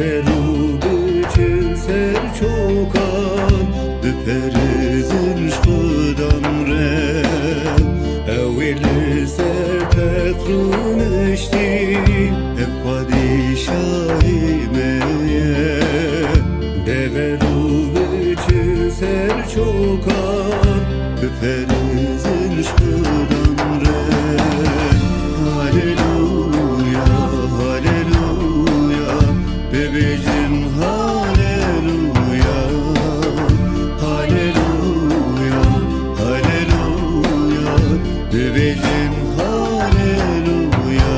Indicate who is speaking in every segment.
Speaker 1: Deveru biçin ser çokan Biperizin şkıdan re Evveli ser tetrun işti Ev padişahi meye Deveru biçin ser çokan Biperizin şkıdan re Haleluya, haleluya Bebecim haleluya, haleluya, haleluya Bebecim haleluya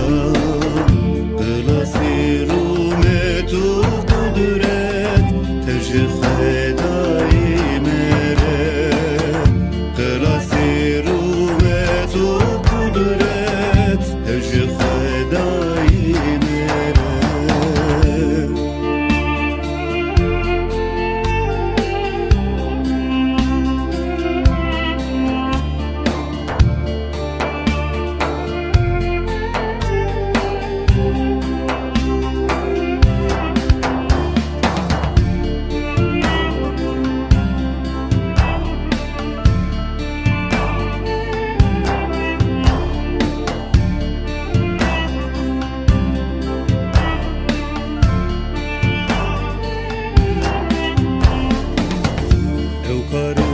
Speaker 1: Kılasiru metu kudret Tecih daimere Kılasiru metu kudret Tecih daimere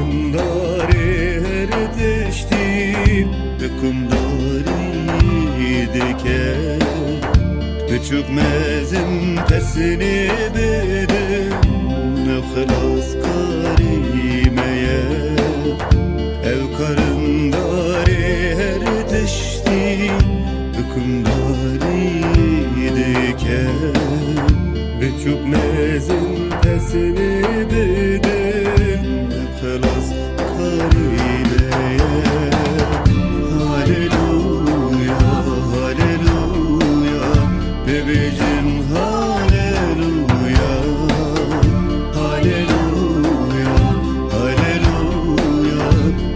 Speaker 1: Evkarındari her teşti Hükümdari dike Küçük mezim pesini bedim Nefhlas karimeye Evkarındari her teşti Hükümdari dike Küçük mezim pesini bedim Kılas karimeye Haleluya, haleluya Bebecim haleluya, haleluya, haleluya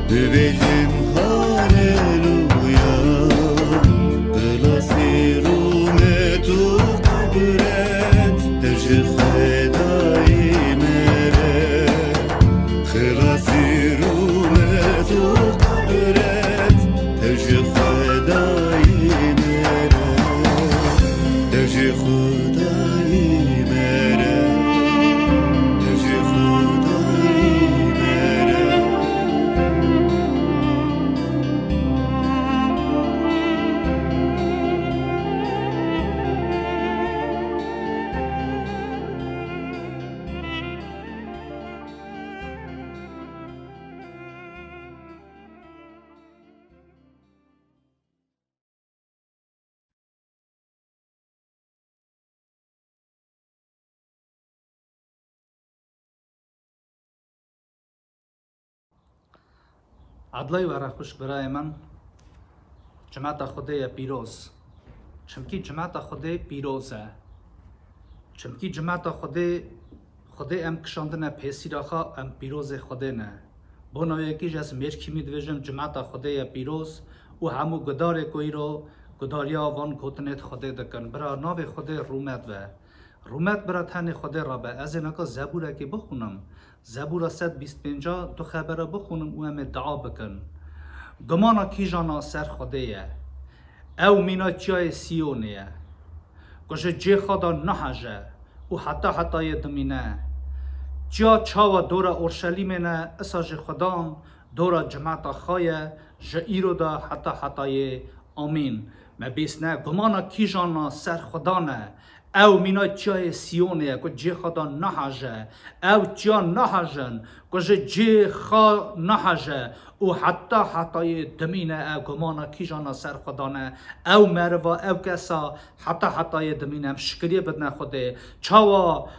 Speaker 1: Bebecim haleluya Kılasiru metu kudret Tecih daimere Kılasiru metu kudret Tecih daimere Tecih daimere Tecih daimere
Speaker 2: عدلای و خوش برای من جماعت خدای پیروز چمکی جماعت خدای پیروزه چمکی جماعت خدای ام کشاندنه پیسی راخا ام پیروز خدای نه بنا یکیش از مرکی میدویجم جماعت خدای پیروز و همو گدار کوی رو گداریا وان گوتنت خدای دکن برا ناو خدای رومت برا تن خدای را به از اینکا زبوره که بخونم زبور 125 دو خبره بخونم و هم دعا بکن گمانا کیجانا سر خدایه او مینا چای سیونیه گوشه جی خدا نهجه و حتی دمینه جا چاوا دورا اورشلیمه اساج خدام دورا جماعت خایه جئیرو دا حتی آمین مبیسنه گمانا کیجانا سر خدا نه او مینا جای سیونه که جی خدا نهجه او جا نهجن که جی خا نهجه و حتی دمینه او گمانا کیجانا سر خدا نه او مروا او کسا حتی دمینه شکریه بدن خوده چاوا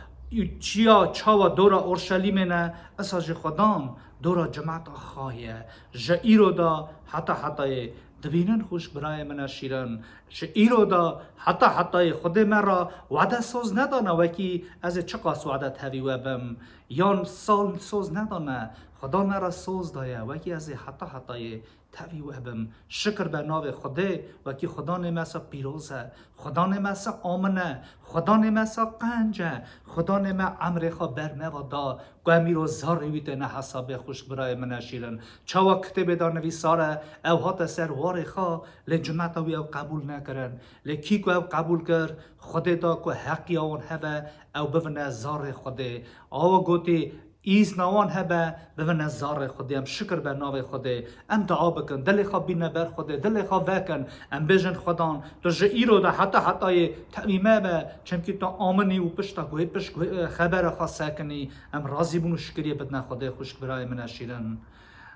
Speaker 2: دورا اورشلیمه نه اساج خدام دورا جماعت خایه جئیرو دا حتی دبینن خوش برای من شیرن ش ایرو دا حتی خود مرا وعده سوز ندانه وکی از چه قاس وعده تاوی و بم یان سال سوز ندانه خدا مرا سوز دایه وکی از حتی تاوی و بم شکر به ناو خدا وکی خدا نمسا پیروزه خدا نمسا آمنه خدا نمسا قنجه خدا نما عمر خوا برمه و دا گومی رو زارویت نه حساب خوش برای من شیرن چاوا کتب دا نویساره او هات سر وار خوا لجمعت او قبول نکرن لکی کو او قبول کر خدا دا کو حقی آن هبه او بونه زار خدا او گوتی ایز نوان هبه بون زار خودی ام شکر به ناو خودی ام دعا بکن دل خواب بینه بر خودی دل خواب وکن ام بجن خدان تو جئی رو ده حتی تعمیمه به چمکی تو آمنی و پشتا گوی پشت خبر خواه سکنی ام راضی بونو شکریه بدن خودی خوشک برای من شیرن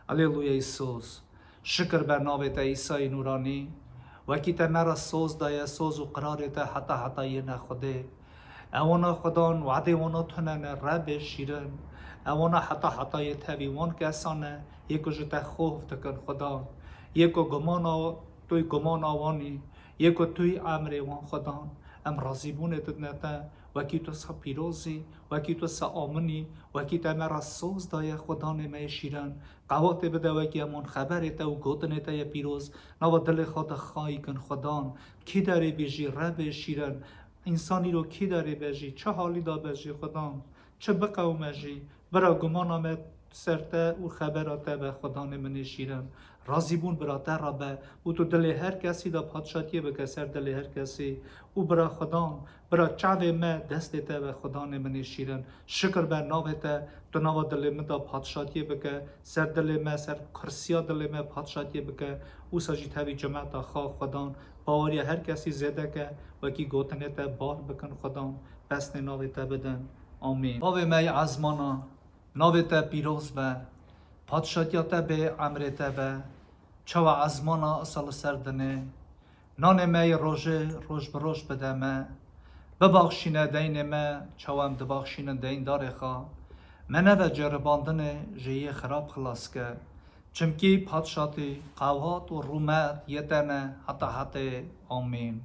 Speaker 2: الیلویا ایسوس شکر به ناو تا ایسای نورانی وکی تا مرا سوز دایه سوز و قرار تا حتی نه خودی اوانا خدان وعده وانا تنن رب شیرن اوانا حتی تاویوان کسانه یکو جتا خوف تکن خدا یکو گمان توی گمان آوانی یکو توی امر وان خدا ام راضی بونت نتا وکی تو سا پیروزی وکی تو سا آمنی وکی تا مرا سوز دای خدا نمه شیرن قوات بده وکی امون خبرت و گوتنت یا پیروز نو دل خدا خواهی کن خدا کی داره بیجی رب شیرن انسانی رو کی داره بیجی چه حالی دا بیجی خدا چه بقومجی برا گمان آمد سرته و خبراته به خدا نمنی شیرن راضی بون براته را به او تو دل هر کسی دا پادشاتیه بکه سر دل هر کسی او برا خدا برا چاوه ما دستته به خدا نمنی شیرن شکر بر ناوته تو ناو دل ما دا پادشاتیه بکه سر دل ما سر کرسیا دل ما پادشاتیه بکه او ساجی تاوی جماعت خواه خدا باوری هر کسی زده که وکی گوتنته بار بکن خدا پس ناوته بدن آمین باوی مای عزمانا ناوته پیروز به پادشاتیاته به عمرته به چوا عزمانا اصال سردنه نان مای روش بروش بدمه بباخشینه دین ما چوام دباخشینه دین داره خواه منه و جرباندنه جیه خراب خلاص که چمکی پادشاتی قوات و رومت یتنه حتی آمین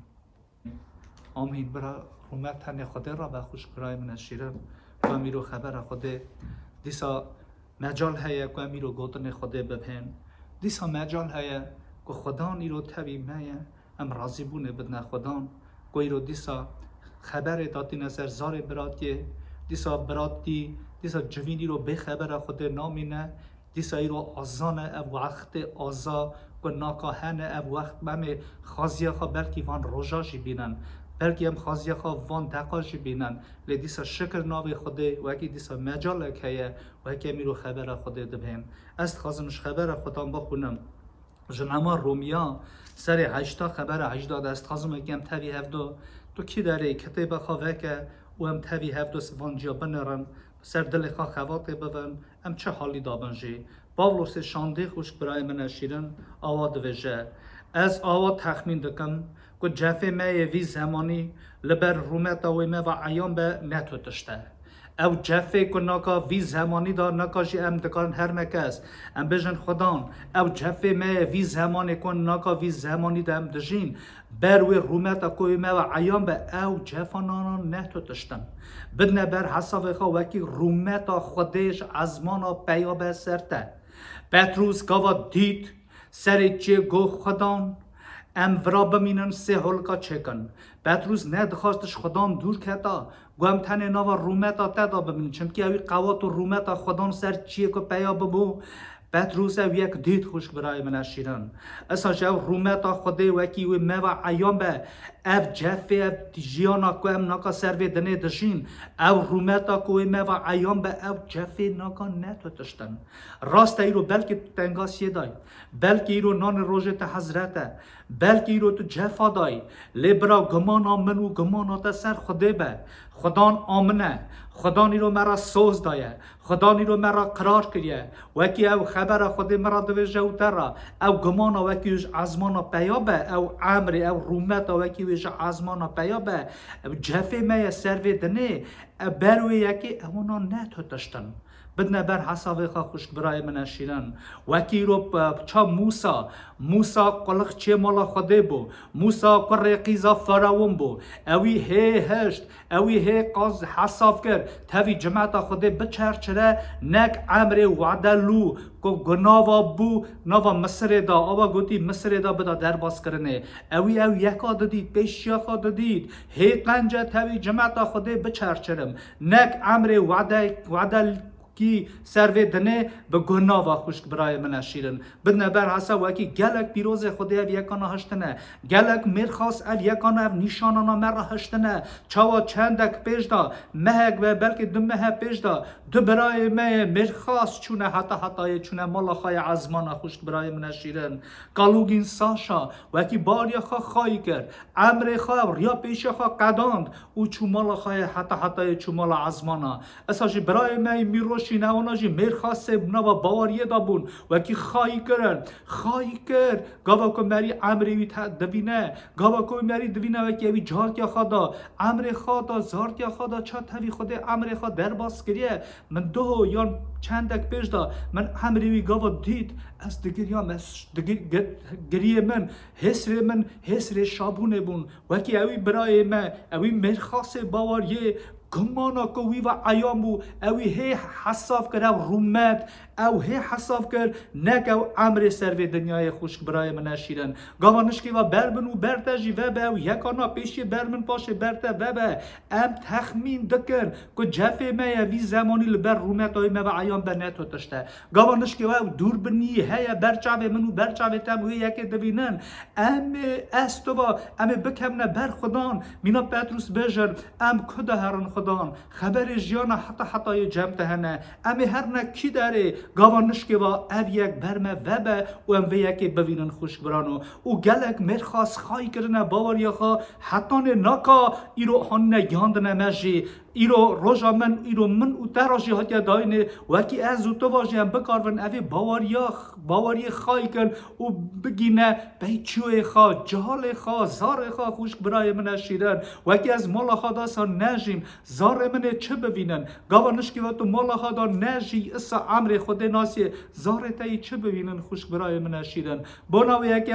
Speaker 2: آمین برا رومت تنه خدا را به خوش برای من شیرم و میرو خبر خدا دیسا مجال هیا که میرو گوتن خدا بپن دیسا مجال هیا که خدا نیرو تبی مایه ام راضی بونه بدن خدا که ایرو دیسا خبر داتی نظر زار براتی دیسا براتی دیسا جوینی رو به خبر خدا نامینه دیسا ایرو آزانه اب وقت آزا که ناکاهنه اب وقت بمه خازیه خواه بلکی وان روژاشی بینن بلکه هم خازیه خواه وان دقاشی بینن لی دیسا شکر ناوی خوده و اکی دیسا مجال که و اکی میرو خبر خوده دبین است خازمش خبر خودم بخونم جنما رومیا سر 8 خبر 80 است خازم اکی هم تاوی هفدو تو کی داره کتاب خواه که و هم تاوی هفدو سوانجیا بنرن سر دل خواه خواته ببن هم چه حالی دابنجی پاولوس شانده خوشک برای من شیرن آواد وجه از آواد تخمین دکم که جفه مای وی زمانی لبر رومت و ما و عیان به نتو تشته او جفه که ناکا وی زمانی دا ناکا جی ام دکارن هر مکس ام بجن خدان او جفه مای وی زمانی که ناکا وی زمانی دا ام دجین بروی رومت که ما و عیان به او جفانان نتو تشتن بدن بر حساب خواه وکی رومت خودش ازمانا پیاب سرته پتروس گاوا دید سر چه گو خدان ام ورا بمینن سه هلکا چکن پتروس نه دخواستش خدان دور کتا گوهم تنه ناوا رومتا تدا ببینن چمکی اوی قوات و رومتا خدان سر چیه که پیا ببو پتروس او یک دید خوش برای من شیرن اساش او رومتا خوده وکی و موا عیان به اف جفه اف جیانا که ام ناکا سروی دنه دشین او رومتا که و موا عیان به او جفه ناکا نتو تشتن راست ایرو بلکه تنگاسیه دای بلکه ایرو نان روژت حضرته بلکه ایرو تو جفا دای لبرا گمانا منو گمانا تا سر خوده به خدان آمنه خدا نیرو مرا سوز دایه خدا نیرو مرا قرار کریه وکی او خبر خود مرا دویجه او تره او گمانا وکی ویج ازمانا پیابه او عمر او رومتا وکی ویج ازمانا پیابه او جفه مای سروی دنه بروی یکی اونا نتو تشتن بدنا بر حساب خا خوش برای من شیرن وکی رو چا موسا قلق چه مالا خوده بو موسا قره قیزا فراون بو اوی هشت اوی قاز حساب کرد تاوی جماعت خوده بچرچره نک امر وعدلو کو گناوا بو نوا مصر دا آوا گوتی مصر دا بدا در باز کرنه اوی یکا دادید پیش یکا دادید قنجه تاوی جماعت خوده بچرچرم نک امر وعدل کی سروی دنه به گناه و خشک برای من شیرن بدنا بر حساب وکی گلک پیروز خودی او یکانا هشتنه گلک مرخاص او یکانا او نیشانانا مر هشتنه چاوا چندک پیش دا مهک و بلکه دو مه پیش دا دو برای مه مرخاص چونه حتی چونه مالاخای عزمان خشک برای من شیرن کالوگین ساشا وکی باریا خوا خواهی کرد امر خواه ریا پیش خواه قداند او چو مالاخای حتی چو مالا عزمانا اساشی برای مه میروش شینه اوناجی مرخواست بنا و باوریه دابون وکی خواهی کرد گاوا که مری امروی دوینه گاوا که مری دوینه وکی اوی جارتیا خوادا امر خوادا زارتیا خوادا چا تاوی خود امر خواد در باز کریه من دو یا چندک پیش دا من امروی گاوا دید از گریه من حسر شابونه بون وکی اوی برای من اوی مرخواست باوریه گمانا کوی و ایامو اوی هی حساب کرد او رومت او هی حساب کرد نک او امر سر دنیای خشک برای من شیرن گوانش که و بربنو برتجی و به او یکانا پیشی برمن پاشه برته و به ام تخمین دکن که جفه ما وی زمانی لبر رومت های ما و ایام بنتو تشته گوانش که و او دور بنی هی برچاوه منو برچاوه تم وی یکی دوینن ام استوا ام بکمنه بر خدان مینا پتروس بجر ام کده هران خدان خبر جیانا حتی جمته هنه امی هر نکی داره گوانش که با او یک برمه وبه و ام یکی ببینن خوش برانو او گلک مرخواست خواهی کرنه باوریا خواه حتی نکا ایرو هن نگاندنه مجی ایرو روژا من او تراجی هاتیا داینه وکی از او تو واجی هم بکارون اوی باوری خواهی کن او بگینه بیچوی خواه جهال خواه زار خواه خوشک برای من شیرن وکی از مالا خدا سا نجیم زار منه چه ببینن گوانش که تو مالا خدا نجی اسا عمر خود ناسیه زار تایی چه ببینن خوشک برای من شیرن بناوی یکی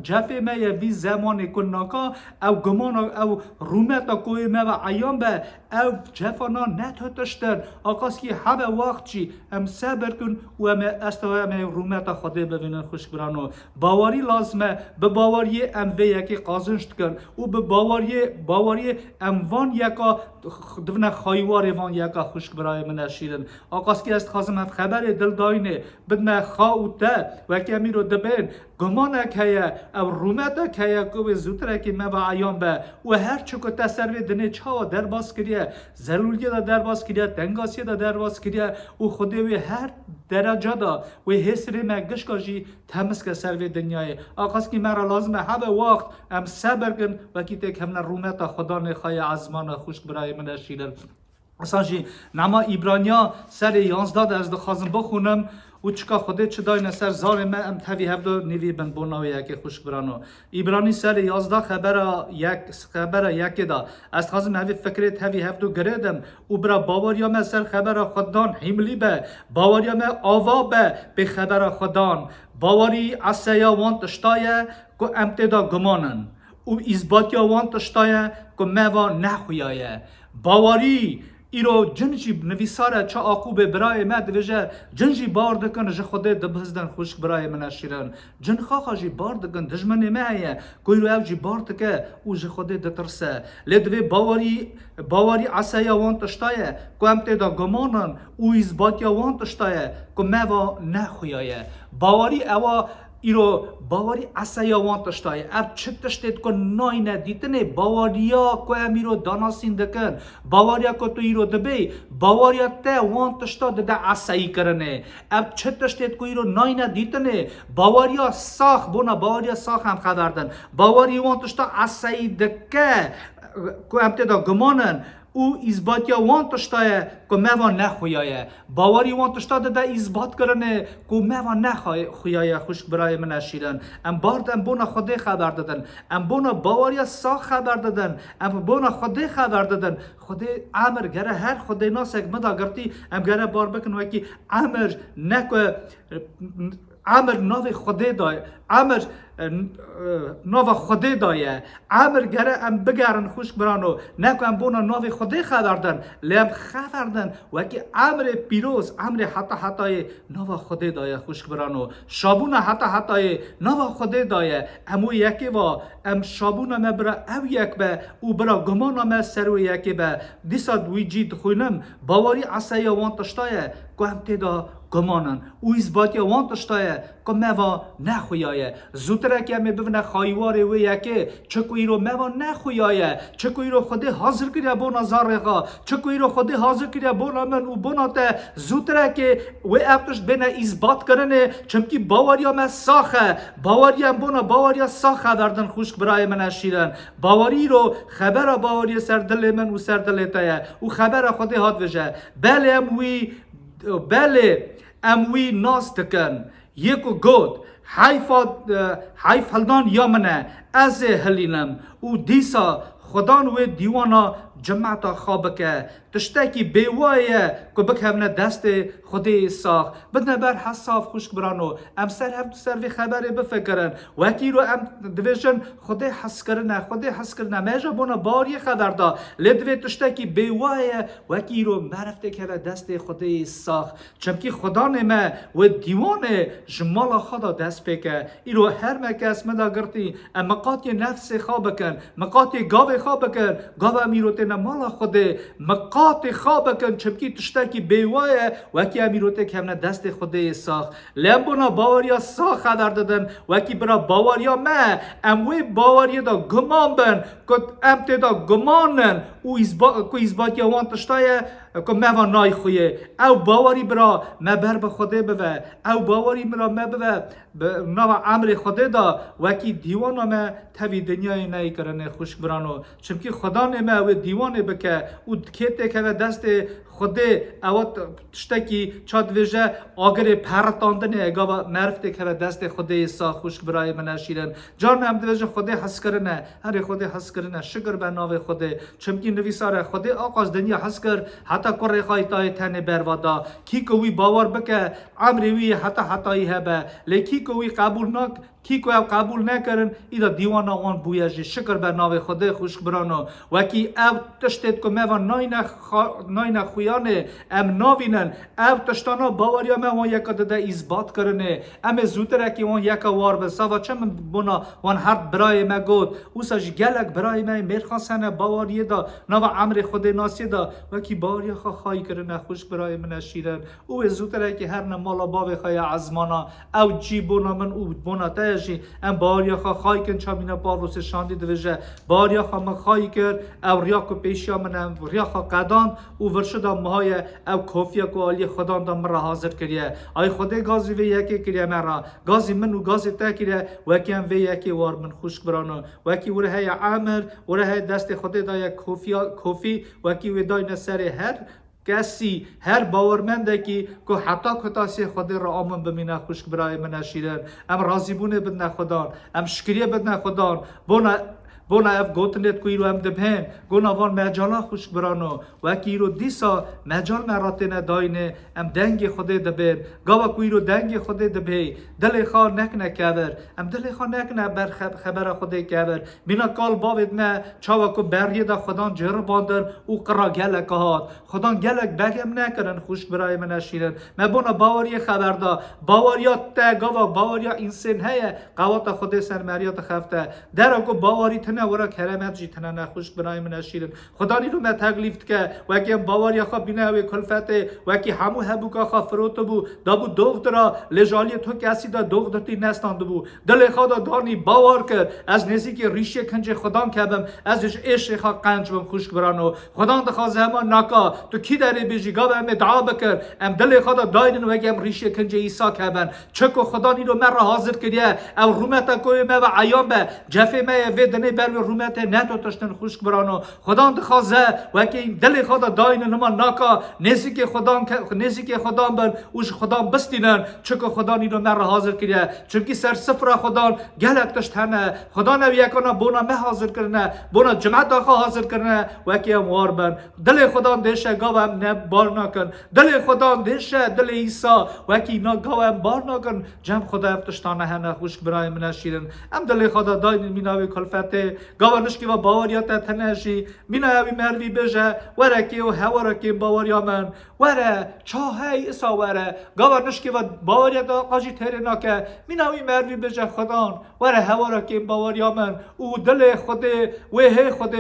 Speaker 2: جفه مایه وی زمان کنناکا او گمان او رومتا کوی ما و ایام به او جفانا نتوتشتن آقاس که همه وقت چی هم صبر کن و هم استوه هم رومتا خوده ببینن خوش برانو باوری لازمه به باوری ام وی یکی قازنشت کن و به باوری ام وان یکا دونه خایوار وان یکا خوش برای من شیرن آقاس که است خازم خبر دل داینه بدنا خاوته و کمی رو دبین گمانک هیا او رومتا هیا که زودتره که ما با ایام به و هر چو که تسروی دنه چاوا در باز کریه ضروریه دا در باز کریه تنگاسی دا در باز کریه و خوده وی هر درجه دا و حسری مگش کاشی تمس که سروی دنیای آقاس که مرا لازمه همه وقت ام صبر کن و که تک همنا رومتا خدا نخواه عزمان خوش برای من شیرن اصلا نما ایبرانیا سر 11 از دخوازم بخونم و چکا خوده چه داینه سر زار من ام تاوی هفته نیوی بند بوناوی یکی خوش برانو ایبرانی سر 11 خبر یکی دا از خازم هفته فکره تاوی هفته گردم و برا باوریا من سر خبر خودان حملی به باوریا من آوا به خبر خودان باوری عصیا وان تشتایه که امتدا گمانن و ازباتیا وان تشتایه که موا نخویایه باوری ایرو جنجی نویساره چه عقوبه برای ما دویجه جنجی بار دکن جه خوده دبهزدن خوشک برای من شیرن جن خواخا جی بار دکن دجمن مایه کویرو او جی بار دکه او جه خوده دترسه لدوی باوری عصایا وان تشتایه که امتی دا گمانن او ازباتیا وان تشتایه که موا نخویایه باوری اوا ایرو باوری عصایا وان تشتایه اب چه تشتید که نای ندیتنه باوریا که امیرو داناسین دکن باوریا که تو ایرو دبی باوریا ته وان تشتا ده عصایی کرنه اب چه تشتید که ایرو نای ندیتنه باوریا ساخ بونا باوریا ساخ هم خبردن باوری وان تشتا عصایی دکه که امتدا گمانن او اثبات یا وان تشتایه که موان نخویایه باوری وان تشتاده ده اثبات کرنه که موان نخویایه خوشک برای من شیرن ام بارد ام بونا خدا خبر دادن ام بونا باوری سا خبر دادن ام بونا خدا خبر دادن خدا امر گره هر خدا ناس یک مدا گرتی ام گره بار بکن وکی امر نکو امر نو خدا دای امر نو خدا دایه امر گره ام بگرن خوش برانو نکو ام بونا نو خدا خبردن لیم خبردن وکی امر پیروز امر حتی نو خدا دایه خوش برانو شابونا حتی نو خدا دایه امو یکی و ام شابونا مبرا او یک به او برا گمانا ما سرو یکی به دیسا دوی جید خوینم باوری عصای وان تشتایه که هم تیدا گمانن او اثباتی وان تشتایه که موا نخویایه زودتره که همه ببینه خواهیواره و یکی چکوی رو موا نخویایه چکوی رو خود حاضر کرده بونا زارغا چکوی رو خود حاضر کرده بونا من و بونا ته زودتره که و افتش بینه اثبات کرنه چمکی باوریا من ساخه باوریا بونا باوریا ساخه دردن خوشک برای من شیرن باوری رو خبر باوری سر دل من و سر دل تایه و خبر خود هات وجه بله اموی ناس دکن یکو گود حیف هلدان یامنه از هلینم او دیسا خدان و دیوانا جماعت خواب که تشتکی بیوایه که بکهونه دست خودی ساخ بدن بر حساف خوشک برانو ام سر وی خبری بفکرن وکی رو ام دویشن خودی حس کرنه میجا بونا باری خبر دا لدوی تشتکی بیوایه وکی رو معرفته که دست خودی ساخ چمکی خدا نمه و دیوان جمال خدا دست بکه ایرو هر مکس مدا گرتی ام مقاطی نفس خواب کن مقاطی گاوی خواب کن گاو امیرو تینا مالا خوده مقاطی خواب کن چمکی تشتکی بیوایه وکی امیرو تی که همه دست خوده ساخ لمبونا باوریا ساخ خدر دادن وکی برا باوریا ما اموی باوریا دا گمان بن که ام تی دا گمانن او اثبات یا وان تشتایه که ما نای خویه او باوری برا ما بر به خوده بوه او باوری برا ما بوه نو امر خوده دا وکی دیوان ما تاوی دنیای نای کرنه خوش برانو چمکی خدا نمه و دیوانه بکه او کته که دست خوده او تشتکی چاد ویژه آگر پرتاندنه اگه معرفته که دست خوده سا خوش برای من شیرن جان هم دویژه خوده حس کرنه هر خوده حس کرنه شکر به ناو خوده چمکی نویساره خوده آقاز دنیا حس کر حتی کره خواهی تای تنه بروادا کی کوی باور بکه عمری وی حتی هبه لیکی کوی قبول نکرن ایدا دیوان آن بویجی شکر به ناو خوده خوش برانو وکی او تشتید که میوان نای نخویانه ام ناوینن او تشتانا باوریا میوان یکا داده اثبات کرنه ام زودره که وان یکا وار بسا و چه من بونا وان هر برای ما گود اوساش گلک برای ما میرخواستنه باوری دا ناو عمر خود ناسی دا وکی باوریا خواهی کرنه خوش برای من شیرن او زودره که هر نمالا باوی خواهی عزمانا او جی بونا من او بونا تایشی ام باریا خواهی کن چامینا باروس شاندی دویجه باریا خواه خواهی کرد او ریا که پیشیا منم ریا خواه قدان او ورشدا مهای او کوفیا که آلی خدان دا مرا حاضر کریه آی خوده گازی وی یکی کریه مرا گازی من و گازی تا کریه وکی هم وی یکی وار من خوش برانو وکی وره های عمر وره های دست خوده دا یک کوفی وکی وی دای نسر هر کسی هر باورمنده که حتی کتاسی خود را آمن بمینه خوشک برای من شیرن ام راضی بونه بدن خدان ام شکریه بدن خدان بونا اف گوتنت کوی رو ام دبهن گونا وان مجالا خوش برانو و کی رو دیسا مجال مراتنه داینه ام دنگ خوده دبن گاوا کوی رو دنگ خوده دبه دل خا نکنه کبر ام دل خا نکنه بر خبر خوده کبر مینا کال باید ما چاوا کو بریه دا خدان جر باندر او قرا گلک هات خدان گلک بگم نکرن خوش برای من شیرن ما بونا باوری خبر دا باوریات تا گاوا باوریا انسان هه قوات خوده سر مریات خفته در کو باوری نه ورا کرامت جی تنه نخوش برای من شیرن خدا نیرو ما تکلیف که وکی باوری خو بینه و کلفت وکی همو هبوکا خو فروت بو دابو دخترا لجالی تو کسی دا دخترتی نستاند بو دل خدا دانی باور کرد از نزدیک ریشه کنج خدا کبم ازش عشق خو قنجم خوش برانو خدا دخوا زمان ناکا تو کی داری بیجی گاو ام دعا بکر ام دل خدا داین وکی ام ریشه کنج عیسی کبن چکو خدا نیرو مرا حاضر کریه او رومتا کوی ما و عیام به جفه ما ودنه بر رومت نه تو تشتن خوش برانو خدا دخوازه و که دل خدا داین نما ناکا نسی که خدا بر اوش خدا بستینن چکو خدا نیرو مر حاضر کریه چونکی سر سفر خدا گلک تشتنه خدا نو یکانا بونا مه حاضر کرنه بونا جماعت آخا حاضر کرنه و که اموار بن دل خدا دیشه گاوم نه بار نکن دل خدا دیشه دل عیسی و که اینا گاوم بار نکن جمع خدا افتشتانه هنه خوش برای من شیرن ام دل خدا داین میناوی کلفته گاونش و باوریات تنشی میناوی مروی بجه ورکی و هورکی باوریا من وره چاهی اسا وره گاونش و باوریات قاجی ترنا که میناوی مروی بجه خدا وره هورکی باوریا من او دل خود و هی خود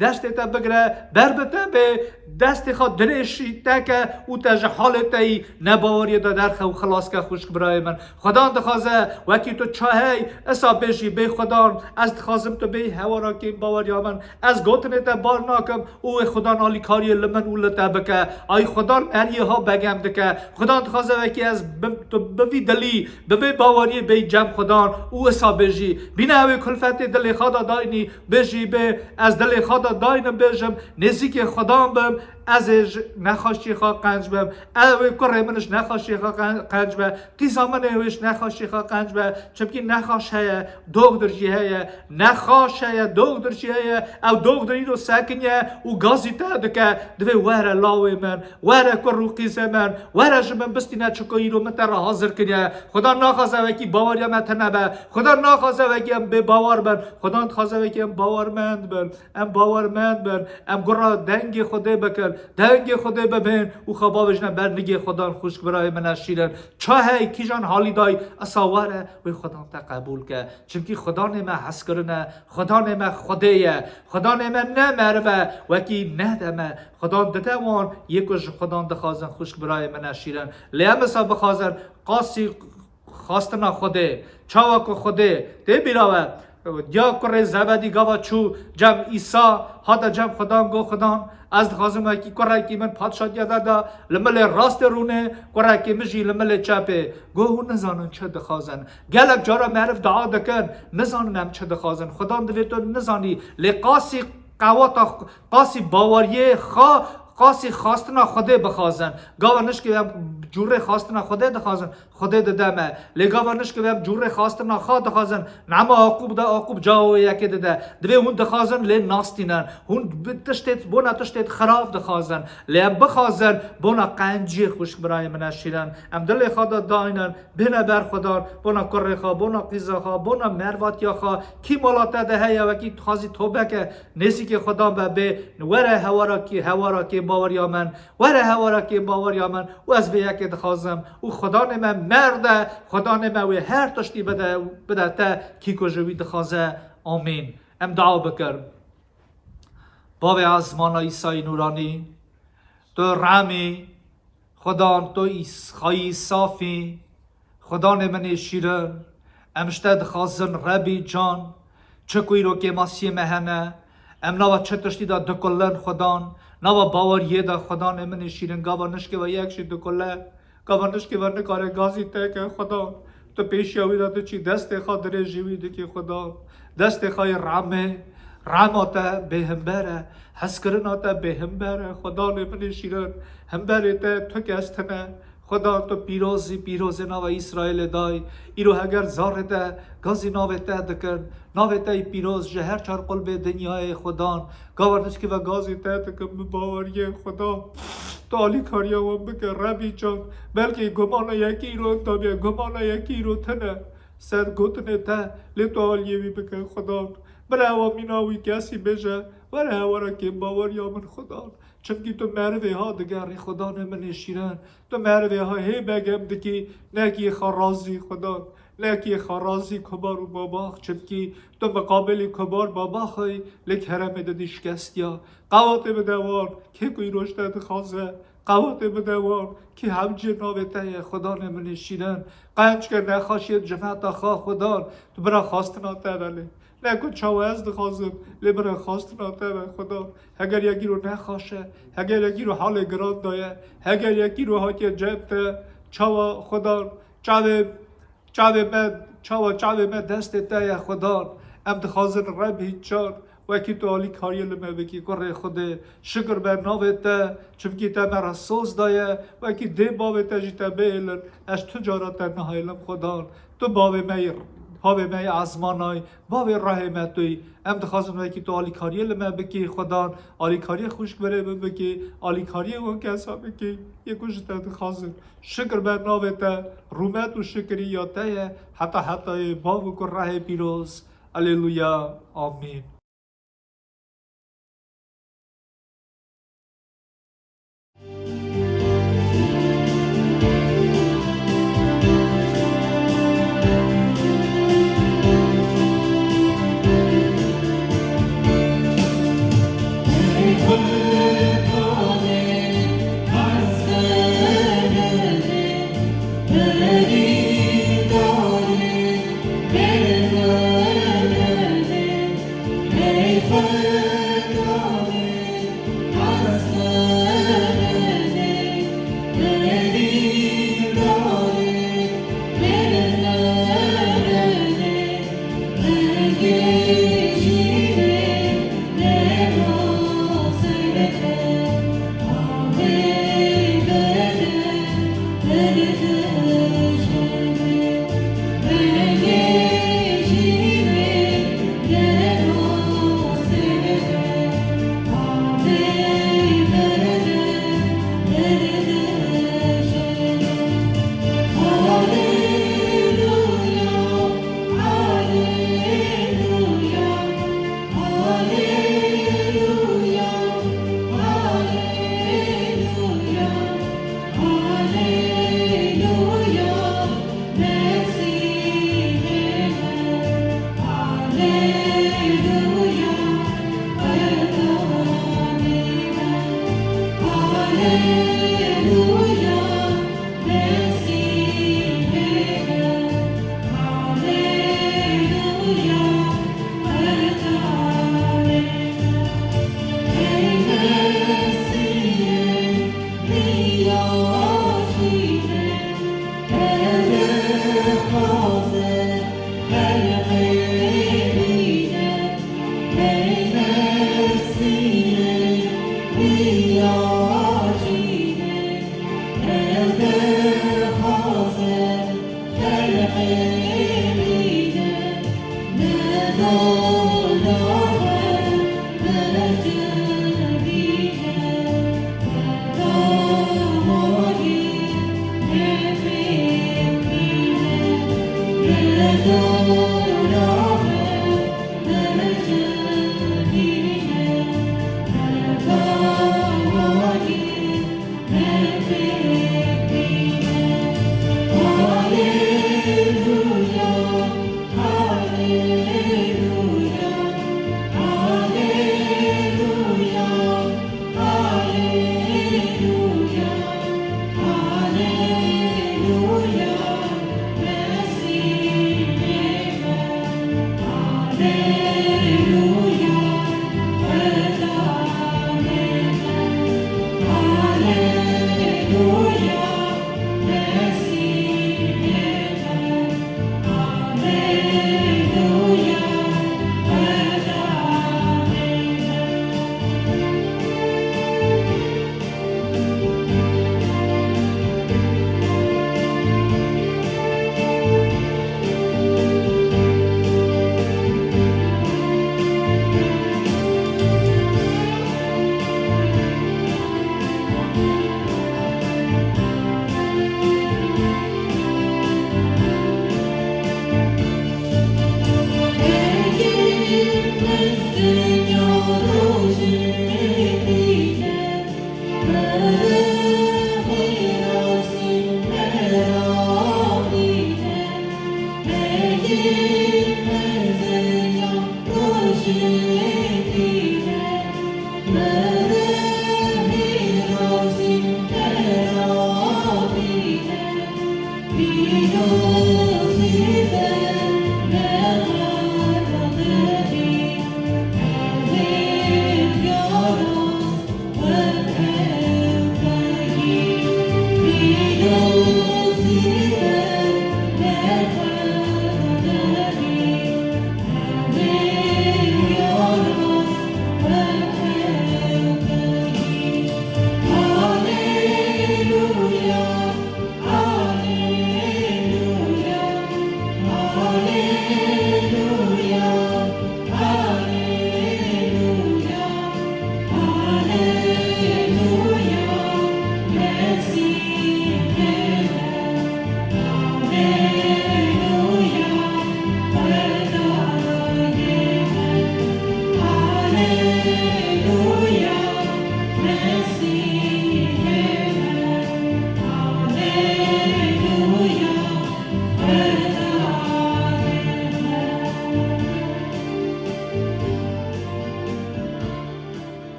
Speaker 2: دست تا بگره بربته به دست خود دلشی تکه او تج حالتی نباوری در خو خلاص که خوش برای من خدا دخوازه وکی تو چاهی اسا بشی به خدا از دخوازم تو به هوا را که باوری من از گوتنه تا بار ناکم او خدا نالی کاری لمن اولتا بکه آی خدا اریه ها بگم دکه خدا دخوازه وکی از تو بوی دلی به باوری به جمع خدا او اسا بشی بینه کلفت دل خدا داینی بشی به از دل خدا داینم بجم نزدیک خدا بم از نخواشی خوا قنج بم اوی کره منش نخواشی خوا قنج بم تیزامن اویش نخواشی خوا قنج بم چمکی نخواش هیا دوغ درجی هیا نخواش هیا دوغ درجی هیا او دوغ دری رو سکنیه او گازی تا دکه دوی وره لاوی من وره کرو قیزه من وره جمن بستی نچکایی رو متر حاضر کنیه خدا نخوازه وکی باوریا متنبه خدا نخوازه وکی ام به باور بن خدا نخوازه وکی ام باورمند بن ام باورمند بن ام گرا دنگ خدا بکن دنگ خدا ببین او خوابش نه برنگی خدا خوش برای من شیرن چاهی کیجان حالی دای اساوره و خدا تقبل که چونکی خدا نما حس کرنه خدا نما خدایه خدا نما نه مربه وکی نه دمه خدا دتوان یکوش خدا دخوازن خوش برای من شیرن لیم سا بخوازن قاسی خواستنا خوده چاوکو خوده تی بیراوه یا کره زبدی گاوا چو جمع ایسا هادا جمع خدا گو خدا از خازم کی کره کی من پادشاه یادا دا لمل راست رونه کره کی مجی لمل چپه گو نزانن چه دخوازن گلک جارا معرف دعا دکن نزانن چه دخوازن خدا دوی تو نزانی لقاسی قواتا قاسی باوریه قاسی خواستنا خوده بخوازن گاوانش که جوره خواستنا خوده دخوازن خوده دمه لگاوانش که جوره خواستنا خواه دخوازن نما عقوب دا عقوب جاو یکی ده دوی اون دخوازن لی ناستینن اون تشتید بونا تشتید خراب دخوازن لی بخوازن بونا قنجی خوش برای من شیرن ام دل خدا داینن بنا بر خدا بونا کره خواه بونا قیزا خواه بونا مروات یا خواه کی ملاته ده هیا وکی خازی توبه که نسی که خدا به وره هوارا کی باوریا من وره هوارا کی باوریا من و از به یک دخوازم او خدا نمه مرده خدا نمه و هر تشتی بده تا کی کجوی دخوازه آمین ام دعا بکر باوی آسمان عیسی نورانی تو رامی خدا تو خواهی صافی خدا نمه شیرن امشته دخوازن ربی جان چکوی رو که ماسی مهنه ام نوا چه تشتی دا دکلن خدا نوا باوریه دا خدا نمه شیرن گاوانش که و یک شی دکله گاوانش که ورنه کاره گازی که خدا تو پیشی آوی دا تو چی دست خواه دره جیوی دکی خدا دست خواه رام آتا به هم بره حس کرن آتا به هم بره خدا نمه شیرن هم بره تا تو که استنه خدا تو پیروزی ناو اسرائیل دای ایرو اگر زارده گازی ناوته دکن ناوته پیروز جهر چار قلب دنیای خدا گاورنش که و گازی ته دکن باوری خدا تو علی کاریا و بکن ربی جان بلکه گمان یکی رو تابیه گمان یکی رو تنه سر گوتنه ته لیتو علیوی بکن خدا برای وامیناوی کسی بجه برای وارا که باوری من خدا چونکی تو معرفه ها دگری خدا نمه شیرن تو معرفه ها هی بگم دکی نکی خرازی خدا نکی خرازی کبار و بابا چونکی تو مقابل کبار بابا خواهی لیک حرم دادی شکستیا قوات بدوار که کوی رشد خوازه قوات بدوار که هم جنابته خدا نمه شیرن قنج که نخواشید جمعت خواه خدا تو برا خواستنا تبله نکن چاوز دخوازم لیبرا خواست ناته و خدا اگر یکی رو نخواشه اگر یکی رو حال گراد دایه اگر یکی رو حاکی جبته چاوا خدا چاوه من دست تایه خدا ام دخوازن ربی چار وکی تو علی کاری لما بکی کره خود شکر بر ناوته چمکی تا مرا سوز دایه وکی دی باوته جیتا بیلن اش تجارت نهایلم خدان تو باوی میر باوی می آزمانای باوی رحمتوی ام دخوازن وکی تو علی کاری لما بکی خدان علی کاری خوشک بره بکی علی کاری اون کسا بکی یکوش تا دخوازن شکر بر ناوته رومت و شکری یاته حتی باو کو راه پیروز Alleluia. Amen.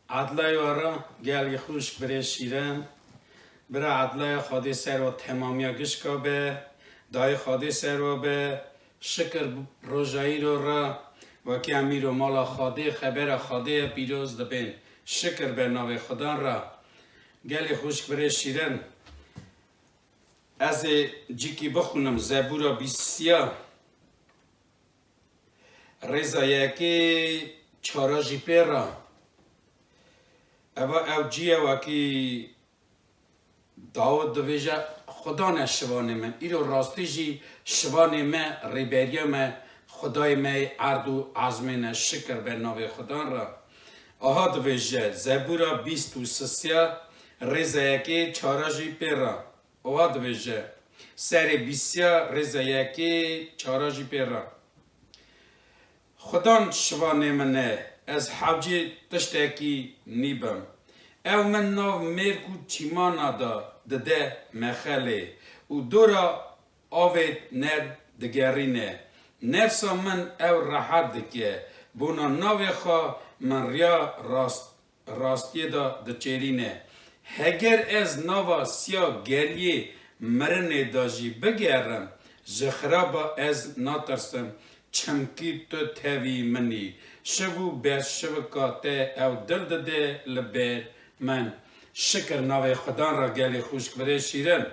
Speaker 3: عدلای وارا گلی خوش بره شیرن برا عدلای خادی سر و تمامیا گشکا به دای خادی سر و به شکر روژایی رو را و که امیر و مالا خادی خبر خادی پیروز دبین شکر به نام خدا را گلی خوش بره شیرن از جیکی بخونم زبورا بیسیا رضایکی چاراجی پیرا او جیه وکی داود دویجه خدا نه شوانه من ایرو راستی جی شوانه من ریبریه من خدای من اردو عزمین شکر به نام خدا را آها دویجه زبورا 23 رضایکی چاراجی پیرا آها دویجه سر 20 رضایکی چاراجی پیرا خدا شوانه منه از حوجی تشتکی نیبم او من ناو مرکو چیمانا دا دده مخله و دورا آوید نر دگرینه نفسا من او راحت دکه بونا ناوی خوا من ریا راستی دا دچرینه هگر از ناوا سیا گریه مرنه داجی بگرم زخرابا از ناترسم چمکی تو تاوی منی شبو بس شبکاته او دل دده لبیر من شکر ناوی خدا را گلی خوشک بره شیرن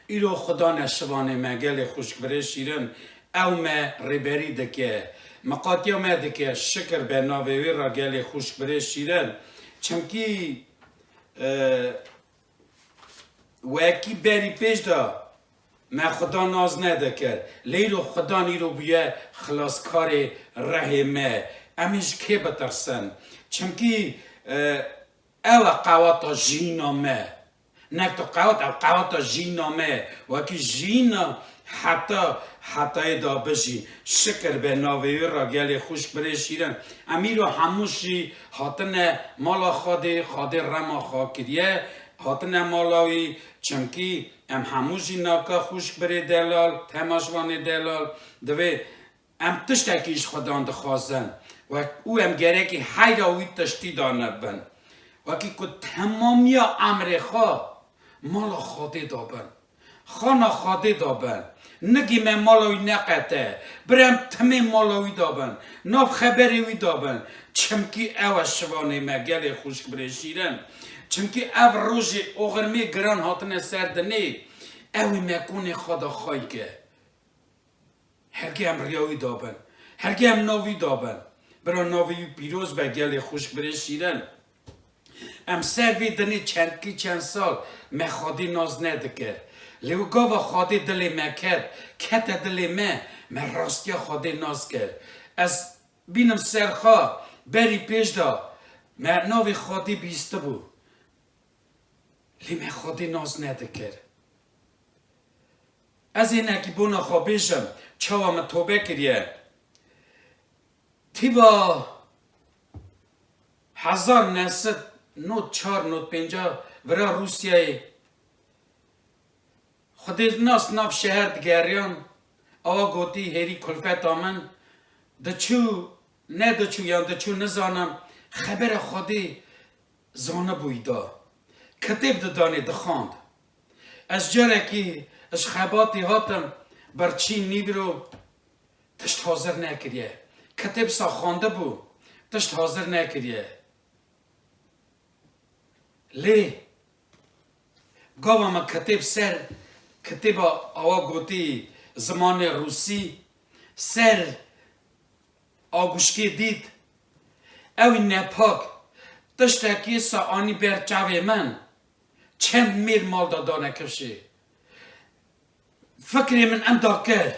Speaker 3: ایرو خدا نشوانه ما گلی خوشک بره شیرن او ما ریبری دکه مقاطیا ما دکه شکر به ناوی را گلی خوشک بره شیرن چمکی وکی بری پیش دا ما خدا ناز نده کرد لیرو خدا نیرو بیه خلاصکار رحمه امیش که بترسن چمکی او قواتا جینا ما نکتو قواتا جینا ما وکی جینا حتی دا بجی شکر به ناوی را گلی خوش بره شیرن امیرو هموشی حتن مالا خاده رما خاکریه حتن مالاوی چمکی ام هموشی ناکا خوش بره دلال تماشوان دلال دوی ام تشتکیش خدان دخوازن و او ام گره که حیراوی تشتی دانه بن و که تمامی امر خواه مالا خاده دابن خانا خاده دابن نگی من مالوی نقطه برم تمه مالوی دابن ناب خبری وی دابن چمکی او شوانه مگل خوشک بره شیرن چمکی او روژ اغرمی گران هاتنه سردنه اوی مکون خدا خواهی که هرگی هم ریاوی دابن هرگی هم ناوی دابن برا ناوی پیروز بگل خوشک بره شیرن ام سروی دنی چند سال من خادی ناز ندکر لیو گاوا خادی دلی من کرد کت دلی من راستی خادی ناز کرد از بینم سرخوا بری پیش دا من ناوی خادی بیسته بود لی من خادی ناز ندکر از این اکی بونا خوابیشم چاوا من توبه کریه تیوا 1904 ورا روسیه خودی ناس ناف شهر دگریان آوا گوتی هری کلفت آمن دچو نه دچو یا دچو نزانم خبر خودی زانه بویدا کتب دادانه دخاند از جره که از خباتی هاتم برچی نیدرو تشت حاضر نکریه کتب سا خانده بو تشت حاضر نکریه لی گاوا ما کتب سر کتب آوا گوتی زمان روسی سر آگوشکی دید اوی نپاک تشتکی سا آنی برچاوی من چند میر مال دادانه کفشی فکری من امدا کرد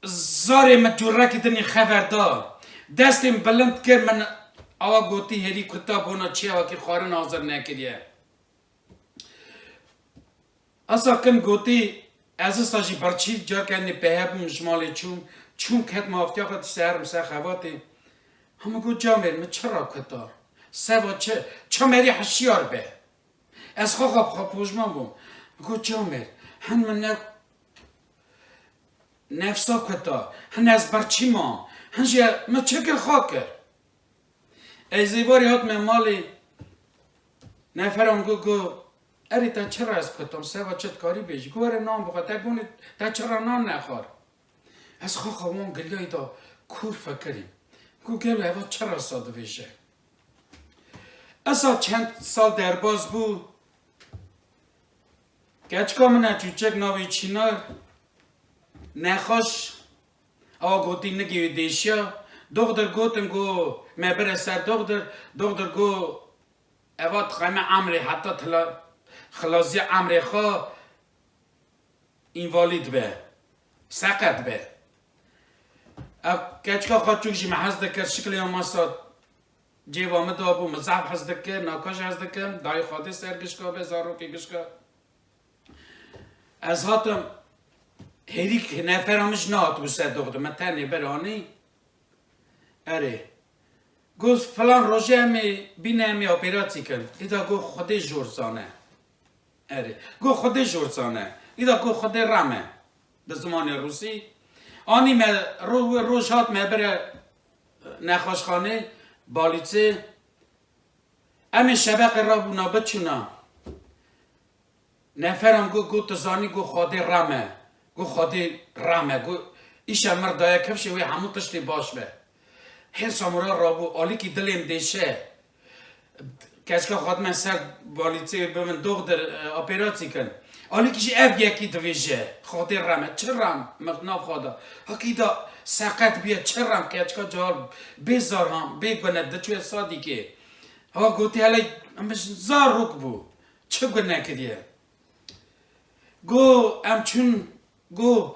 Speaker 3: زاری من جورکی دنی خبر دا دستیم بلند کرد من آوا گوتی هری کتاب ہونا چی آوا که خارن حاضر نکریه اصلا کم گوتی از ساجی برچی جا کنی پهبم شمالی چون کت مافتیا خود سهرم سه خواتی همه گو جامر من چرا کتا سوا چه مری حشیار به از خواب پوشمان بوم گو جامر هن من نفسا کتا هن از برچی ما هنجا من چکر خواه کرد ازیواری هات من مالی نفرم گو اری تا چرا از کتم سوا چت کاری بیجی گوره نام بخواد تا بونی تا چرا نام نخور از خواهم گلیای دا کور فکریم گو گلو اوا چرا ساده بیشه اصلا چند سال در باز بود گچکا من چوچک ناوی چینار نخوش آوا گوتی نگیوی دیشیا دختر گوتم گو مبر سر دختر گو اوات خیمه عمری حتی خلاصی عمری خواه اینوالید به سقط به گچکا خواه چوکشی محض دکر شکلی هم ماساد جیوامه دابو مزعب حض دکر ناکاش حض دکر دای خواهده سرگشکا به زاروکی گشکا از هاتم هیری که نفرامش نهات بو سر دختر من تنی برانی اره گوز فلان روژه همی بینه همی اپیراتی کن ایدا گو خوده جورزانه اره گو خوده جورزانه ایدا گو خوده رمه به زمان روسی آنی من روش هات من بره نخوشخانه بالیچه امی شبق را بونا بچونا نفرم گو تزانی گو خوده رمه گو خوده رمه گو ایشه مردای کفشه وی همون تشتی باش به هر سامورا رابو آلی که دلیم دیشه کچکا خود من سر بالیچه به من دختر اپیراتی کن آلی کشی اف یکی دویجه خاطر رمه چه رم مغناف خوادا هاکی دا سقط بیا چه رم کچکا جال بیزار هم بگونه دچوی سادی که ها گوتی حالا همش زار روک بو چه گونه کدیه گو امچون گو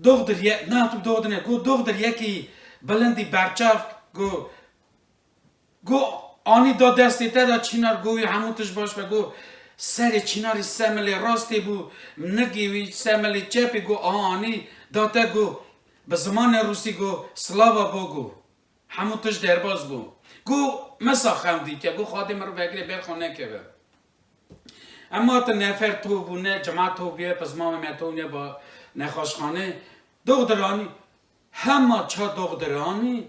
Speaker 3: دختر نه تو دختر نه گو دختر یکی بلندی برچاف گو آنی دا دستی دا چینار گوی همونتش باش بگو سر چیناری سملی راستی بو نگیوی سملی چپی گو آنی داتا گو به زمان روسی گو سلاوا بگو همونتش درباز بو گو مسا خمدی که گو خادم رو بگیره برخونه که اما تا نفر تو بونه جماعت تو بیه پس مام میتونه با نخوشخانه دخترانی همه چا دخترانی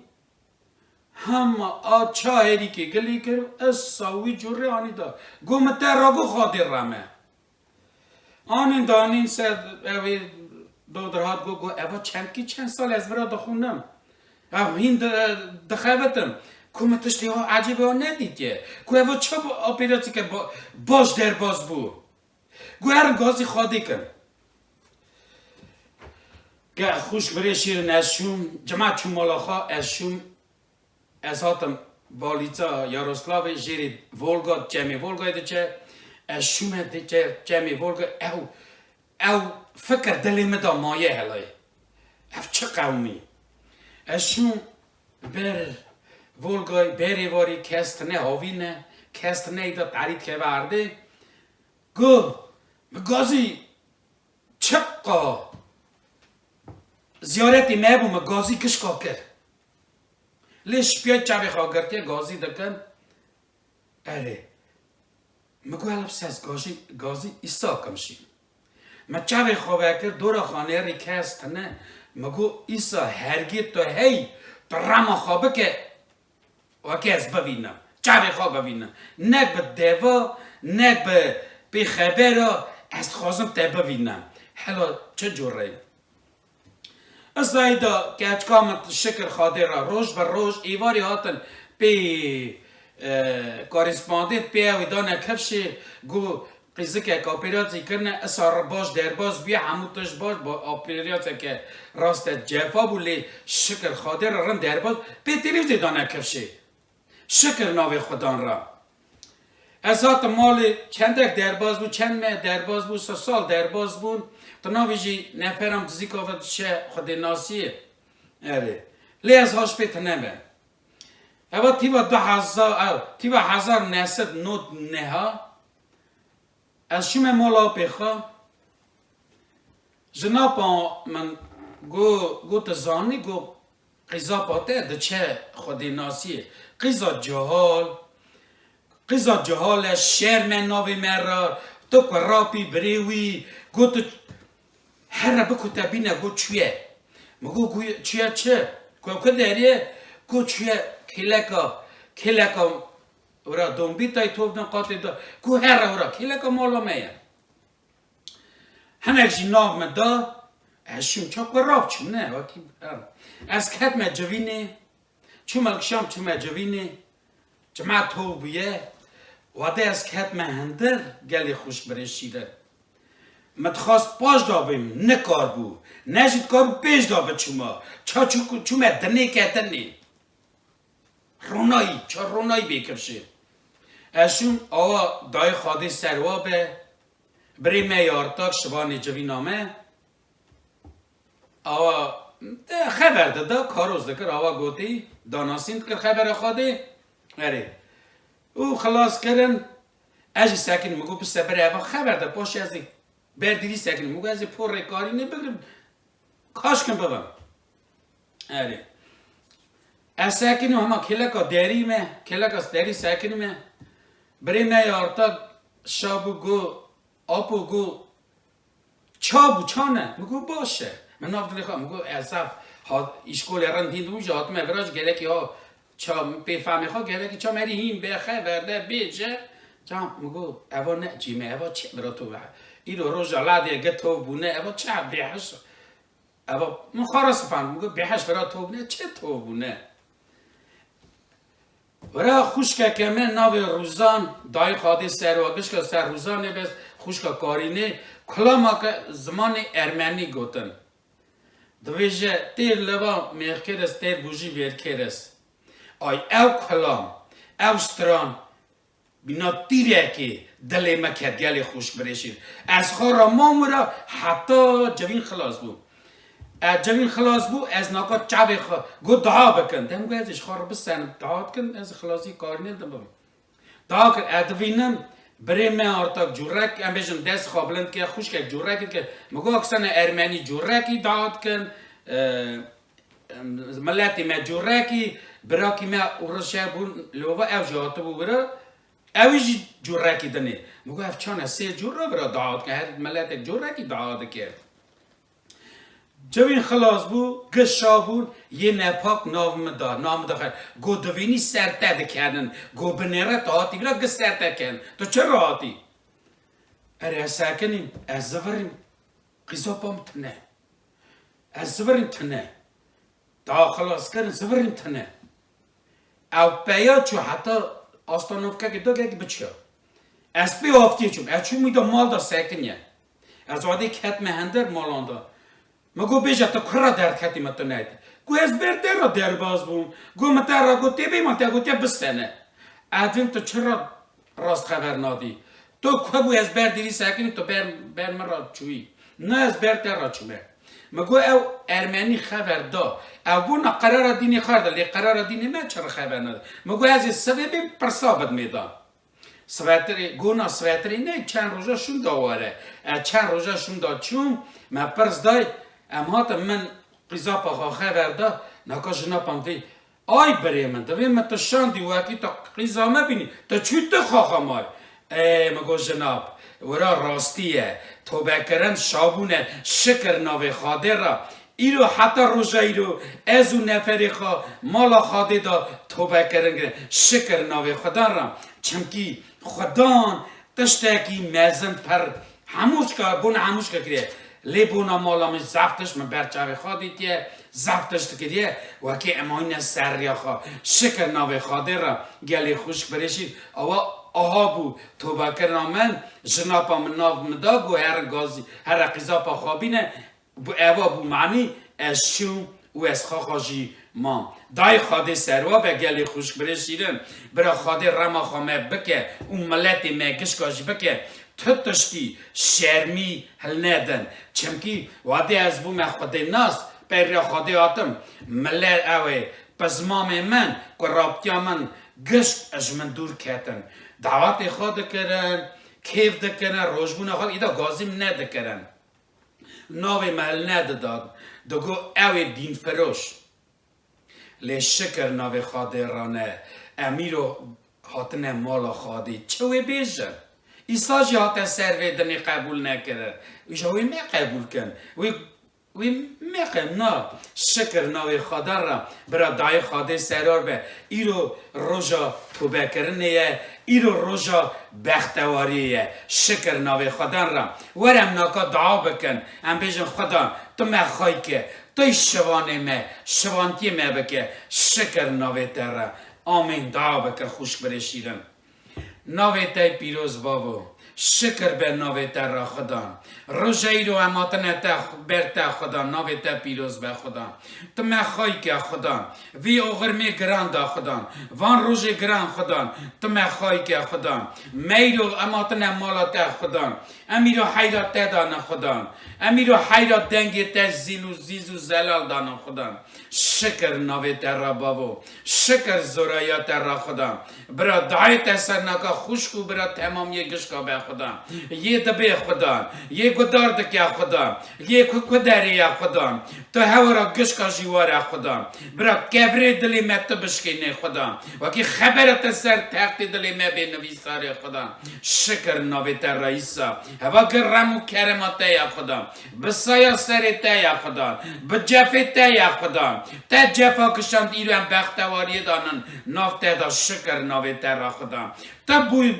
Speaker 3: همه آچا هری که گلی کرد از ساوی جوره آنی دا گو متر را گو خادر رمه آنین دانین سر اوی دخترهات گو اوا چند سال از برا دخوندم او هین دخوتم که متشتی ها عجیبه ها ندید که گو اوا چا اپیراتی که باش در باز بود گو هر گازی خادی کن که خوش بره شیر نشوم جماعت چون مالاخا از شوم از هاتم بالیتا یاروسلاوی جیری ولگا جمی ولگا ایده چه از شوم ایده چه جمی ولگا او فکر دلیم دا مایه هلای او چه قومی از شوم بر ولگای بری واری کستنه هاوینه کستنه ایده تارید که برده گو گازی چقا زیارتی مبوم گازی کشکا کرد لیش بیاید چاوی خواه کرد که گازی دکن اره مگو الب ساز گازی ایسا کمشی ما چاوی خواه کرد دورا خانه ری کست نه مگو ایسا هرگی تو هی تو رما خوابه که وکی از ببینم چاوی خواه ببینم نک به دیوا نک به خبر از خوازم تا ببینم حالا چه جوره از ایدا که اچکامت شکر خاده را روش بر روش ایواری هاتن پی کارسپاندنت پی اوی دانه کفشه گو قیزه که اپیراتی کرنه اصار باش در باز بیا همونتش باش با اپیراتی که راست جفا بولی شکر خاده را رن در باز پی تلیفتی دانه کفشه شکر ناوی خودان را از هات مال چندک در باز بود چند ماه در باز بود سال در باز بود تو ناویجی نفرم تزیکافت شه خود ناسیه اره لی از هاش پیت نمه اوا تیوا 1909 از شوم مولا پیخا جنابا من گو تزانی گو قیزا پاته ده چه خود ناسیه قیزا جهال شهر من ناوی مرا تو قراپی بریوی گو تو هر بکو تبینه گو چویه مگو چویه چه؟ گو که داریه گو چویه کلکا کلکم ورا دنبی تای توب دن قاطی دا کو هر ورا کلکم مالا میه همه جی ناو مدا اشون چاک براب چون نه وکی از کت مجوینه چون ملکشام چون مجوینه جماعت توبیه واده از کت مهندر گلی خوش برشیده متخواست پاش دابیم نکار بو نجید کار بو پیش دابه چوما چوما دنه که دنه رونایی چا رونایی بکرشه اشون آوا دای خاده سروابه بری میارتاک شبان جوی نامه آوا خبر داده کاروز دکر آوا گوتی داناسین که خبر خاده اره او خلاص کردن اجی سکن مگو پس بره اوا خبر ده پاش از بردیدی سکن مگو از پر رکاری نبگرم کاش کن ببم اره از سکنم همه کلکا دری مه کلکا دری سکنم بری میارتاک شابو گو آپو گو چابو چانه مگو باشه من نافت نخواه مگو ازف ایشکول رن دین دو جات مبراج گلکی ها چا بفهمی خواه گلکی چا مری هیم بخه ورده بیجه چا مگو اوا نه جیمه اوا چه برا تو بخه ایرو رو جلاده گه تو بونه اوا چه بحش اوا مخارس فهم مگو بحش برا تو بونه چه تو بونه ورا خوشکه که من ناو روزان دای خاده سر و گشکا سر روزانه بس خوشکا کارینه کلاما که زمان ارمنی گوتن دویجه تیر لوا میخکرس تیر بوجی ویرکرس آی او کلام او ستران بینا تیره که دل مکد گلی خوش برشید از خورا مامورا حتی جوین خلاص بود جوین خلاص بود از ناکا چاوی گو دعا بکن دم گو ازش خورا بسن دعا کن از خلاصی کار نیدم بم دعا کن ادوینم بری من آرتاک جورک ام بیشم دست خوابلند که خوش که جورکی که مگو اکسان ارمنی جورکی دعات کن ملتی ما جورکی براکی ما ورشه بون لووا او جاته بو برا اویجی جورکی دنه مگو افچانه سه جور برا دعات که هر ملت جورکی دعات کرد جوین خلاص بو گشا بون یه نپاک نام دا خیر گو دوینی سرده کردن گو بنیره دعاتی گلا گه سرده کردن تو چه راحتی؟ اره از ساکنیم از زوریم قیزا تنه از زوریم تنه دا خلاص کردن زوریم تنه او بیا چو حتی آستانوفکه که دو گه بچه از بی آفتی چون از چون میده مال دا ساکنیه از عادی کت مهندر مالان دا مگو بیجا تا کرا درد کتی متو نید گو از برده را در باز بوم گو متا را گو تی بیمان تا گو تی بسنه ادویم تو چرا راست خبر نادی تو کبو از بردیری سکنی تو بر من را چوی نه از برده را چومه مگو او ارمنی خبر دا او بو نا قرار دینی خورده لی قرار دینی نه چرا خبر ناده مگو از سببی پرسابت میدان سویتری گونا سویتری نه چند روزا شون داواره چند روزا شون دا چون من پرس دای امهات من قیزا پا خبر دا نکا جنابم دی آی بری من دوی من تو شاندی وکی تا قیزا مبینی تا چوی تو خواهم آی مگو جناب ورا راستیه تو بکرن شابونه شکر ناوی خاده را ایرو حتی روژه ایرو ازو نفری خواه مالا خاده دا تو بکرن شکر ناوی خدا را چمکی خدان تشتاکی مزن پر هموش که بون هموش که کریه لی بونا مالا من زفتش من برچاوی خادی تیه زفتش تکریه و که اماین سر یا خواه شکر ناوی خاده را گلی خوشک برشید آها بو تو بکر من جنابا من ناو مدا گو هر گازی هر قیزا پا خوابینه بو اوا بو معنی از شون و از خاخاجی مام دای خاده سروا به گلی خوشک برشیدن برا خاده رما خامه بکه اون ملت مگشکاش بکه تشتی شرمی هل ندن چمکی وادی از بو مخوده ناس پر خاده آتم ملت اوه پزمام من که رابطیا من گشت از من دور کتن دعوت خود کرن کیف دکنن روشبون خود ایدا گازیم ندکرن ناوی محل نداداد دگو اوه دین فروش لی شکر ناوی خاده رانه امیرو حاتنه مالا خاده چوه بیجن ایسا جی حتی سروی دنی قبول نکره ویش هوی می قبول کن وی وی میگم نه شکر نوی خدا را برا دای خدا سرار به ایرو روزا توبه کرنیه ایرو روزا بختواریه شکر نوی خدا را ورم ناکا دعا بکن ام بیشن خدا تو مخوای که توی شوانتی مه بکه شکر نوی تر آمین دعا بکن خوش برشیرم نوی تای پیروز بابو شکر به نوی تر را خدا روزایی رو اماتنه تا برتا خدا نوی تا پیروز به خدا تو مخوای که خدا وی اوغرمی گران دا خدا وان روز گران خدا تو مخوای که خدا میرو اماتنه مالا تا خدا امیرو حیرات تا دانا خدا امیرو حیرات دنگی تا زیزو زلال دانا خدا شکر نوی تر را بابو شکر زورaya تر را خدا برا دعای تسر نکا خوشکو برا تمام یه گشکا به خدا یه دبه خدا یه گدار دکیا خدا یه کدری یا خدا تو هورا گشکا جیوار خدا برا کبری دلی مت بشکینه خدا وکی خبرت سر تخت دلی مه به نویسار خدا شکر نوی تر رئیسا هوا گرم و کرمت یا خدا بسایا سر تا یا خدا بجفت تا یا خدا تا جفا کشند ایران بختواری دانن نافت دا شکر نوی تر خدا تا بوی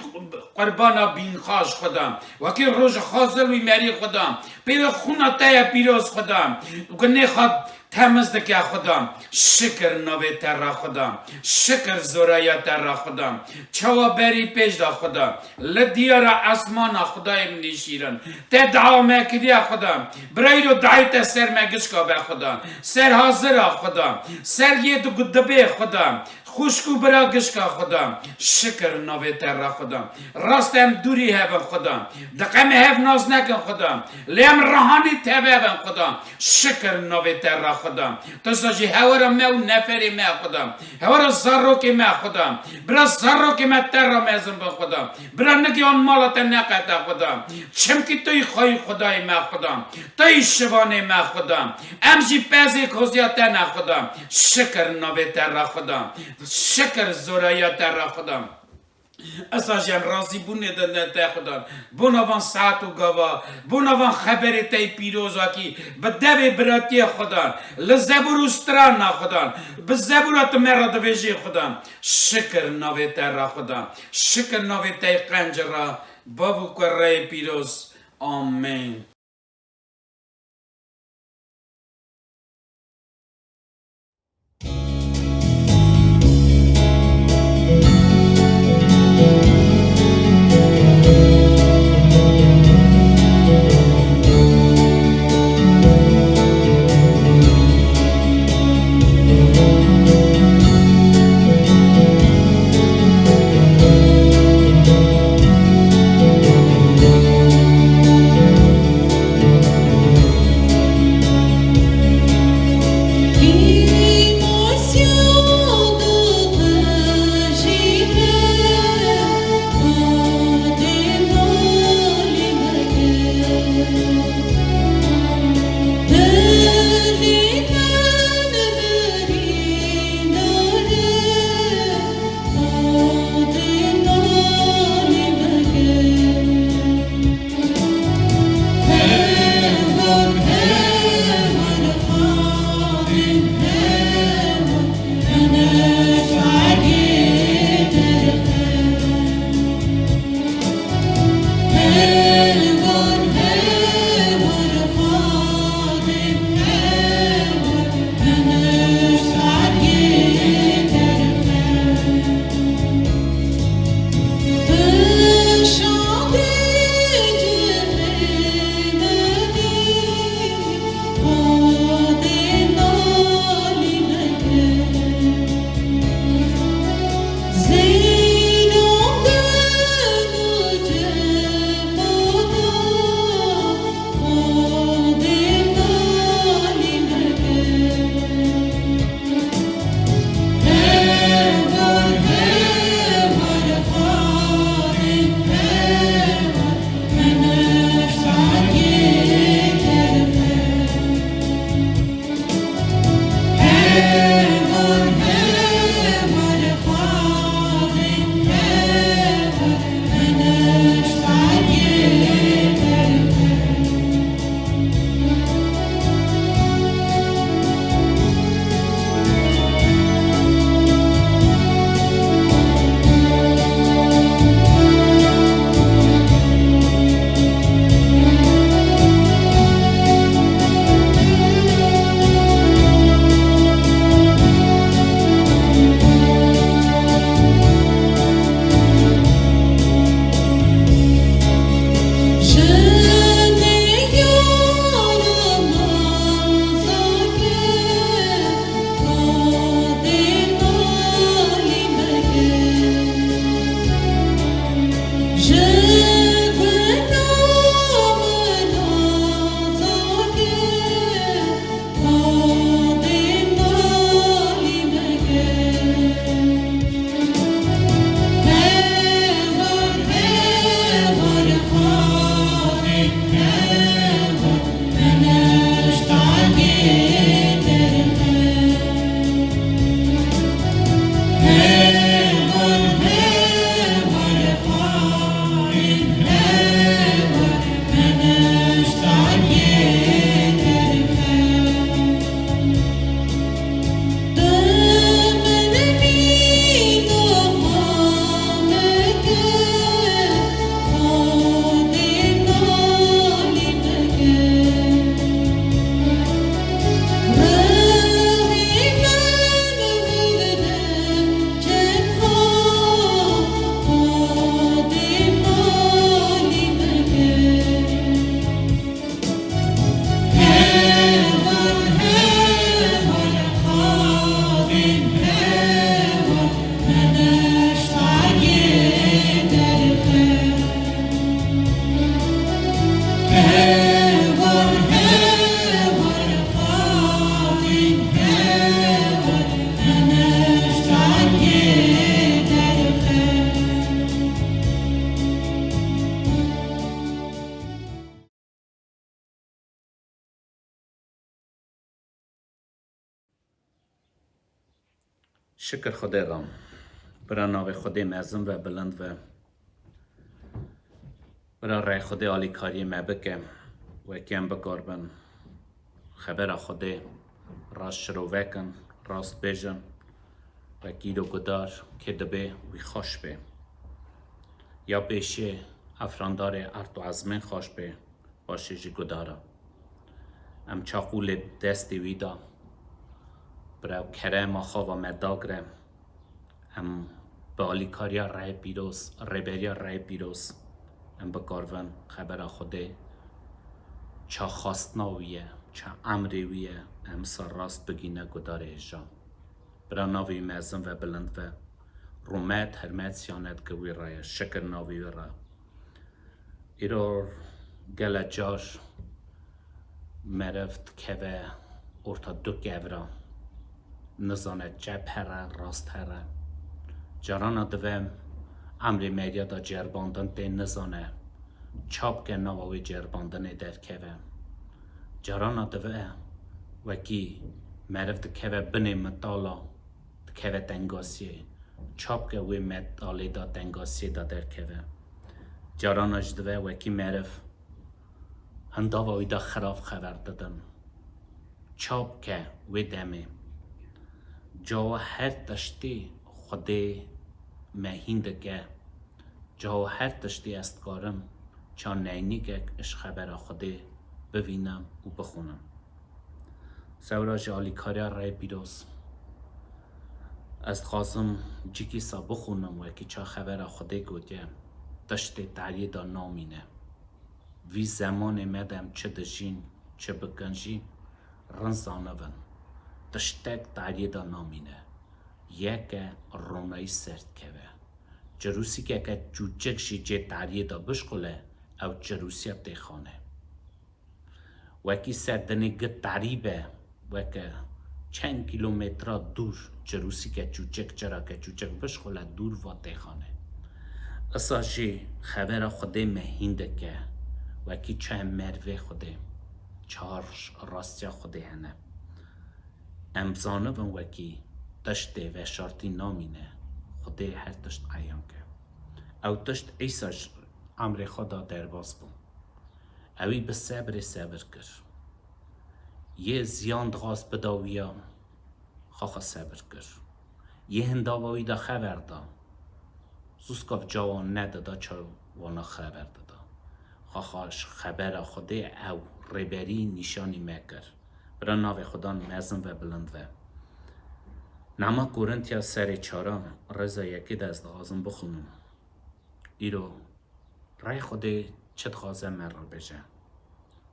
Speaker 3: قربانا بین خاش خدا وکی روز خازل وی مری خدا پیدا خونا تا پیروز خدا گنه خواد تمز دکیا خدا شکر نوی تر خدا شکر زورaya تر خدا چوا بری پیش دا خدا لدیارا اسمان خدای منی شیرن ته دعا مکدی خدا برای رو دعایت سر مگشکا به خدا سر حاضر خدا سر یه دو گدبه خدا خوشکو برا گشکا خدا شکر نوی تر خدا راستم دوری هفن خدا دقم هف ناز نکن خدا لیم رهانی تبه خدا شکر نوی تر خدا تو ساجی هورا مو نفری ما خدا هورا زارو که ما خدا برا زارو که ما تر را میزن به خدا برا نگی آن مالات نقطع خدا چمکی توی خواهی خدای ما خدا توی شوانه ما خدا امجی پزی خوزیات نه خدا شکر نوی تر خدا شکر زورaya تر خدا اساجم راضی بونه دن تا خدا بونوان ساعتو گوا بونوان خبر تای پیروز واکی بدوی براتی خدا لزبور استران خدا بزبورات مرا دویجی خدا شکر نوی تر خدا شکر نوی تای قنجرا بابو کره پیروز آمین شکر خدا رام برای نام خدا معظم و بلند و برای رای خدا عالی کاری مبکم و کم بکاربن خبر خدا راست شروع وکن راست بیجن و گیر و گدار که دبه وی خوش به یا بیشه افراندار ارد و عزمین خوش به باشه جی گدارا ام چاقول دستی ویدا برای کرم آخوا و مداگرم ام به عالی کاریا رای بیروز ریبریا رای بیروز ام بکارون خبر خوده چا خواستناویه چا امریویه ام سر راست بگینه گداره ایجا برای ناوی معظم و بلند و رومت هرمت سیانت گوی رای شکر ناوی را ایرو گل جاش مرفت که و ارتا دو گورا نزانه جبهره راستهره جرانا دویم امری میدیا دا جرباندن ده نزانه چاپ که نواوی جرباندن در که و جرانا دویم وکی مرفت که و بنی مطالا که و دنگاسیه چاپ که وی مطالی دا دنگاسیه دا در که و جراناش دوه وکی مرف هنداوی دا خراب خبر دادن چاپ که وی دمه جا هر تشتی خودی مهینده که جا هر تشتی است کارم چا نینی که اش خبر خودی ببینم و بخونم سوراج عالی کاریا رای بیروز از خواستم جیکی سا بخونم و که چا خبر خودی گوده تشتی تعریه دا نامینه وی زمان مدم چه دجین چه بکنجی رنزانه ون تشتک تعریه دا نامینه یک رونایی سرد که جروسی که جوجک شی جه تعریه دا بشکله او جروسی اب دیخانه وکی سردنی گه تعریبه وکی چند کیلومتر دور جروسی که جوجک چرا که جوجک بشکله دور و دیخانه اساشی خبر خوده مهینده که وکی چند مروه خوده چارش راستیا خوده هنه امزانه ون وکی تشته و شرطی نامینه خوده هر تشت عیان که او تشت ایساش امر خدا در باز بون اوی به صبر کر یه زیان دغاست بداویا خواخا صبر کر یه هنداوی دا خبر دا زوسکاف جوان ندادا چا وانا خبر دادا خواخاش خبر خوده او ریبری نشانی مکر برای ناو خدا معظم و بلند و نما کورنتیا سر چارا رضا یکی دست آزم بخونم ایرو رای خوده چت خوازه من را بجه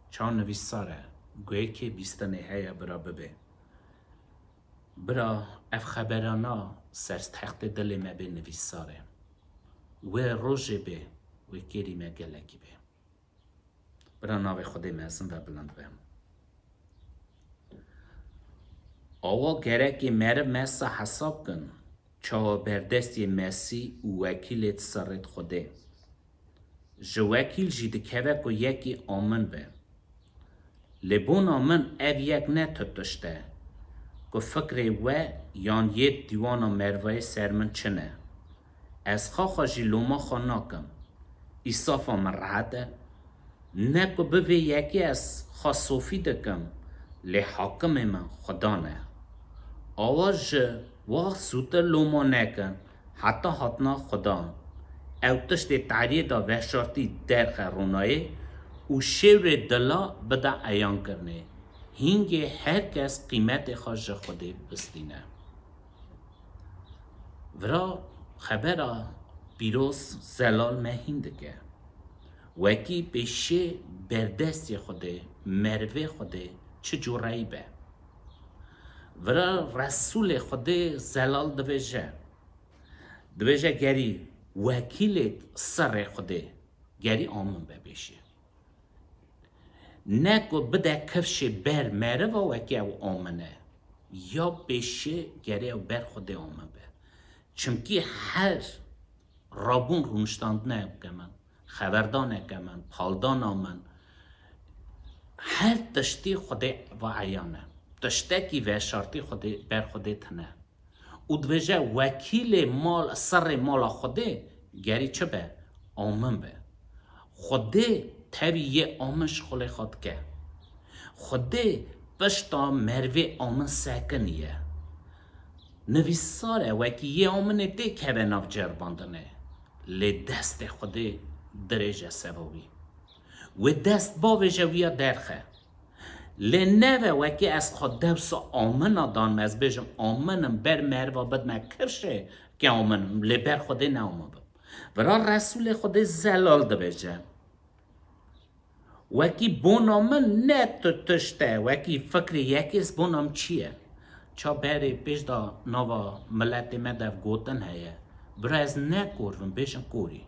Speaker 3: چان نویساره گویی که بیستنه هیا برا ببه برا اف خبرانا سرست تخت دل ما به نویساره و روژه به و گیری ما گلکی به برا ناو خوده معظم و بلند بهم آوا گرک مرد مسا حساب کن چا بردستی مسی و وکیلت سرت خوده جو وکیل جید که و یکی آمن به لبون آمن او یک نتتشته که فکر و یان یه دیوانا مروه سرمن چنه از خواخا جلوما خاناکم ایصافا من راحته نه که بوی یکی از خاصوفی دکم لی حاکم من خدا نه آواز وقت سوتر لوما نکن حتی حتنا خدا او تشت تعریه دا وحشارتی در خرونایه و شور دلا بدا عیان کرنه هنگ هر کس قیمت خواج خوده بستینه ورا خبر بیروز زلال مهینده که وکی بشه بردستی خوده مروه خوده چه جورایی به ورا رسول خوده زلال دویجه گری وکیلت سر خوده گری آمن بشه نکو بده کفش بر مروه وکی او آمنه یا بشه گری او بر خوده آمن به چونکی هر رابون رونشتاند نکمن خبردان نکمن پالدان آمن هر تشتی خوده و عیانه تشتکی و شرطی خوده بر خوده تنه
Speaker 4: او دویجه وکیل مال سر مال خوده گری چه به آمن به خوده تبی یه آمنش خلی خود که خوده پشتا مروی آمن سکنیه نویساره وکی یه آمنه ده که به ناف جرباندنه لی دست خوده درجه سبابی و دست باویجه ویا درخه لی نوه وکی از خود دوست آمن دانم از بیجم آمنم بر مروا بد مکرشه که آمنم لی بر خوده نه آمن بم ورا رسول خوده زلال ده بیجه وکی بونام نه تشته وکی فکر یکیز بونام چیه چا بری پیش دا نوا ملت مدف گوتن هیه برای نه کورم بیشن کوری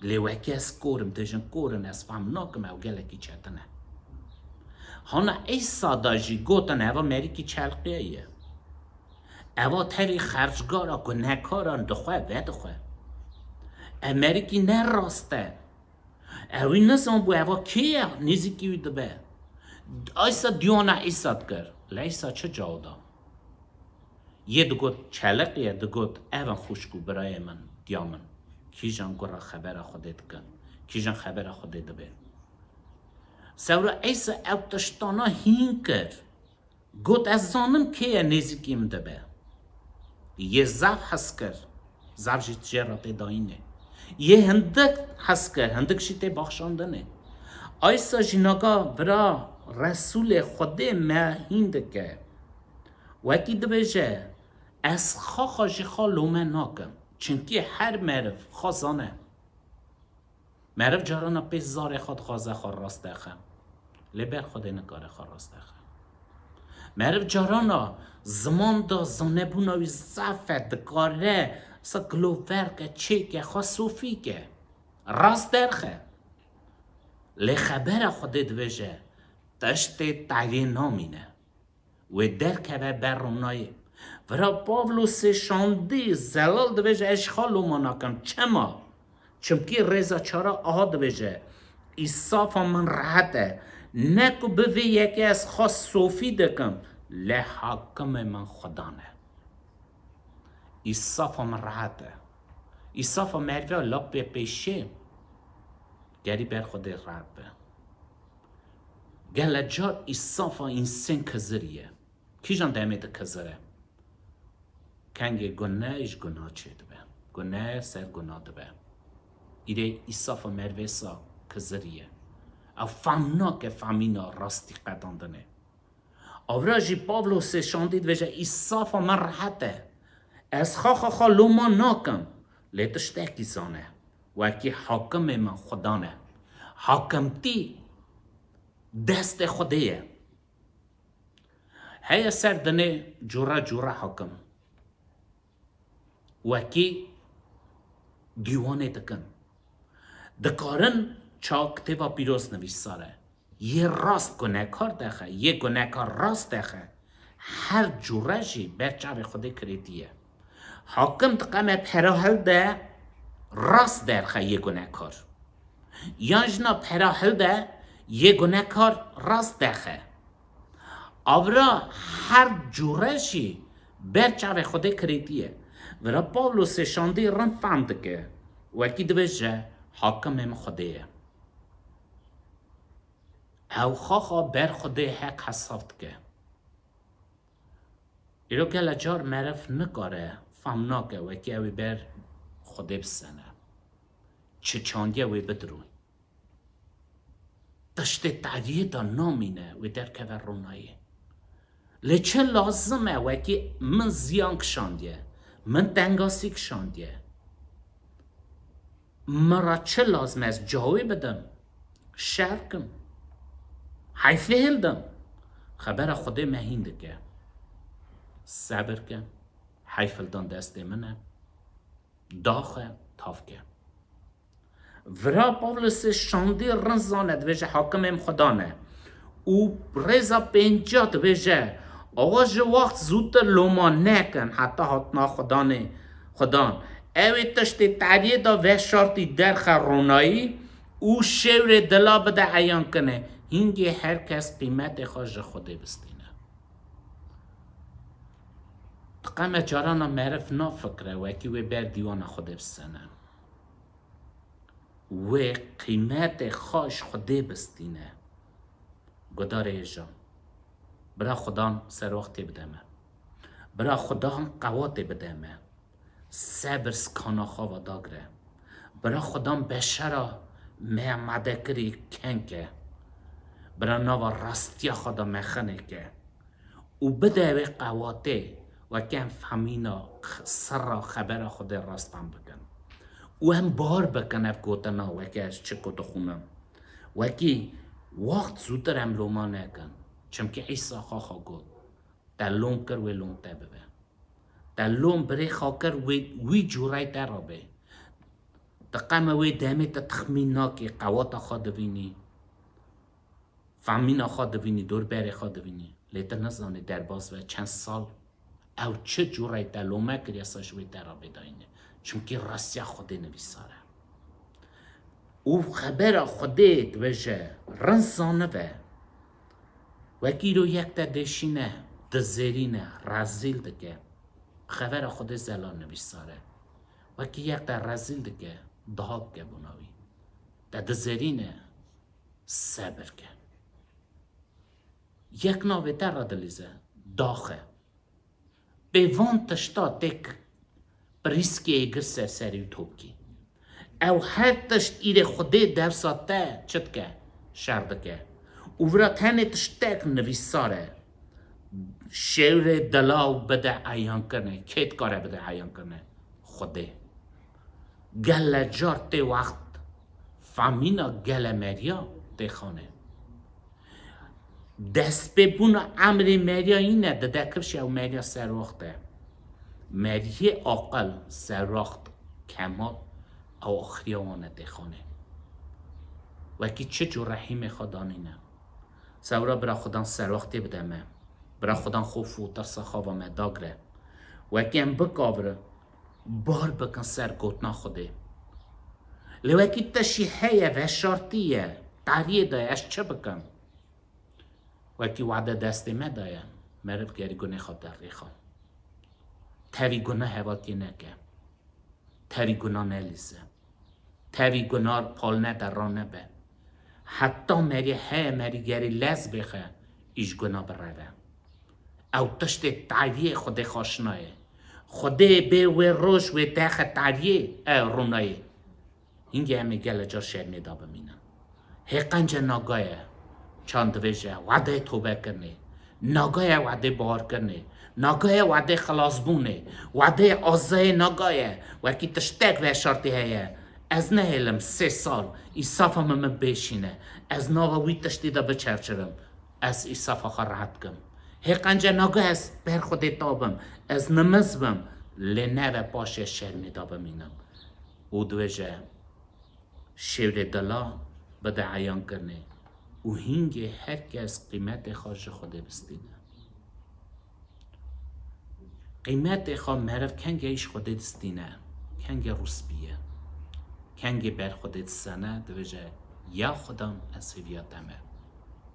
Speaker 4: لی وکی از کورم دیشن کورن از فهم ناکم او گلکی چتنه هانا ایسا داجی گوتن اوا مری کی چلقیه ایه اوا تری خرجگارا گنهکاران دخواه و دخواه امریکی نه راسته اوی نسان بو اوا کیه نیزی کیوی دبه ایسا دیونا ایساد کر لیسا چه جاو دا یه دگوت چلقیه دگوت اون خوشگو برای من دیامن کیجان گورا خبر خودت کن کیجان خبر خودت دبه سورا ایسا او تشتانا هین کر گوت از زانم کیه نیزی کیم دبه یه زف هست کر زف جی تجارت داینه یه هندک هست کر هندک شیطه بخشاندنه ایسا جناگا برا رسول خوده مهینده که وکی دویجه از خواخا جیخا لومه ناکم چونکی هر مرف خازانه مرف جارانا پیش زار خود خازه خواه راسته خم لبر خوده نکاره خواه راسته خم مرف جارانا زمان دا زانه بوناوی زفه دکاره سا گلوور که چه که خواه صوفی که راست درخه لی خبر خوده دویجه تشت تعیین نامینه و در که بر رونایه ورا پاولوس شاندی زلال دویجه اشخالو مناکم چما چمکی رضا چارا آها دویجه ایصافا من راحته نکو بوی یکی از خاص صوفی دکم لی حاکم من خدانه ایصافا من راحته ایصافا مروی لب پیشه گری بر خود راحت به گله جار ایصافا اینسان کزریه کی جان دمیده کزره کنگه گناهش گناه چه دبه گناه سر گناه دبه ایره ایصافا مرویسا کزریه او فهمنا که فهمینا راستی قداندنه اوراجی پاولوس شاندید وجه ایصافا من راحته از خاخا لوما ناکم لیتشته کی زانه وکی حاکم من خدانه حاکمتی دست خودیه هیا سردنه جورا جورا حاکم وکی دیوانه دکن دکارن چا کتبا پیروز نویساره یه راست گناهکار دخه یه گناهکار راست دخه هر جورجی برچه خوده کردیه حاکم تقامه پراهل ده راست درخه یه گناهکار یانجنا پراهل ده یه گناهکار راست دخه آورا هر جورشی برچه خوده کردیه ورا پاولوس شاندی رن فهمده که وکی دویجه حاکم ام خوده او خاخا بر خوده حق حسافت که ایرو که لجار معرف نکاره فهمنا که وکی اوی بر خوده بسنه چه چاندیه وی بدروی تشت تعریه دا نامینه وی در که رونایه لیچه لازمه وکی من زیان کشاندیه من دنگاسی کشاندیه مرا چه لازمه از جاوی بدم شرکم حیفه هلدم خبر خوده مهینده که صبر که حیفل دان دست منه داخه تاف که ورا پاولوس شاندی رنزانه دویجه حاکم ام خدانه او رزا پینجا دویجه آقا جو وقت زودتر لوما نکن حتی حتنا خدان اوی تشتی تعریه دا و شارتی درخ رونایی او شور دلا بده عیان کنه هنگی هر کس قیمت خواج خوده بستینه تقام جارانا معرف نافكره وكي و بر ديوانا خود بسنه و قیمت خاش خوده بستینه گدار ایجا برا خدا سروختی بدمه برا خدا قواتی بدمه صبر سکانا خواه داگره برا خدا بشرا محمده کری کنکه برا نوا راستی خدا مخنه که و بده به قواتی و کم فهمینا سر خبر خود راست فهم بکن و هم بار بکن اف گوتنا و که از چه کتو خونم و که وقت زودتر هم لوما نکن چم که عیسی خواه گود در لوم کر و لوم تبه در لوم بری خواه کر وی جورای در را به تقام وی دمی تا تخمینا که قوات خواه دوینی فهمینا خواه دوینی دور بری خواه دوینی لیتر نزانه در باز و چند سال او چه جورای در لومه کر یساش وی در را بداینه چونکه راستی خوده نویساره او خبر خوده دوشه رنسانه و وکی رو یک تا دشینه دزرینه رزیل دکه خبر خوده زلان نویساره وکی یک تا رزیل دکه دهاب که بناوی تا دزرینه صبر که یک ناوی در را دلیزه داخه به وان تشتا تک پریسکی ایگر سری توکی او هر تشت ایره خوده درساته چت که شرده که او ورا تنه تشتک نویساره شعر دلاو بده عیان کنه کت کاره بده عیان کنه خوده گل جار تی وقت فامینا گل مریا تی خانه دست ببونه امر مریا اینه ده کرش او مریا سر وقته مریه عاقل سراخت کمال او آخریوانه دخانه وکی چه جو رحیم خدانینه سورا برا خودان سراختی بدمه برا خودان خوف و ترس خوابه داگره وکی هم بکاوره بار بکن سر گوتنا خوده لوکی تشیحه و شارتیه تاریه دایه اش چه بکن وکی وعده دستی ما دایه مرف گری گونه خواد در ریخان تاوی گناه حواتی نکه تاوی گناه نلیزه تاوی گناه پال نه در را نبه حتی مری گری لز بخه ایش گناه بروه او تشت تعیه خود خوشنایه خوده به و روش و دخ تعیه رونایه اینگه همه گل جا شهر میدا بمینم حقنج ناگایه چند ویجه وعده توبه کرنه ناگایه وعده بار کرنه ناگایه وعده خلاص بونه وعده آزه ناگایه وکی تشتک و شرطی هیه از نهیلم 3 سال ای صفا من بشینه از ناوی تشتیده بچرچرم از ای صفا خوا راحت کم حقنجه ناگایه از بر خود تابم از نمزبم لنه و باشه شرمیده بمینم او دویجه شیر دلا بده عیان کرنه او هینگه هر کس قیمت خواهش خوده بستینه قیمت خواه معرف کنگه ایش خوده دستینه کنگه روس بیه کنگه بر خوده دستانه دویجه یا خدام از هویت دمه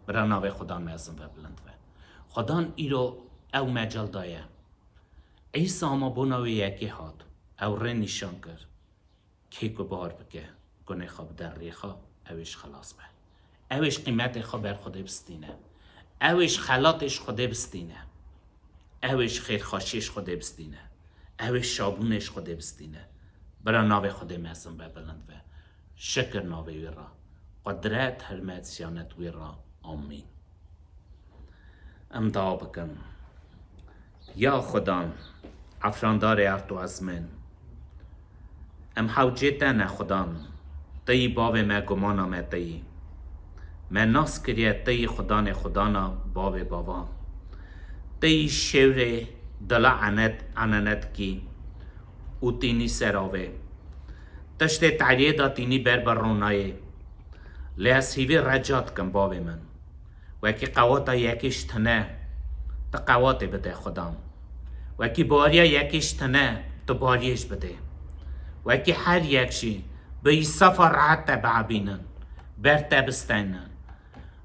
Speaker 4: برا ناوه خدام ازم و بلند و خدام ای رو او مجال دایه ایسا اما بناوی یکی هاد او ره نشان کرد که که بار بکه گناه خواب در ریخا اوش خلاص به اوش قیمت خواه بر خوده بستینه اوش خلاتش خوده بستینه اوش خیرخاشیش خوده بستینه اوش شابونش خوده بستینه برا ناوه خوده مزم به بلند و شکر ناوه وی را قدرت حرمت سیانت وی را آمین امدعا بکن یا خدام افراندار ارتو از من ام حوجیته نه خدام تایی باوه ما گمانا ما تایی من ناس کریه تایی خدانا باوه باوا تایی شور دلا عنانت کی او تینی سراوه تشت تعریه دا تینی بر رونایه لیس هیوی رجات کن باوه من وکی قواتا یکیش تنه تا قواته بده خدام وکی باریا یکیش تنه تا باریش بده وکی هر یکشی به ای سفر راحت بعبینن بر تبستینن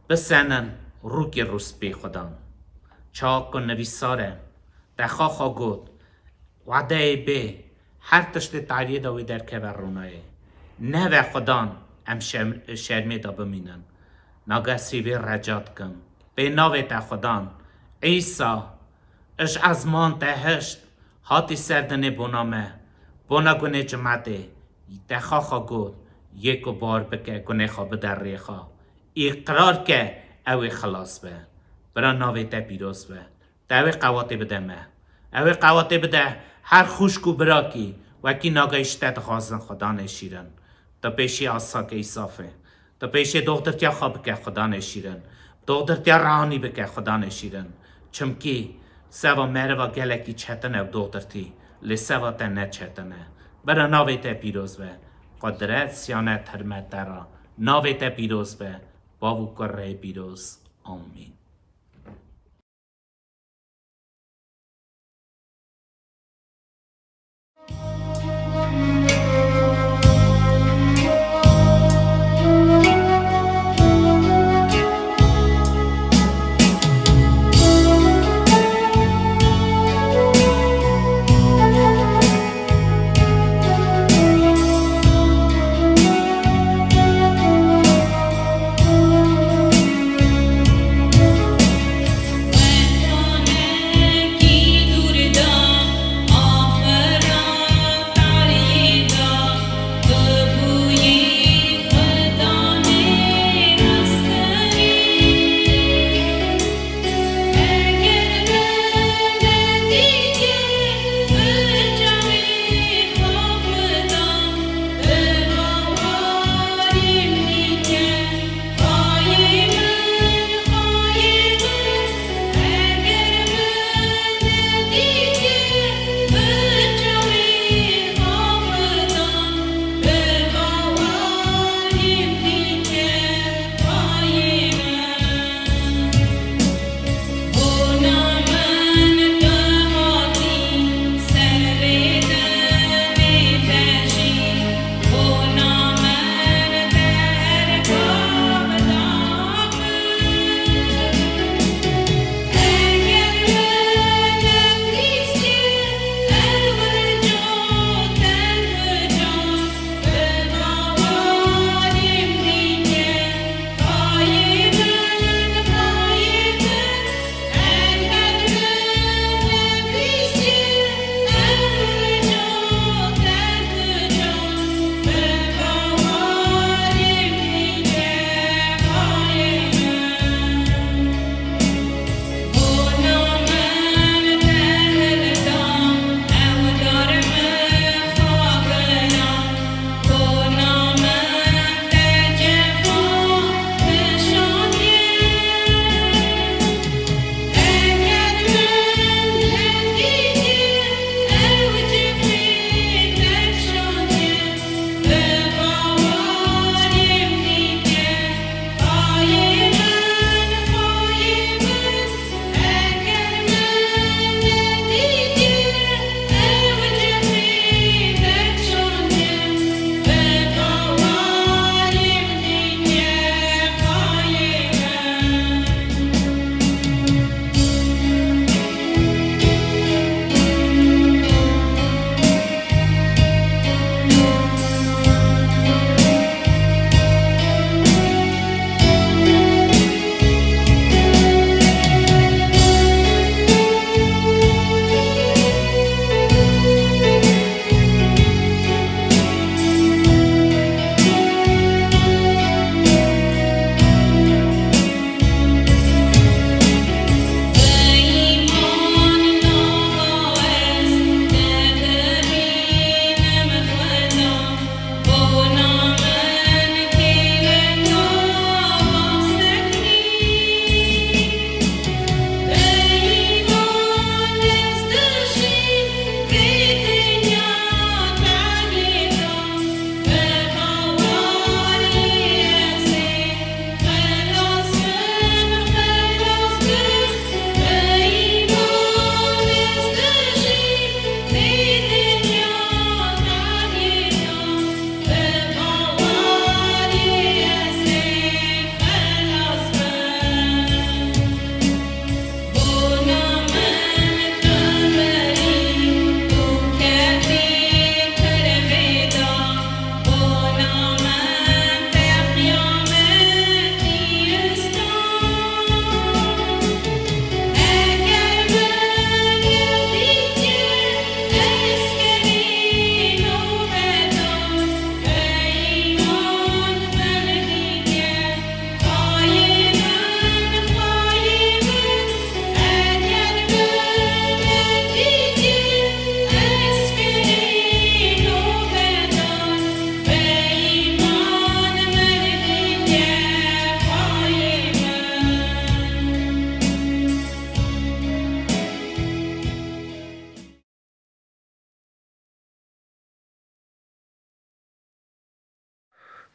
Speaker 4: بسنن روکی روس بی خدام چاک کن نویساره دخوا خوا گود وعده به هر تشت تعریه داوی در که ورونای نه و خدان ام شرمی دا بمینن ناگه سیوی رجات کم به ناوی تا خدان ایسا اش ازمان تهشت هاتی سردنه بونامه بونا گونه جمعته تخا خا گود یک بار بکه گونه خواب در ریخا اقرار که اوی خلاص به برا ناوی تا پیروز به تاوی قواتی بده مه اوی قواتی بده هر خوشکو برا کی وکی ناگایشتت خواستن خدا نشیرن تا پیشی آسا که ایصافه تا پیشی دختر تیا خواب که خدا نشیرن دختر تیا رانی بکه خدا نشیرن چمکی سوا مروا گلکی چتنه و دختر تی لی سوا تا نه چتنه برا ناوی تا پیروز به قدرت سیانت حرمت درا ناوی تا پیروز به باو کره پیروز آمین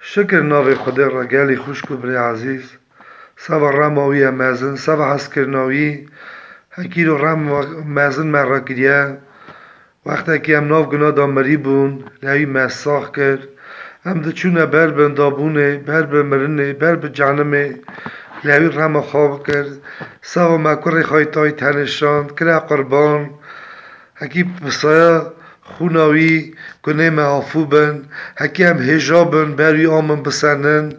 Speaker 5: شکر ناوی خدا را گلی خوش کو بری عزیز سوا رماوی مزن سوا حسکرناوی هکی رو رم مزن مرا کریه وقتی که هم ناو گناه دامری بون لحوی مساخ کرد هم ده چونه بر بن دابونه بر بن مرنه بر بن جانمه لحوی رم خواب کرد سوا مکر خواهی تای تنشاند کرا قربان هکی بسایا خوناوی کنه محافو بن هکی هم هجابن بری آمن بسنن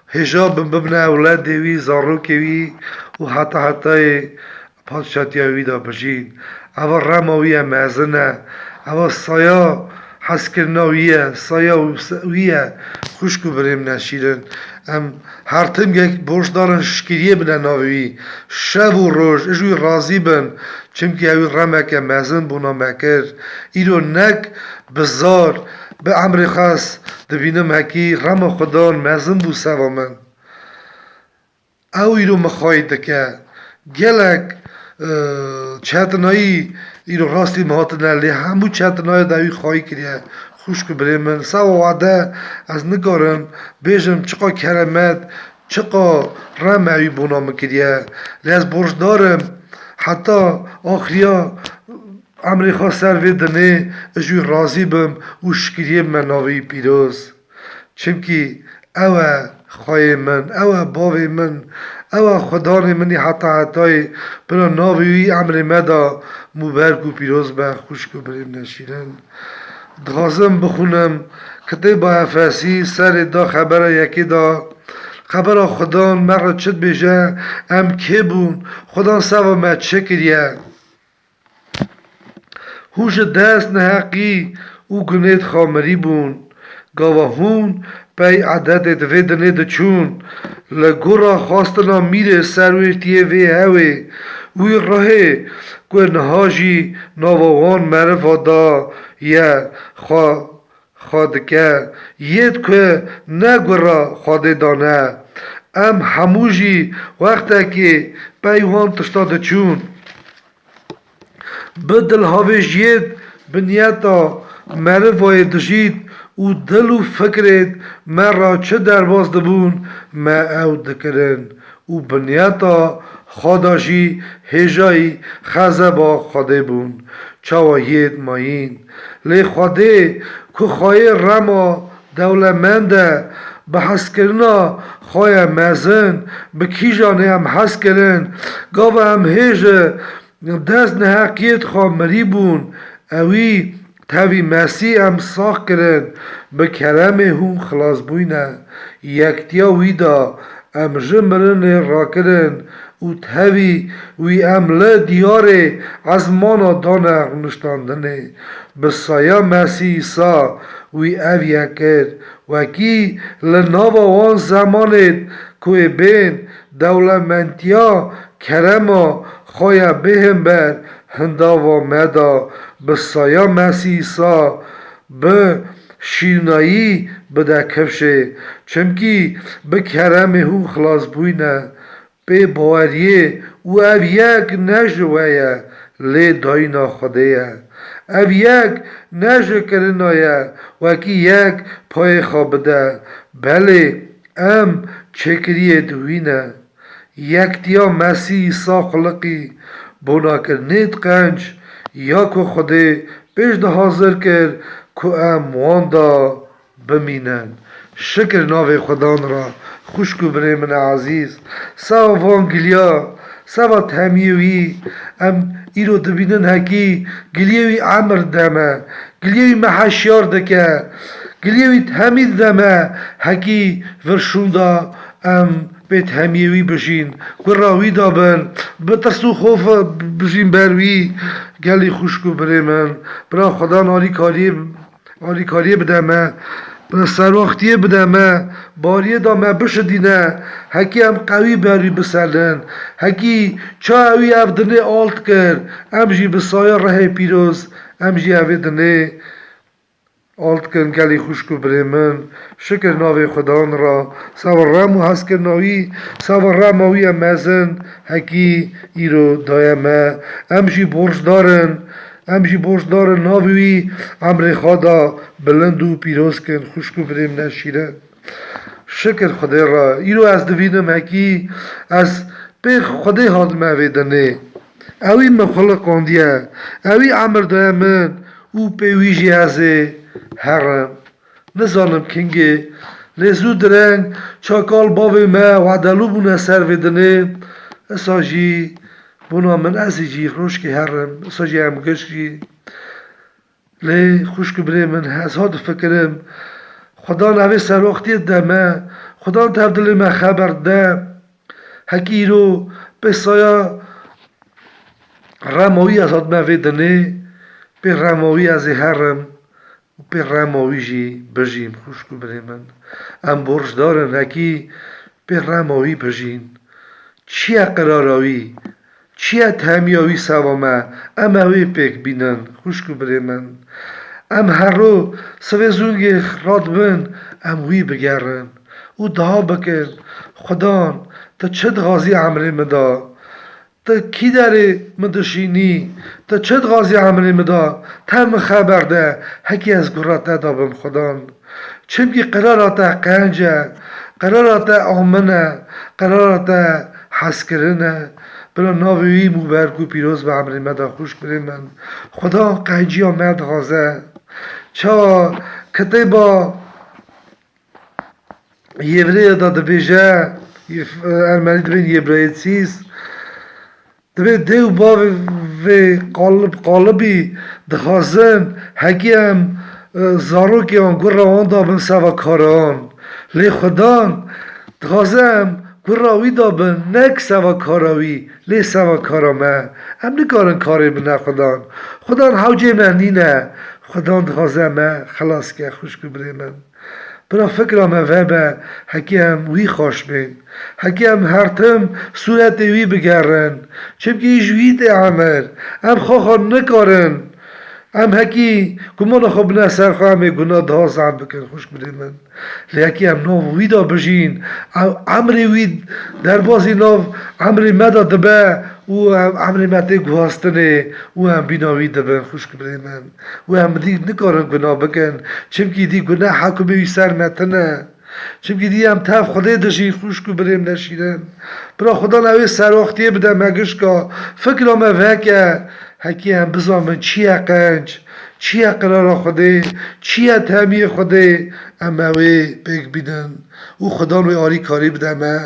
Speaker 5: هجابن ببنه اولاد دیوی زاروکوی و حتی پادشاتیاوی دا بجین اوا رماویه مزنه اوا سایا حسکرناویه سایا ویه خوشکو بریم نشیرن ام هر تیم یک برش دارن شکریه بنا ناوی شب و روش اجوی راضی بن چمکی اوی رمک مزن بونا مکر ایرو نک بزار به عمر خاص دبینم هکی رم خدان مزن بو سوا من او ایرو مخواهی دکه گلک چهتنایی ایرو راستی مهاتنه لی همو چهتنایی داوی خواهی کریه خوشکو بریم من سوا وعده از نگارم بیجم چقا کرمت چقا رمعی بونا مکریه لی از برش دارم حتی آخریا امریکا سروی دنه اجوی راضی بم و شکریه من ناوی پیروز چمکی اوه خواهی من اوه باوی من اوه خدای منی حتی برا ناوی امر مدا مبارک و پیروز به خوشکو بریم نشیرن دخوازم بخونم کتاب افسی سر دا خبر یکی دا خبر خدا مرا چت بیجه ام که بون خدا سوا ما چه کریه هوش دست نحقی او گنید خامری بون گاوهون پی عدد دویدنه دچون لگورا خواستنا میره سرویتیه وی هوی وی راهه که نهاجی ناوان مرفا دا یه خادکه ید که نگورا خاده دانه ام هموجی وقتا که پیوان تشتا چون بدل هاوش ید بنیتا مرفای دجید و دل و فکرت مرا چه درباز دبون ما او دکرن و بنیتا خاداشی هجایی خزبا خاده بون چاوهید ماین لی خاده که خواهی رما دولمنده به حس کرنا خواهی مزن به کیجانه هم حس کرن گاوه هم هجه دست نحقیت خواه مری بون اوی تاوی مسیح هم ساخ کرن به کرم هون خلاص بوینه یکتیا ویدا ام جمرن را کرن و تاوی وی امله دیاره از مانا دانه نشتاندنه به سایا مسیح سا وی اویا کرد وکی لناوا وان زمانت که بین دولمنتیا کرما خواه بهم بر هنداوا مدا به سایا مسیح سا به شیرنایی بده کفشه چمکی به کرم هون خلاص بوینه به باوریه و او یک نجوه لی داینا خوده او یک نجو کرنایه وکی یک پای خوابده بله ام چکریه دوینه یکتیا مسیح سا خلقی بنا کرنید قنج یا که خوده پیش ده حاضر کرد که ام واندا بمینن شکر ناوی خدان را خوشکو بره من عزیز سوا وانگلیا سوا تمیوی ام ایرو دبینن هکی گلیوی عمر دمه گلیوی محشیار دکه گلیوی تمید دمه هکی ورشوندا ام بیت همیوی بشین گراوی دابن بترسو خوف بشین بروی گلی خوشکو بره من برا خدا ناری کاری بدمه برا سرواختیه بدمه باریه دامه بشدینه هکی هم قوی بری بسلن هکی چا اوی افدنه آلت کرد ام جی بسایا ره پیروز ام جی افدنه آلت کن گلی خوشکو بره من شکر ناوی خدان را سوار رمو هست کرناوی سوار رموی مزن هکی ایرو دایمه امشی برش دارن ناوی امر خدا بلند و پیروز کن خوشکو بریم نشیره شکر خدا را ایرو از دوینم هکی از به خدا هاد مویدنه اوی مخلق کندیه اوی عمر دایمن او پیویجی از هرم نزانم کنگه لزو درنگ چاکال باوی ما وعدلو بونه سر ویدنه اساجی بنا من ازیجی روش که هرم اساجی هم گشتی لی خوشک بری من هزاد فکرم خدا نوی سر وقتی دمه خدا تبدیل ما خبر ده هکی رو به سایا رماوی از آدم ویدنه به رماوی از هرم به رماوی جی بجیم خوشکو بری من ام برش دارن هکی به رماوی بجین چیه قراراوی چیه تهمیاوی سوامه ام اوی پیک بینن خوشکو بری من ام هر رو سویزونگی راد بن ام وی بگرن او دعا بکن خدان تا چه غازی عمری مدا تا کی داری مدشینی تا چه غازی عمری مدا تم خبر ده هکی از گرات ندابم خدان چمکی قرارات قنجه قرارات آمنه قرارات حس کرنه بلا ناوی مبرگو پیروز به عمری مدا خوش بری من خدا قنجی آمد غازه چا کتبا یبره داده بیجه ارمنی دبین یبره چیز دبین دیو با و قالبی دخوازن هکی هم زارو که آن گر روان دابن سوا کاران لی خدان دخوازم گر راوی دابن نک سوا کاراوی لی سوا کارامه هم نکارن کاری بنا خدان خدان حوجه من نینه خدان دخوازم خلاص که خوش که بری من برا فکرم وبه هکی هم وی خوش بین هکی هم هرتم صورت وی بگرن چبکی ایش وی ده عمر هم خواهان نکارن هم هکی گمان خوب نسر خواهم گناه ده زعب بکن خوش بری من لیکی هم نو وی دا بجین عمری وی در بازی نو عمری مدا دبه او هم عمری مده گواستنه او هم بیناوی دبن خوش بری من او هم دی نکارن گناه بکن چمکی دی گناه حکومه وی سر متنه چمکی دی هم تف خدای دشین خوش بریم نشیرن برا خدا نوی سر وقتیه بده مگش که فکرم وکه هکی هم بزن من چیه قنج چیه قرار خدا چیه تهمیه خدا اما وی بگ بینن او خدا نوی آری کاری بده ما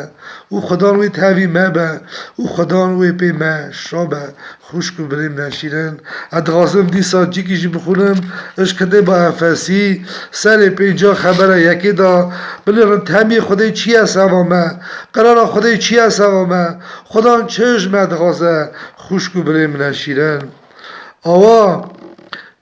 Speaker 5: او خدا نوی تهوی ما به او خدا نوی پی ما شابه خوش کن بریم نشیرن ادغازم دیسا جیکی جی بخونم اش کده با افسی سر پینجا خبره یکی دا بلیرن تهمیه خدا چیه سوامه قرار خدا چیه سوامه خدا چشم ادغازه خوش کن بریم نشیرن آوا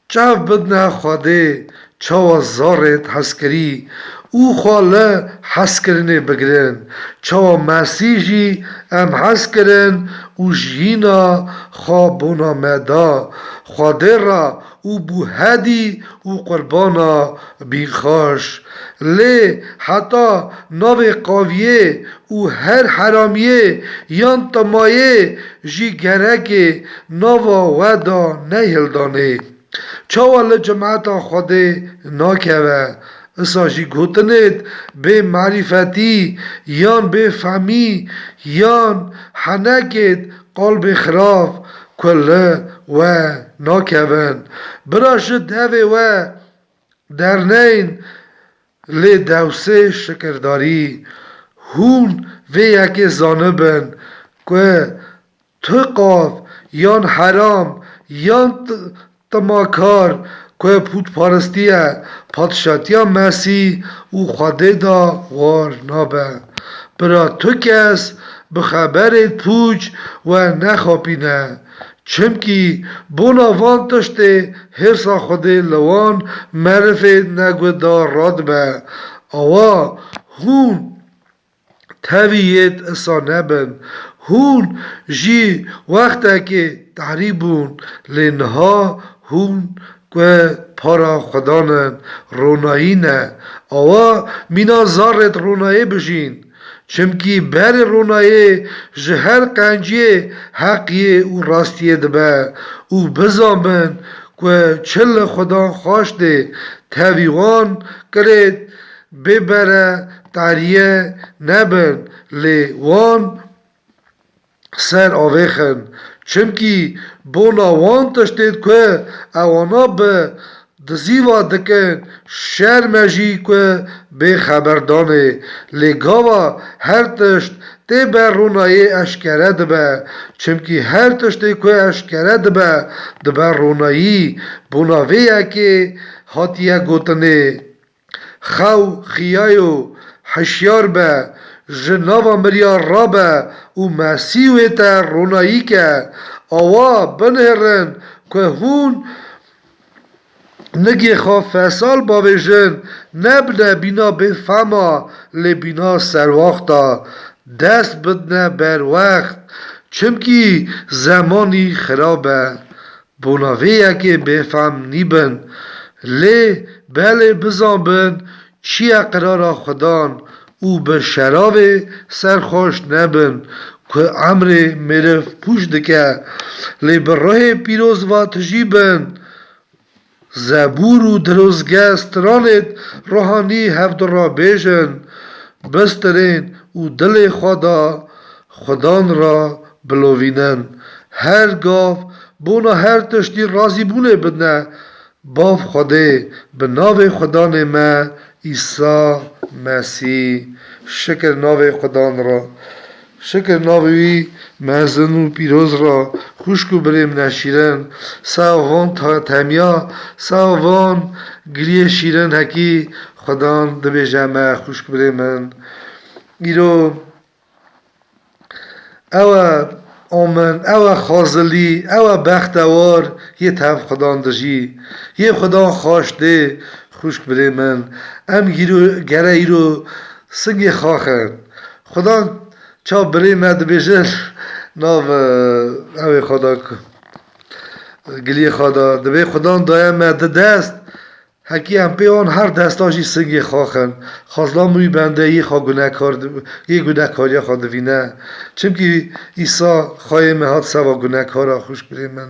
Speaker 5: چاو بدنه خواده چاو زارت حسکری او خاله حس کرنه بگرن چاو مسیحی ام حس کرن او جینا خوابونا مدا خواده را او بو هدی او قربانا بیخاش لی حتی ناو قاویه او هر حرامیه یان تمایه جی گرک ناو ودا نهلدانه چاوال جماعت خواده ناکوه اساجی گوتنید به معرفتی یان به فهمی یان حنکت قلب خراف کل و ناکوون براش دوه و درنین لی دوسه شکرداری هون و یک زانبن که تو قاف یان حرام یان تماکار که پود پارستیه پادشاتیا مسیح او خواده دا وار نابه برا تو کس بخبرت پوچ و نخاپینه چمکی بونا وان تشته هرسا خوده لوان معرفت نگودار راد به آوا هون تاویت اسا نبن هون جی وقتا که تحریبون لنها هون که پارا خدانن رونایی نه آوا مینا زارت رونایی بشین چمکی بر رونایی جهر قنجی حقیه او راستیه دبه او بزامن که چل خدا خواشته تاویوان کرد ببره تاریه نبن لی وان سر آویخن چمکی بونا وان تشتید که اوانا به دزیوا دکن شر مجی که به خبردانه لگاوا هر تشت تی بر رونایی اشکره دبه چمکی هر تشتی که اشکره دبه رونایی بوناویه که هاتیه گوتنه خو خیایو حشیار به جناوا مریا رابه و مسیوی تا رونایی که آوا بنهرن که هون نگی خواه فیصال باویژن نبنه بینا بفهما لبینا سرواختا دست بدنه بر وقت چمکی زمانی خرابه بوناویه که بفهم نیبن لی بله بزان بن چیه قرار خدان او به شراب سرخوش نبن که عمر مرف پوش دکه لی به راه پیروز و تجیبن زبور و دروزگسترانت روحانی هفت را بیجن بسترین و دل خدان را بلوینن هر گاف بونا هر تشتی رازی بونه بدنه باف خوده به ناو خدان ما عیسی مسیح شکر ناو خدان را شکر ناوی مزن و پیروز را خوشکو بریم نشیرن ساوان تا تمیا ساوان گریه شیرن هکی خدان دبی جمع خوشکو بریم من ایرو او آمن او خازلی او بختوار یه تف خدان دجی یه خدا خوش ده خوشک بریم من ام گره ایرو سنگی خواخن خدا چا بریم مد بیجن ناو اوی خدا گلی خدا دبی خدا دایم مد دست هکی هم پیان هر دستاشی سنگی خواخن خازلان موی بنده یه خواه گناه کاری خواه دوینه چمکی ایسا خواه مهات سوا گناه کارا خوش بریم من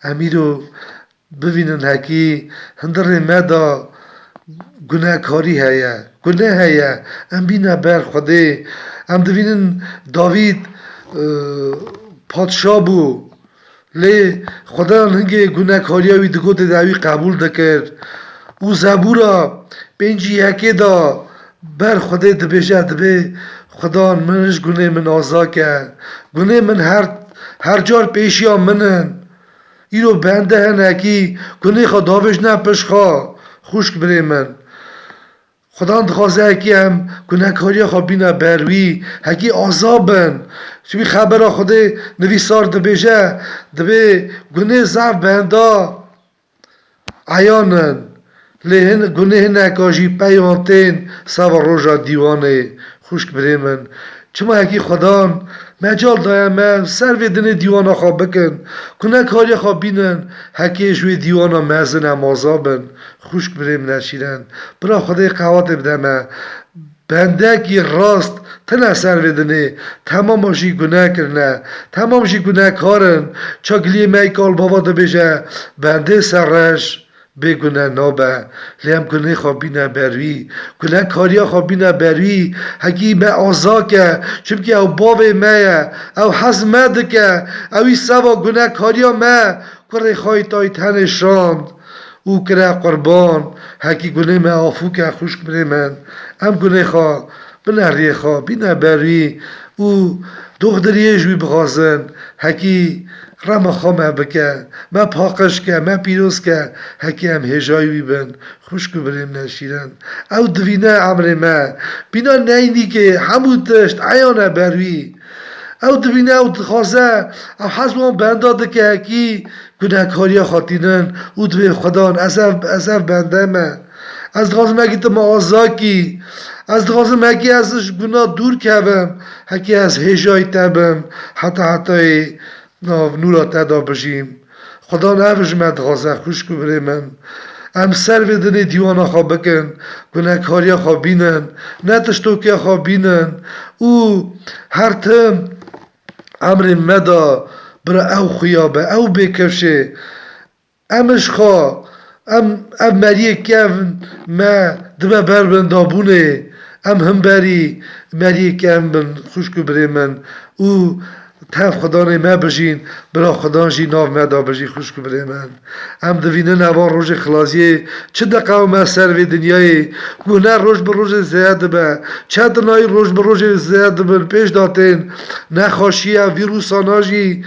Speaker 5: امیرو ببینن هکی هندر مدا گناه کاری هیا گناه هیا ام بینه بر خوده ام دوینن داوید پادشاه بو لی خدا هنگه گناه کاری هاوی دگو داوی قبول دکر او زبورا پنجی یکی دا بر خدا دبیجه دبی خدا منش گناه من آزا که گناه من هر جار پیشی ها منن ایرو بنده هن هکی گناه خوا داوش نه پش خوا خوشک بری من خدا دخوازه هکی هم گناه کاری خوا بینا بروی هکی آزابن چوی خبر خدا نویسار دبیجه دبی گناه زعف بنده عیانن لهن گناه نکاجی پیانتین سوا روژا دیوانه خوشک بری من چما هکی خدا مجال دایم من سر و دن دیوانا خواه بکن کنه کاری خواه بینن هکی جوی دیوانا مزن هم آزابن خوشک بریم نشیرن برا خدای قوات بدمه بنده کی راست تنه سر و دنه تمامشی گناه کرنه تمامشی گناه کارن چاگلی میکال بابا ده بیجه بنده سرش بگونه نابه لیم گناه خواه بینه بروی گناه کاریا خواه بینه بروی هکی به آزا که چونکه او باوی مایه او حزمه که اوی سوا گناه کاریا ما کره خواهی تای تن شاند او کره قربان هکی گناه ما آفو که خوشک بره من ام گناه خواه بنه ری خواه بینه بروی او دختریه جوی بغازن هکی رما خامه بکه ما پاقش که ما پیروز که هکی هم هجایی بن خوشکو بریم نشیرن او دوینه عمر ما بینا نینی که همو تشت عیانه بروی او دوینه او دخوازه او حزبان بنداده که هکی گناه کاری خاطینن او دوی خدان ازف بنده ما از دخوازه مگی تو ما آزاکی از دخوازه مگی ازش گناه دور کبم هکی از هجای تبم حتی نورا تدا بجیم خدا نفش مد غازه خوش کو بره من ام سر و دنی دیوانا خواه بکن گناه کاریا خواه بینن نتشتوکیا خواه بینن او هر تم امر مدا برا او خیابه او بکشه امش خواه ام مریه کم ما دم بر بن دابونه ام هم بری مریه کم بن خوشک بری من او تف خدا نه ما بجین برا خدا جی ناو ما دا بجی خوشک بری من ام دوینه نوار روز خلاصیه چه دقیقه ما سر و دنیای گونه روز بر روز زیاد به چه دنای روز بر روز زیاد بن پیش داتین نخوشیه ویروساناجی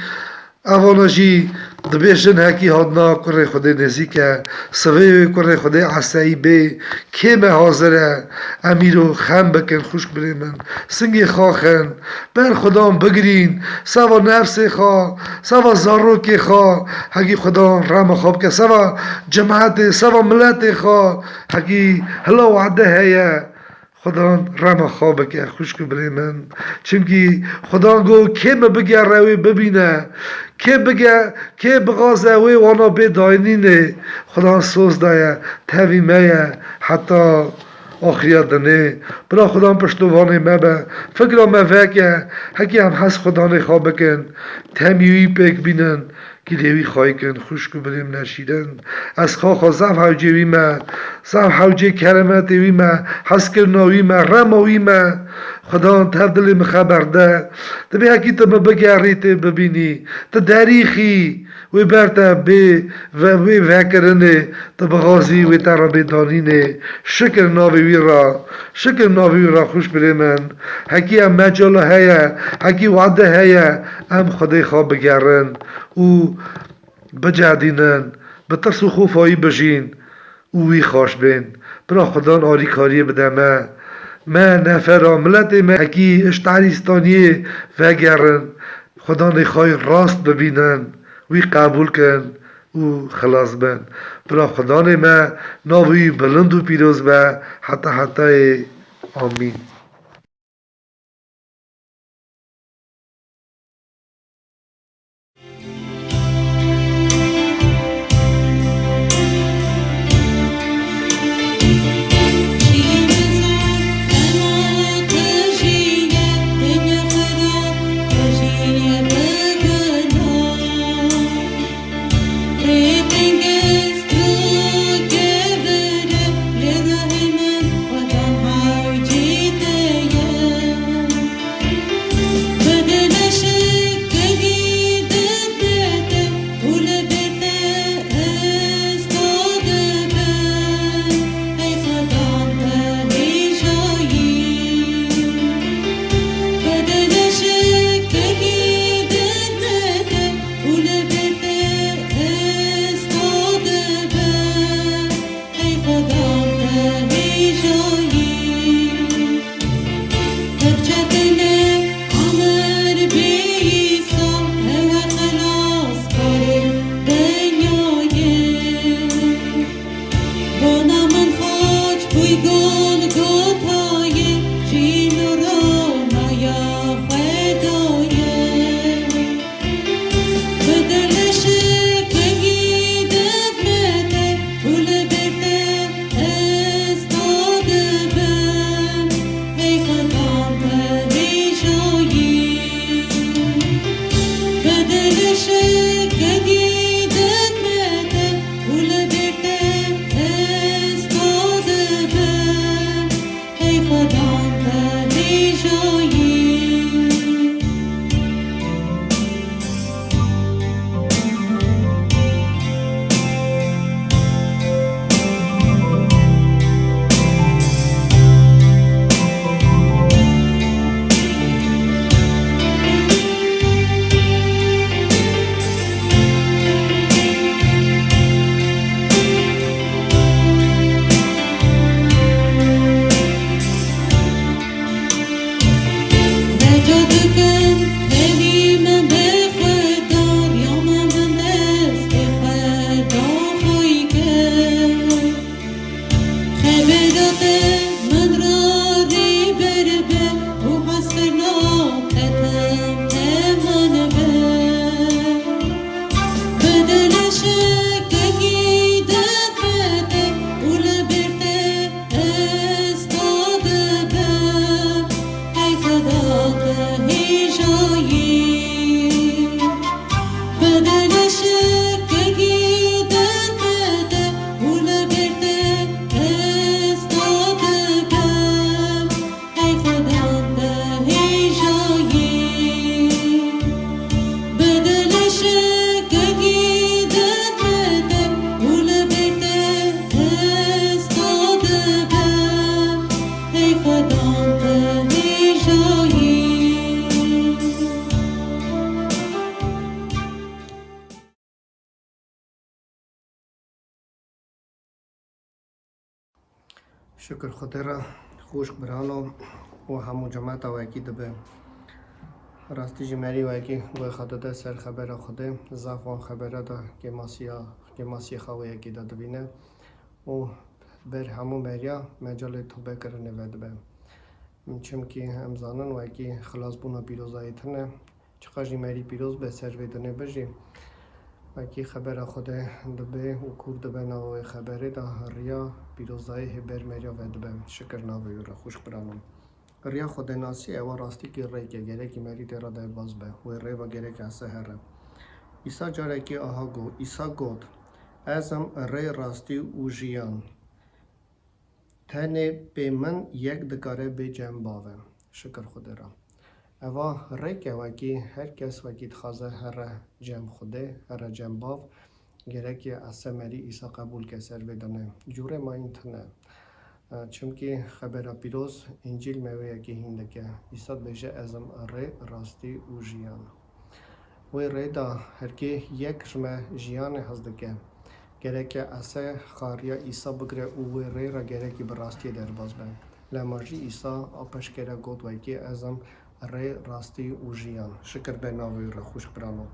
Speaker 5: اوانجی دبیشن هکی هادنا کره خود نزیکه سوی کره خود عصایی بی کم حاضره امیرو خم بکن خوش بری من سنگی خواخن بر خدام بگرین سوا نفس خواه سوا زاروک خواه هکی خدا رام خواب که سوا جماعت سوا ملت خواه هکی هلا وعده هیه خدا رام خواب که خوش بری من چونکی خدا گو کم بگه روی ببینه که بغازه وی وانا به داینینه خدا سوز دایه تاوی میه حتی آخریت دنه برا خدا پشتوانه مبه فکر ما وکه هکی هم هست خدا نخواب بکن تمیوی پیک بینن که لیوی خواهی کن خوشکو بریم نشیدن از خواه زف حوجه وی ما زف حوجه کرمت وی ما حس کرناوی ما رماوی ما خدا تبدل مخبرده تبی هکی تا بگریت ببینی تا دریخی وی برتا بی و وی وکرنه تا بغازی وی ترا بدانینه شکر ناوی را خوش بری من هکی هم مجاله هیا هکی وعده هیا ام خدای خواب بگرن او بجادینن به ترس و خوفایی بجین اوی خوش بین برا خدا آری کاری بده ما نفرا ملت ما هکی اشتعالیستانیه وگرن خدا نخوای راست ببینن وی قبول کن او خلاص بن برا خدا ما ناوی بلند و پیروز به حتی آمین
Speaker 6: شکر خدا را خوش برانو و همو جماعت و اکی دبه راستی جمعی و اکی گوی خدا ده سر خبر خوده زفان خبره ده که ماسی خواه اکی ده دوینه و بر همو مریا مجال تو بکرنه و دبه چون که امزانن و اکی خلاص بونا پیروز آیتنه چقدر جمعی پیروز به سر ویدنه بجی وکی خبر خود دبه و کور دبه نوای خبره دا ریا پیروزای هبر مریا و دبه شکر نوای را خوش برانم ریا خود ناسی اوا راستی که ری که گره که مری تیرا دا باز به و ری و گره که اسه هره ایسا جاره که آها گو ایسا گود ازم ری راستی و جیان تنه به من یک دکاره به جمع باوه شکر خود را اوا ریک وکی هر کس وکی تخازه هر جمع خوده هر جمع باو گره که اسه مری ایسا قبول که سر بدانه جوره ما این تنه چونکه خبر پیروز انجیل موه یکی هنده که ایسا بیشه ازم ری راستی و جیان و ری دا هر که یک شما جیان هزده که گره که اسه خاریا ایسا بگره و ری را گره که براستی در باز بین لماجی ایسا آپش گره گود وکی ازم ری راستی و جیان شکر به ناوی را خوش برانو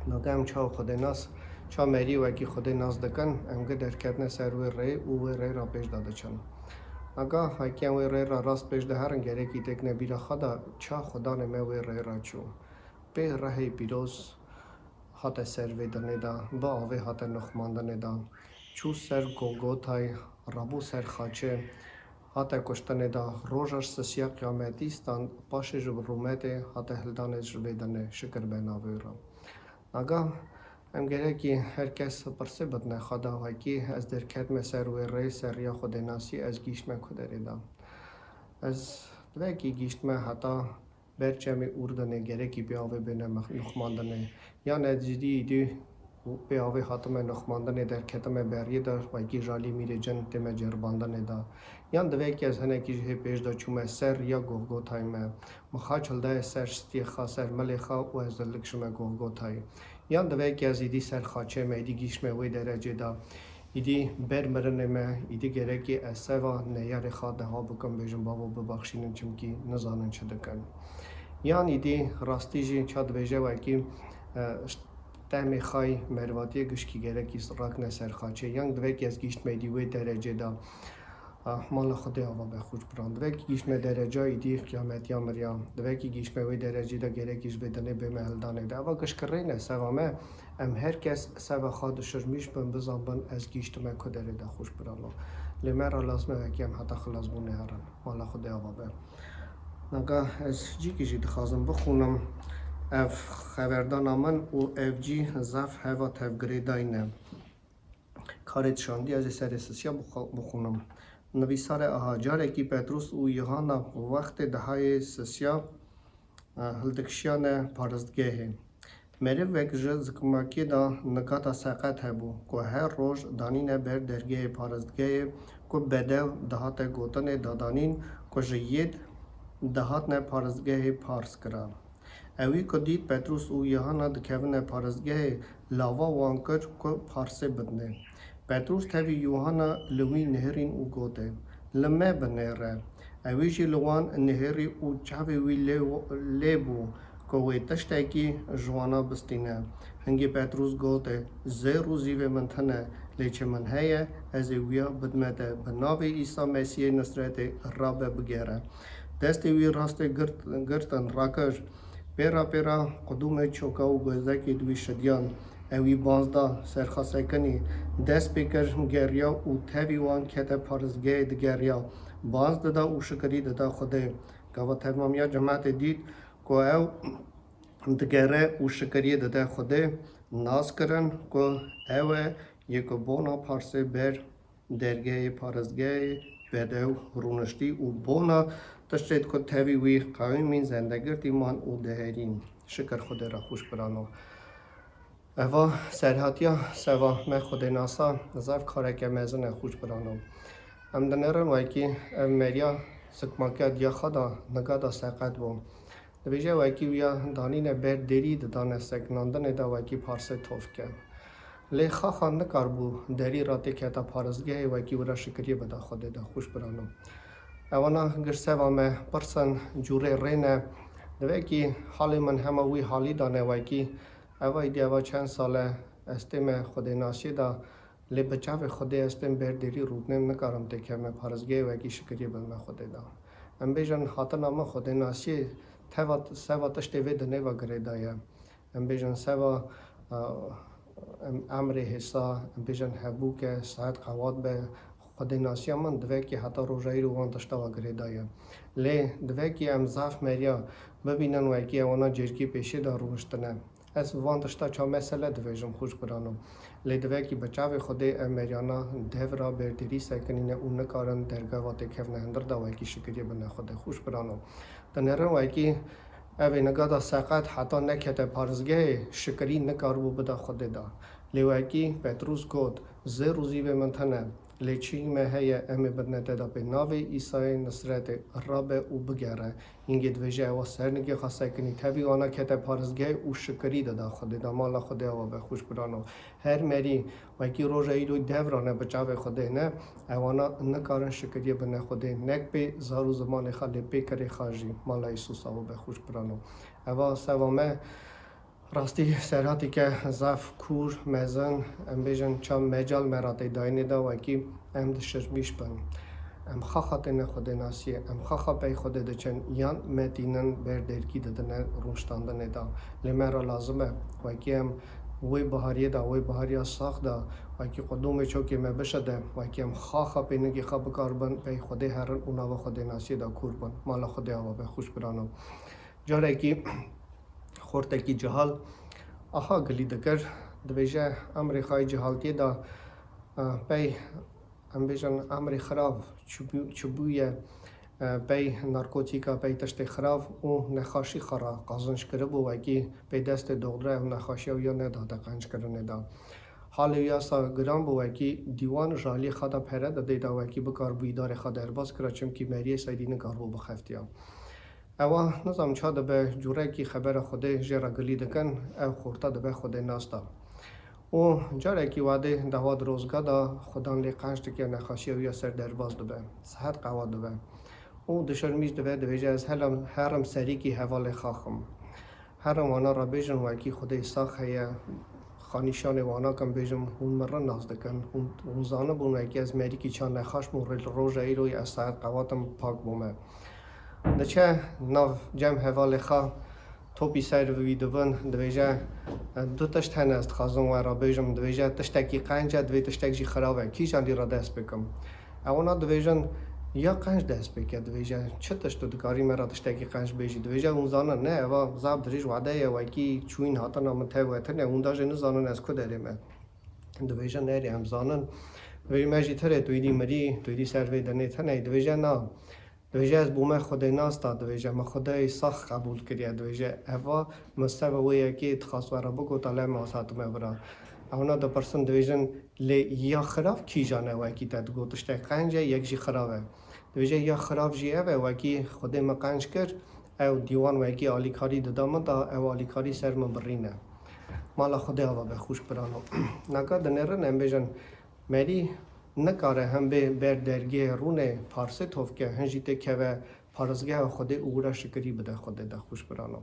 Speaker 6: نگم چا خود ناس چا مری وکی خود ناس دکن امگه در کردن سر و ری را پیش داده چن اگه وکی و ری را راست پیش ده هرن گره کی تک نبی را خدا چا خدا نمه و ری را چو به ره پیروز هات سر ویدنه دا با آوه هات نخماندنه دا چو سر گوگوتای رابو سر خاچه هاته کشتنه دا روژش سسیا قیامتی ستان پاش جب رومته هاته هلدانه جبیدنه شکر به ناوی را اگه ام گره که هر کس پرسه بدنه خدا و که از در کدم سر و ری سر یا خود ناسی از گیشمه کدره دا از دوکی گیشمه حتی برچه اردنه گره که بیاوه بینه نخماندنه یا نجدی دی به آوه حاتم نخماندن در کتم بریه دا و کی جالی میره جن تم جرباندن دا یان دوی که از هنه کی پیش دا چوم سر یا گوگو تایم مخاچل دا سر ستی خاسر ملخا و از دلک شما گوگو تای یان دوی که از ایدی سر خاچه میدی گیش وی درجه دا ایدی بر مرن ما ایدی گره که از سوا نیار خاده ها بکن بیشم بابا ببخشینن چم کی نزانن چه دکن یان ایدی راستی جی چاد بیجه و کی تمی خای مرواتی گشکی گره کی راک نسر خاچه یانگ دوی که از گیشت میدی وی درجه دا مال خود آوا به خوش بران دوی که گیشت می درجه ایدی قیامت یا مریم دوی که گیشت می وی درجه دا گره کیش بدنه به محل دانه دا آوا گشکره نه سوامه ام هر کس سوا خاد شرمیش بن بزن بن از گیشت می کدره دا خوش برانو لیمه را لازمه وکی هم حتی خلاص بونه هرن مال خود آوا به نگاه از جی کشید خواستم بخونم اف خبردان من و اف جی زف هوا تفگریداینه کارت شاندی از سر سسیا بخونم نویسار احاجاره کی پتروس و یوحنا وقت دهای سسیا هلدکشیان پارستگه میره وکج زکماکی دا نکاتا ساقت هبو که هر روز دانین بر درگه پارستگه که بدو دهات گوتن دادانین که جید دهات نه پارستگه پارس کرد اوی که دید پتروس و یوحنا دکهون پارستگه لاوا وانکر که پارسه بدنه پتروس تاوی یوحنا لوی نهرین او گوته لمه بنهره اوی جی لوان نهری او چاوی وی لیبو که وی تشتاکی جوانا بستینه هنگی پتروس گوته زی روزی و منتنه لیچه من هیه از ویا بدمته بناوی عیسی مسیح نصرت رابه بگیره دستی وی راست گرتن راکش پیرا قدوم چوکا و گوزکی دوی شدیان اوی بازدا سرخاسته کنی دست بکر گریا و تاوی وان کتا پارزگه دگریا باز دادا و شکری دادا خوده که و تمامیا جماعت دید که او دگره و شکری دادا خوده ناز کرن که او یک بونا پارسه بر درگه پارزگه بدو رونشتی و بونا تشتید که تاوی وی قویمین زندگرتی من او دهرین شکر خود را خوش برانو اوا سرحاتیا سوا من خود ناسا زف کاره که مزن خوش برانو ام دنرن وی که مریا سکماکت یا خدا نگادا ساقت بو دویجه وی که ویا دانین بر دری دانه سکناندن دا وی که پارسه توف کرد لی خواهان نکار بو دری راتی که تا پارزگه و کی ورا شکریه بدا خود دا خوش برانو اوانا گرسه و ما پرسن جوره رینه دوی کی حال من همه وی حالی دانه و کی اوای دیوا چند ساله استم خود ناسی دا لی بچاو خود استم بردری رودنم نکارم تکه ما پارزگه و کی شکریه بدا خود دا ام بیجن حتی نام خود ناسی تهوات سواتش دوی دنه و گریدایا ام بیجن سوا امر حسا بیجن هبو که ساعت قواد به خود ناسی من دوی که حتی روزایی رو وان داشته و گریدایا لی دوی که ام زاف مریا ببینن و که اونا جرگی پیشی دار روشتنه از وان داشته چا مسئله دویجم خوش برانو لی دوی که بچاو خود مریانا دو را بردری سکنین اون نکارن درگاه و تکف نهندر دا و که شکریه بنا خود خوش برانو دنرن و که اوی نگاه ساقت حتی نکت پارزگه شکری نکاربو بدا خود دا لیواکی پتروس گود زه روزی به منتنه لیچی مهیه امی بدنته دا به ناوی ایسای نصرت راب او بگره اینگه دویجه و سرنگی خواستای کنی تبی آنا کت پارزگه او شکری دا خود دا مالا خود او به خوش برانو هر مری وکی روژه ایلو دورانه بچاو خود نه اوانا نکارن شکریه بنا خود نک به زارو زمان خالی پیکری خاجی مالا ایسوس او به خوش برانو اوا سوامه راستی سراتی که زاف کور مزن ام بیجن چام مجال مراتی داینه دا و کی ام دشش بیش بن ام خواهد نه خود ناسیه ام خواهد به خود دچن یان متینن بردرکی دادن روشتاندن دا لمر لازمه و کی ام وی بهاری دا وی بهاری ساخت دا و کی قدوم چوکی ما بشده و کی ام خواهد به نگی خواب کاربن به خود هر اونا و خود ناسیه دا کوربن مال خود آوا به خوش برانو جاره کی خورده کی جهال آها گلی دکر دویجه امریکای جهالتی دا پی ام بیجن امری خراب چبویه پی نارکوتیکا پی تشت خراب او نخاشی خرا قازنش کرده بو وکی پی دست دغدره و نخاشی و یا نداده قنج کرده ندا حال یاسا گرام بو وکی دیوان جالی خدا پرد دیدا وکی بکار بیدار خدا ارباز کرد چم کی مریه سایدی نگار بو بخفتیا اوا نظام چا به جوره کی خبر خود جرا گلی دکن او خورتا به خود ناستا او جاره کی واده دواد روزگاه دا خدان لی قنج که نخاشی و یا سر درباز دبه صحت قواد دبه او دشرمیش دبه دویجه از هرم سری کی حوال خاخم هرم وانا را بیجن وکی خود ساخ هیا خانیشان وانا کم بیجم اون مرن ناز دکن اون زانه بون وکی از مری کی چان نخاش مورل روژه ای روی از صحت قوادم پاک بومه دچه ناو جمع حوال خواه توپی سر ویدون دویجه دو تشت هن است خازون و را بیجم دویجه تشتکی قنجه دوی تشتک جی خرابه کی جان دی را دست بکم اونا دویجن یا قنج دست بکه دویجه چه تشتو دکاری مرا تشتکی قنج بیجی دویجه اون زانه نه و زاب دریج وعده یا وکی چوین هاتا نامته و تنه اون داجه نزانن از کدریمه دویجه نری هم زانن دوی مجی تره دویدی مری دویدی سر ویدنه تنه دویجه نا دویجه از بومه خود ناستا دویجه ما خدای ساخ قبول کریه دویجه اوا مستوى یکی خاص ورا بگو طالع ماسات مبرا اونا دو پرسن دویجن لی یا خراف کی جانه و کی تد گوتشت قنجه یک جی خرابه دویجه یا خراف جیه و کی خود ما قنج کرد او دیوان و کی آلیکاری دادم تا او آلیکاری سر من برینه مالا خدا و به خوش برانو نگاه دنرن ام بیجن مری نکاره هم به بردرگی رونه پارسه توف که هنجیته که و پارزگه خود او را شکری بده خود ده خوش برانو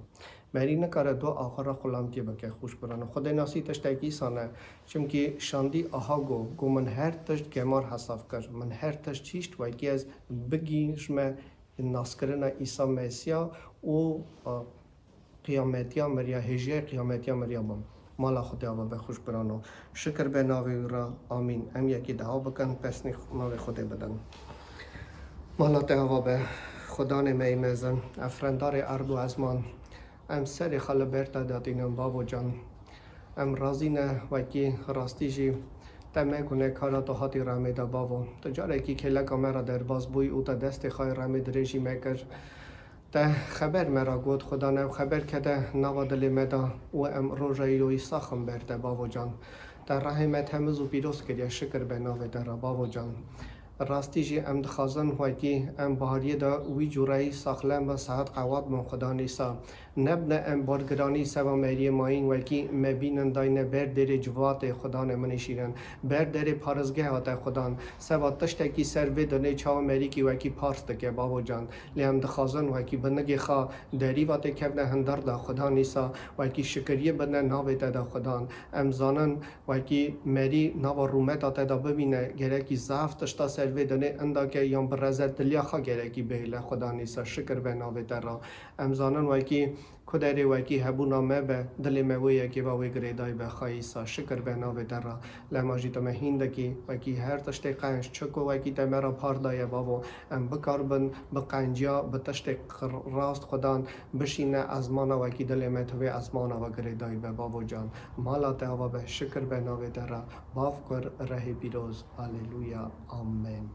Speaker 6: مری نکاره دو آخر خلامتی بکه خوش برانو خود ناسی تشتکی سانه چمکی شاندی آها گو من هر تشت گمار حساف کرد من هر تشت چیشت و یکی از بگیش من ناسکرن ایسا مسیح او قیامتیا مریا هجیه قیامتیا مریا بام مالا خدا و به خوش برانو شکر به ناوی را آمین ام یکی دعا بکن پس ناوی خدا بدن مالا دعا به خدا نمی مزن افرندار ارد و ازمان ام سر خال برتا دادینم بابو جان ام رازی نه وکی راستی جی تمه کنه کارا تو هاتی رامه دا بابو تجاره کی کلا کامرا در باز بوی او تا دست خای رامه درجی مکر تا خبر مرا گود خدا نو خبر کده نوادل مدا و ام روزای روی ساخم برده بابو جان تا رحمت همز و پیروز کردی شکر به ناو در بابو جان راستی جی ام دخازن وکی ام بهاری دا وی جورایی ساخلم و ساعت قواد من خدا نیسا نبنه ام بارگرانی سوا مری ماین وکی مبینن داینه بر در جوات خدا من شیرن بر در پارزگه هات خدا سوا تشتکی سر بدنه چاو مری کی وکی پارست که بابا جان لیم دخازن وکی بنگی خا دریوات کبنه هندر دا خدا نیسا وکی شکریه بدنه ناوی دا خدا ام زانن وکی مری ناو رومت آتا دا ببینه گرکی ضعف تشتا سر بدنه اندا که یام برزت دلیا خا گرکی بهله خدا نیسا شکر به ناوی را ام زانن وکی کدری وکی هبونا مبه دل مویه که با وی گریدای به خایسا شکر به ناوی را لماجی تو مهینده کی وکی هر تشت قنج چکو وکی تمرا پاردای بابو ام بکاربن بقنجیا بتشت راست خدان بشینه ازمانا وکی دل متوی ازمانا و گریدای به بابو جان مالا تهوا به شکر به ناوی را باف کر ره پیروز هاللویا آمین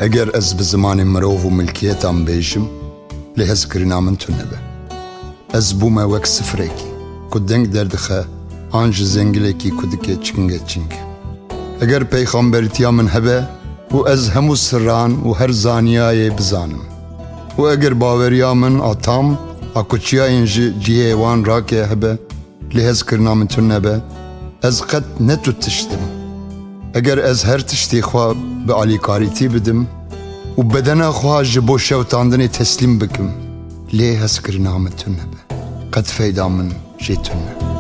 Speaker 7: اگر از بزمان مرو و ملکیتم بیشم لحظ کرنا من تو نبه از بوم وک سفرکی کدنگ دردخه آنج زنگلکی کدکه چنگه چنگه اگر پیغمبرتیا من هبه و از همو سران و هر زانیای بزانم و اگر باوریا من آتام اکوچیا اینج جیه وان را که هبه لحظ کرنا من تو نبه از قد نتو تشتم اگر از هر تشتی خواه به علیکاریتی بدم و بدن خواه جبو شوتاندنی تسلیم بکم لحظ کرنا من تو نبه قد فیدا من جیتون نبه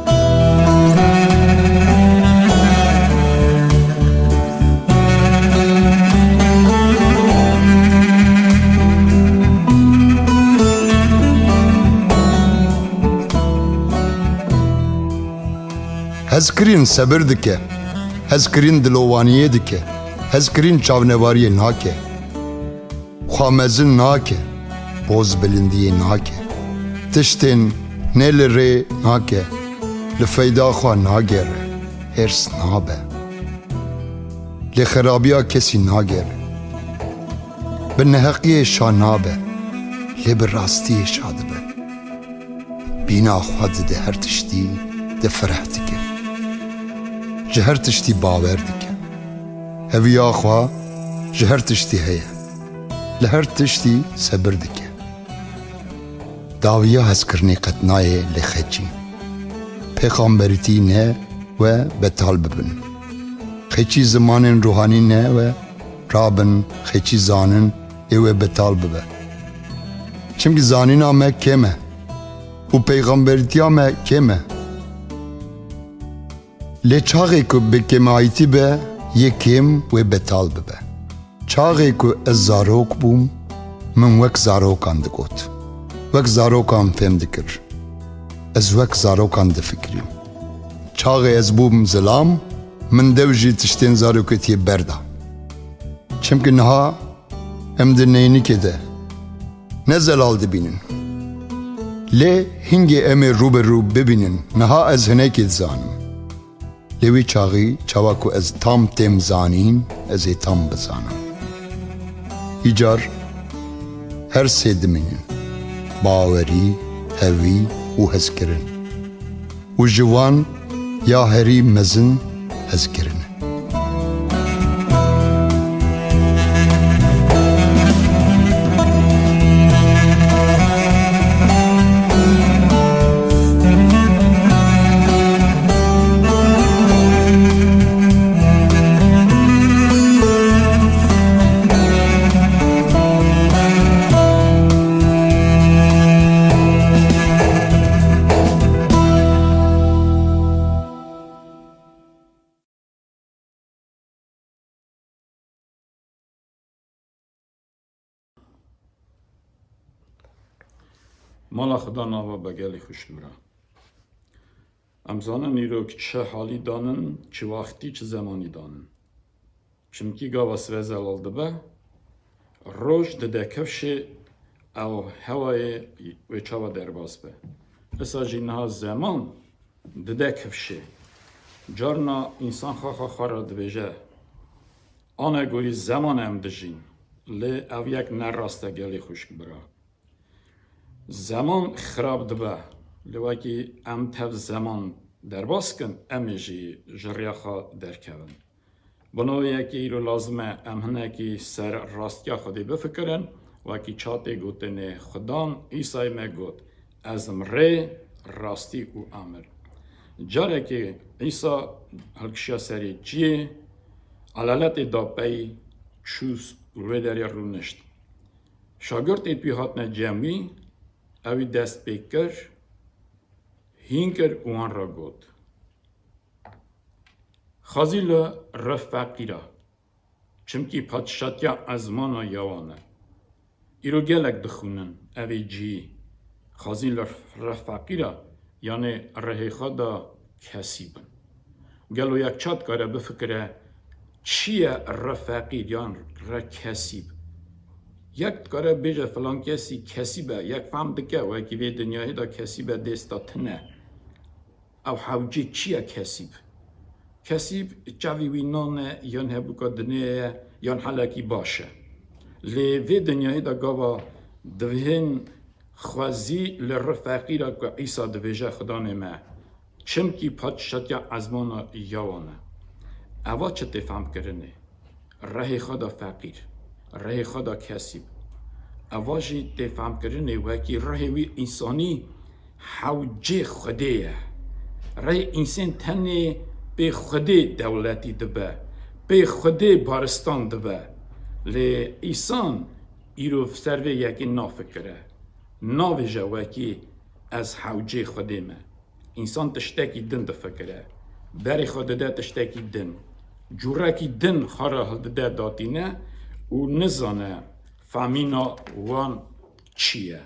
Speaker 7: هزکرین صبر دکه هزکرین دلوانیه دکه هزکرین چاونواریه ناکه خوامزن ناکه بوز بلندیه ناکه تشتین نیل ری ناکه لفیدا خواه ناگره هرس نابه لخرابیا کسی ناگره به نحقیه شا نابه لبراستی شاده به بینا خواه ده هر تشتی ده فرح دکه جهر تشتی باور دکه هویا خواه جهر تشتی هیه لهر تشتی صبر دکه داویا هز کرنی قطنای لخچی پیغمبریتی نه و بتال ببن خچی زمان روحانی نه و رابن خچی زانن ایوه بتال ببن چمکی زانین آمه کمه و پیغمبریتی آمه کمه لی چاقی که به کمایتی به یکیم و بتال ببه چاقی که از زاروک بوم من وک زاروکان دگوت وک زاروکان فهم دکر از وک زاروکان دفکریم چاقی از بوم زلام من دوجی تشتین زاروکتی بردا چمکه نها ام دنینی که ده نه زلال دبینن لی هنگی امی رو به رو ببینن نها از هنه که زانم لیوی چاقی چاواکو از تام تیم زانین از تام بزانم ایجار هر سه دمینن باوری هوی و هزکرن و جوان یا هری مزن هزکرن
Speaker 8: مالا خدا ناوا بگلی خوش برا امزانه نیرو که چه حالی دانن چه وقتی چه زمانی دانن چمکی گاوا سوزل آلده به روش ده کفش او هوای و چاوا در باز به اسا جینها زمان ده کفش جارنا انسان خواه را دویجه آنه گوری زمان هم دجین لی او یک نراسته گلی خوش برا زمان خراب دبه لواکی ام تف زمان در باز کن امیجی جریخا در کون بنو یکی ایرو لازمه ام هنکی سر راستیا خودی بفکرن وکی چاته گوتنه خدان ایسای مگوت از مره راستی او امر جاره که ایسا هلکشیا سری چیه علالت داپی چوز روی داری رو نشت شاگرد ایت بیهاتنه جمعی اوی دست بکر هینکر اوان را گود خازیل رفقی را چمکی پادشاتیا ازمانا یوانه ایرو گلک دخونن اوی جی خازیل رفقی را یعنی رهی خدا کسی بن گلو یک چاد کاره بفکره چیه رفقی یعنی را کسی بن یک کاره بیجه فلان کسی به یک فهم دکه و اکی وی دنیای دا کسی به دستا تنه او حوجی چیه کسی به کسی چاوی وی نانه یان هبو که دنیای یان حلکی باشه لی وی دنیای دا گاوا دوهن خوازی لرفقی را که ایسا دویجه خدا نمه چمکی پادشاتیا ازمانا یوانه اوا چه تفهم کرنه ره خدا فقیر ره خدا کسیب اواجی تفهم کرنه وکی رهوی انسانی حوجه خدیه رای انسان تنه به خدای دولتی دبه به خدای بارستان دبه لی ایسان ایرو سروی یکی نافکره ناویجه وکی از حوجه خدای ما انسان تشتکی دن دفکره بری خدای تشتکی دن جورکی دن خاره هلده داتینه و نزانه فامینا وان چیه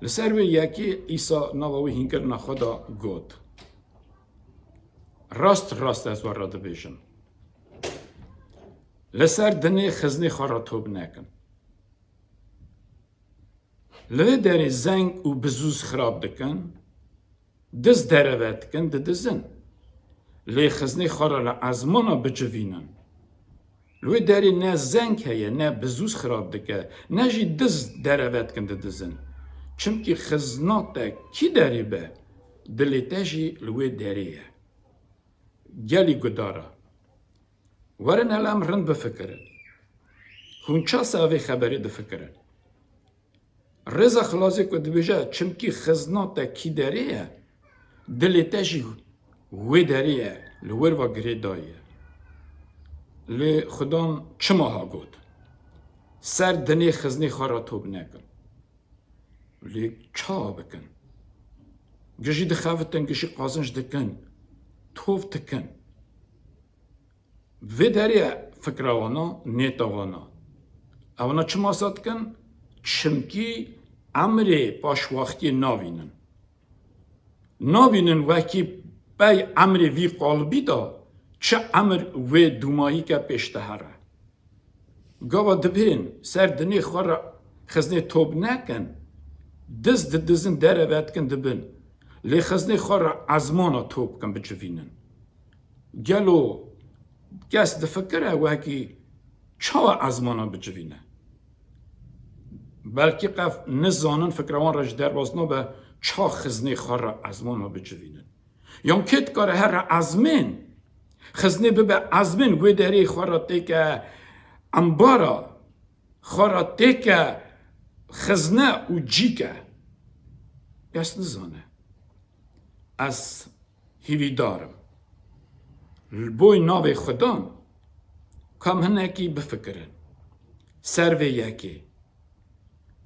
Speaker 8: لسروی یکی ایسا نواوی هنگر نخدا گود راست از ورا دبیشن لسر دنه خزنی خارا توب نکن لوی داری زنگ و بزوز خراب دکن دز دروت کن دزن لی خزنی خارا لعزمانا بجوینن لوی داری نه زنگ هیه نه بزوز خراب دکه نه جی دز دروت کن دزن چمکی خزناتا کی داری به دلیتا جی لوی داریه گلی گدارا ورن الام رند بفکرن هونچا ساوی خبری دفکرن رزا خلاصی که دبیجه چمکی خزناتا کی داریه دلیتا جی وی داریه لور و گری دایه لی خدان چما ها گود سر دنی خزنی خارا توب نکن لی چا بکن گشی دخافتن گشی قازنش دکن توف تکن و داریه فکروانا نیتاوانا اونا چما ساد کن چمکی عمری باش وقتی ناوینن وکی بای عمری وی قلبی دا چه عمر و دومایی که پیشته هره گاوا دبین سر دنی خور خزنی توب نکن دزن دره وید کن دبین لی خزنی خور ازمانا توب کن بجوینن گلو گس دفکره وکی چا ازمانا بجوینه بلکه قف نزانن فکروان رج در بازنا به چا خزنی خور ازمانا بجوینن یام کت کاره هر ازمین خزنی به ازمین وی داری خوراتی که انبارا خوراتی که خزنه و جیکه گست نزانه از هیوی دارم بوی ناوی خودان کم هنکی بفکرن سروی یکی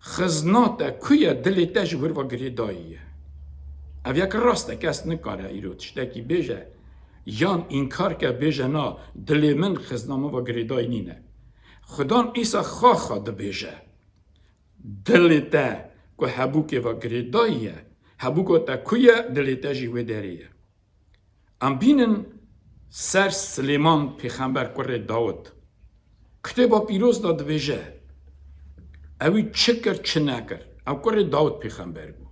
Speaker 8: خزناتا کویا دلی تش ور و گری داییه او یک راسته کس نکاره ایرو تشتکی بیجه یان اینکار که بیجه نا دلی من خزنامه و گریدای نینه خدان ایسا خواه ده بیجه دلی تا که حبوکی و گریداییه حبوکو تا کویا دلی تا جیوه داریه ام بینن سر سلیمان پیغمبر کره داود کتابا پیروز داد بیجه اوی چکر چه نکر او کره داود پیغمبر بو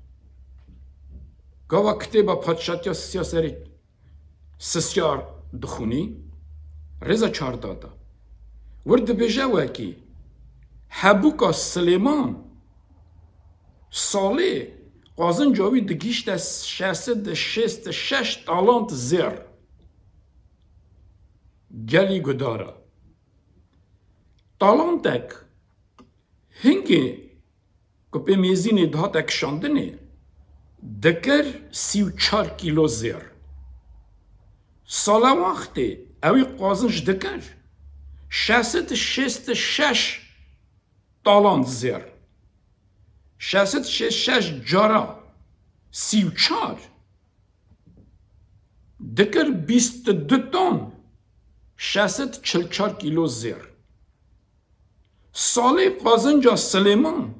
Speaker 8: گاوا کتابا پادشاتیا سیاسری سسیار دخونی رزا چار دادا ورد بیجه وکی حبوکا سلیمان ساله قازن جاوی دگیشت 666 تالانت زر گلی گدارا تالانتک هنگی که به میزین دهاتک شاندنی دکر 34 کیلو زر سالا وقتی اوی قازنش دکر 666 تالانت زر 666 جارا 34 دکر 22 تن 644 کیلو زر سالی قازنجا سلیمان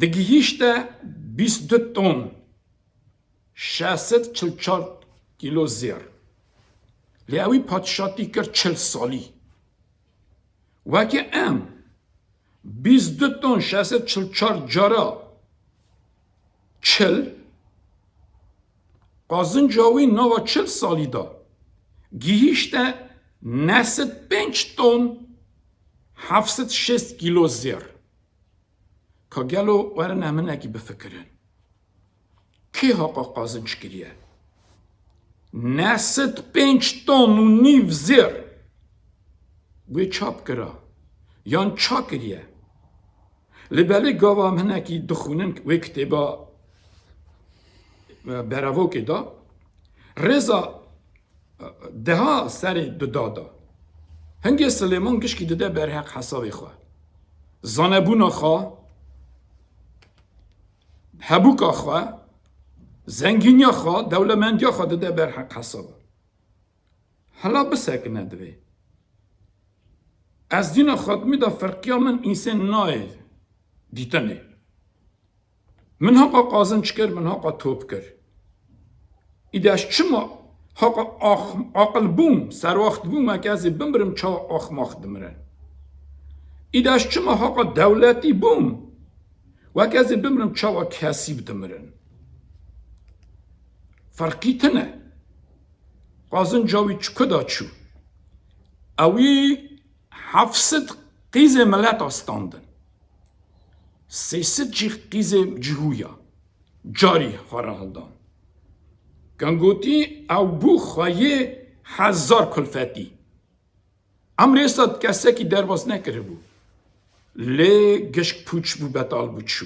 Speaker 8: دگیشته 22 تن 644 کیلو زر لیاوی پادشاتی کرد 40 سالی وکی ام 22 تن 644 جارا 40 قازنجاوی نوا 40 سالی دا گیهیشته 95 تن 706 کیلو زر که گلو ورن همه نکی بفکرن کی حقا قازنج کریه 95 تن و نیو زر بوی چاپ کرا یان چا کریه لبالی گاوا هم هنکی دخونن و کتبا براو که دا رضا ده سر دادا هنگی سلیمان گشکی داده بر حق حسابی خواه زانبون خواه حبوک خواه زنگینی خواه دولمندی خواه داده بر حق حساب حالا بسک ندوی از دین خود می دا فرقیا من انسان نای دیتنه من حقا قازن چکر من حقا توب کر ایدهش چما حقا عقل بوم سر وقت بوم اکازی بمرم چا آخماخ دمرن ایدهش چما حقا دولتی بوم و اکازی بمرم چا کسیب دمرن فرقی تنه قازن جاوی چکدا چو اوی 700 قیز ملت آستاندن 300 قیز جهویا جاری خورا هلدان گنگوتی او بو خواهی 1000 کلفتی امریستاد کسی که در باز نکره بو لی گشک پوچ بو بطال بو چو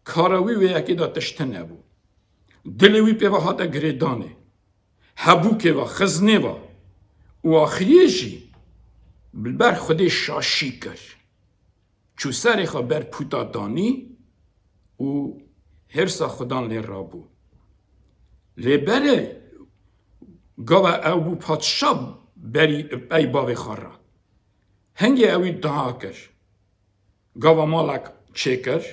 Speaker 8: کاراوی و یکی دا تشته نبو دلوی پیوه هاتا گریدانه هبو که و خزنه و آخریه جی بر خودی شاشی کر چو سر خواه بر پوتا دانی و هرسا خودان لی رابو لی بره گاوه او بو پادشا بری ای باوی خورا هنگی اوی دعا کر گاوه مالک چه کر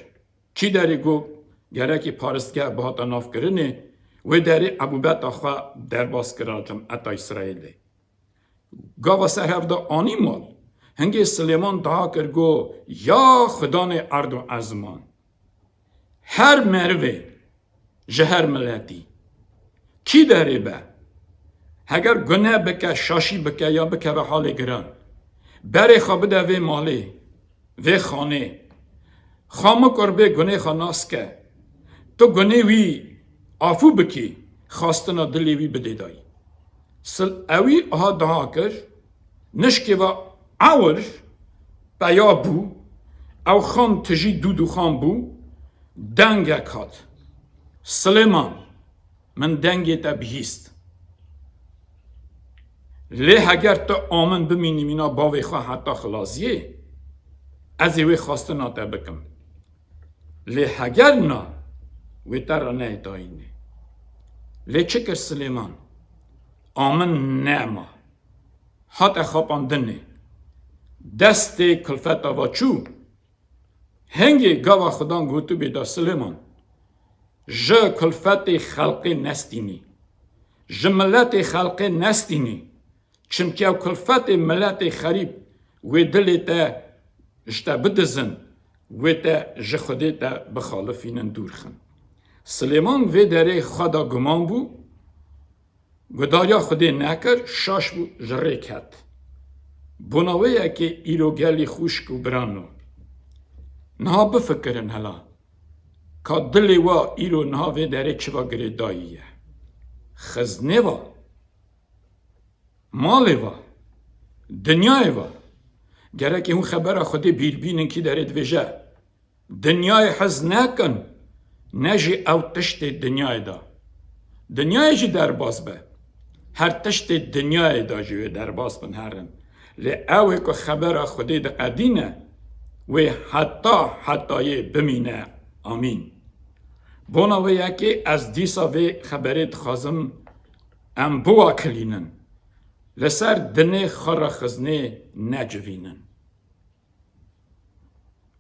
Speaker 8: چی داری گو گره پارستگاه بهاتا ناف کرنه و داری ابو بیت آخوا در باز کرا جمعت اسرائیلی گاوا سر هفته آنی مال هنگی سلیمان دعا کر گو یا خدان ارد و ازمان هر مروه جهر ملتی کی داره به اگر گناه بکه شاشی بکه یا بکه به حال گران بره خوابده وی مالی وی خانه خامه کر به گناه خاناس که تو گناه وی آفو بکی خواستنا دلی وی بده دایی اوی آها دعا کر نشکه و آور بیا بو او خان تجی دودو خان بو دنگ کات سلیمان من دنگی تا بهیست لی اگر تو آمن بمینی مینا باوی خواه حتی خلاصیه از اوی خواستنا تا بکم لی اگر نا وی تر نه داینه لی چکر سلیمان آمن نعمه حتی خواباندنه دست کلفت آوا چو هنگی گاوا خدان گوتو بیدا سلیمان جه کلفت خلقی نستینی جه ملت خلقی نستینی چمکی او کلفت ملت خریب وی دلی تا جتا بدزن وی تا جه خودی تا بخالفینن دور خن سلیمان وی داره خدا گمان بو گدایا خودی نکر شاش بو جره کت بناوه که ایرو گلی خوشک و برانو نها بفکرن هلا که دلی و ایرو نها وی داره چوا گریداییه خزنه و مالی و دنیای و گره که اون خبر خودی بیربینن که داره دویجه دنیای حز نکن نجی او تشت دنیای دا دنیای جی در باز به هر تشت دنیای دا جوی در باز بن هرن لی اوه که خبر خودی دا قدینه و حتی بمینه آمین بونا و یکی از دیسا و خبرید خازم ام بوا کلینن لسر دنه خارا خزنه نجوینن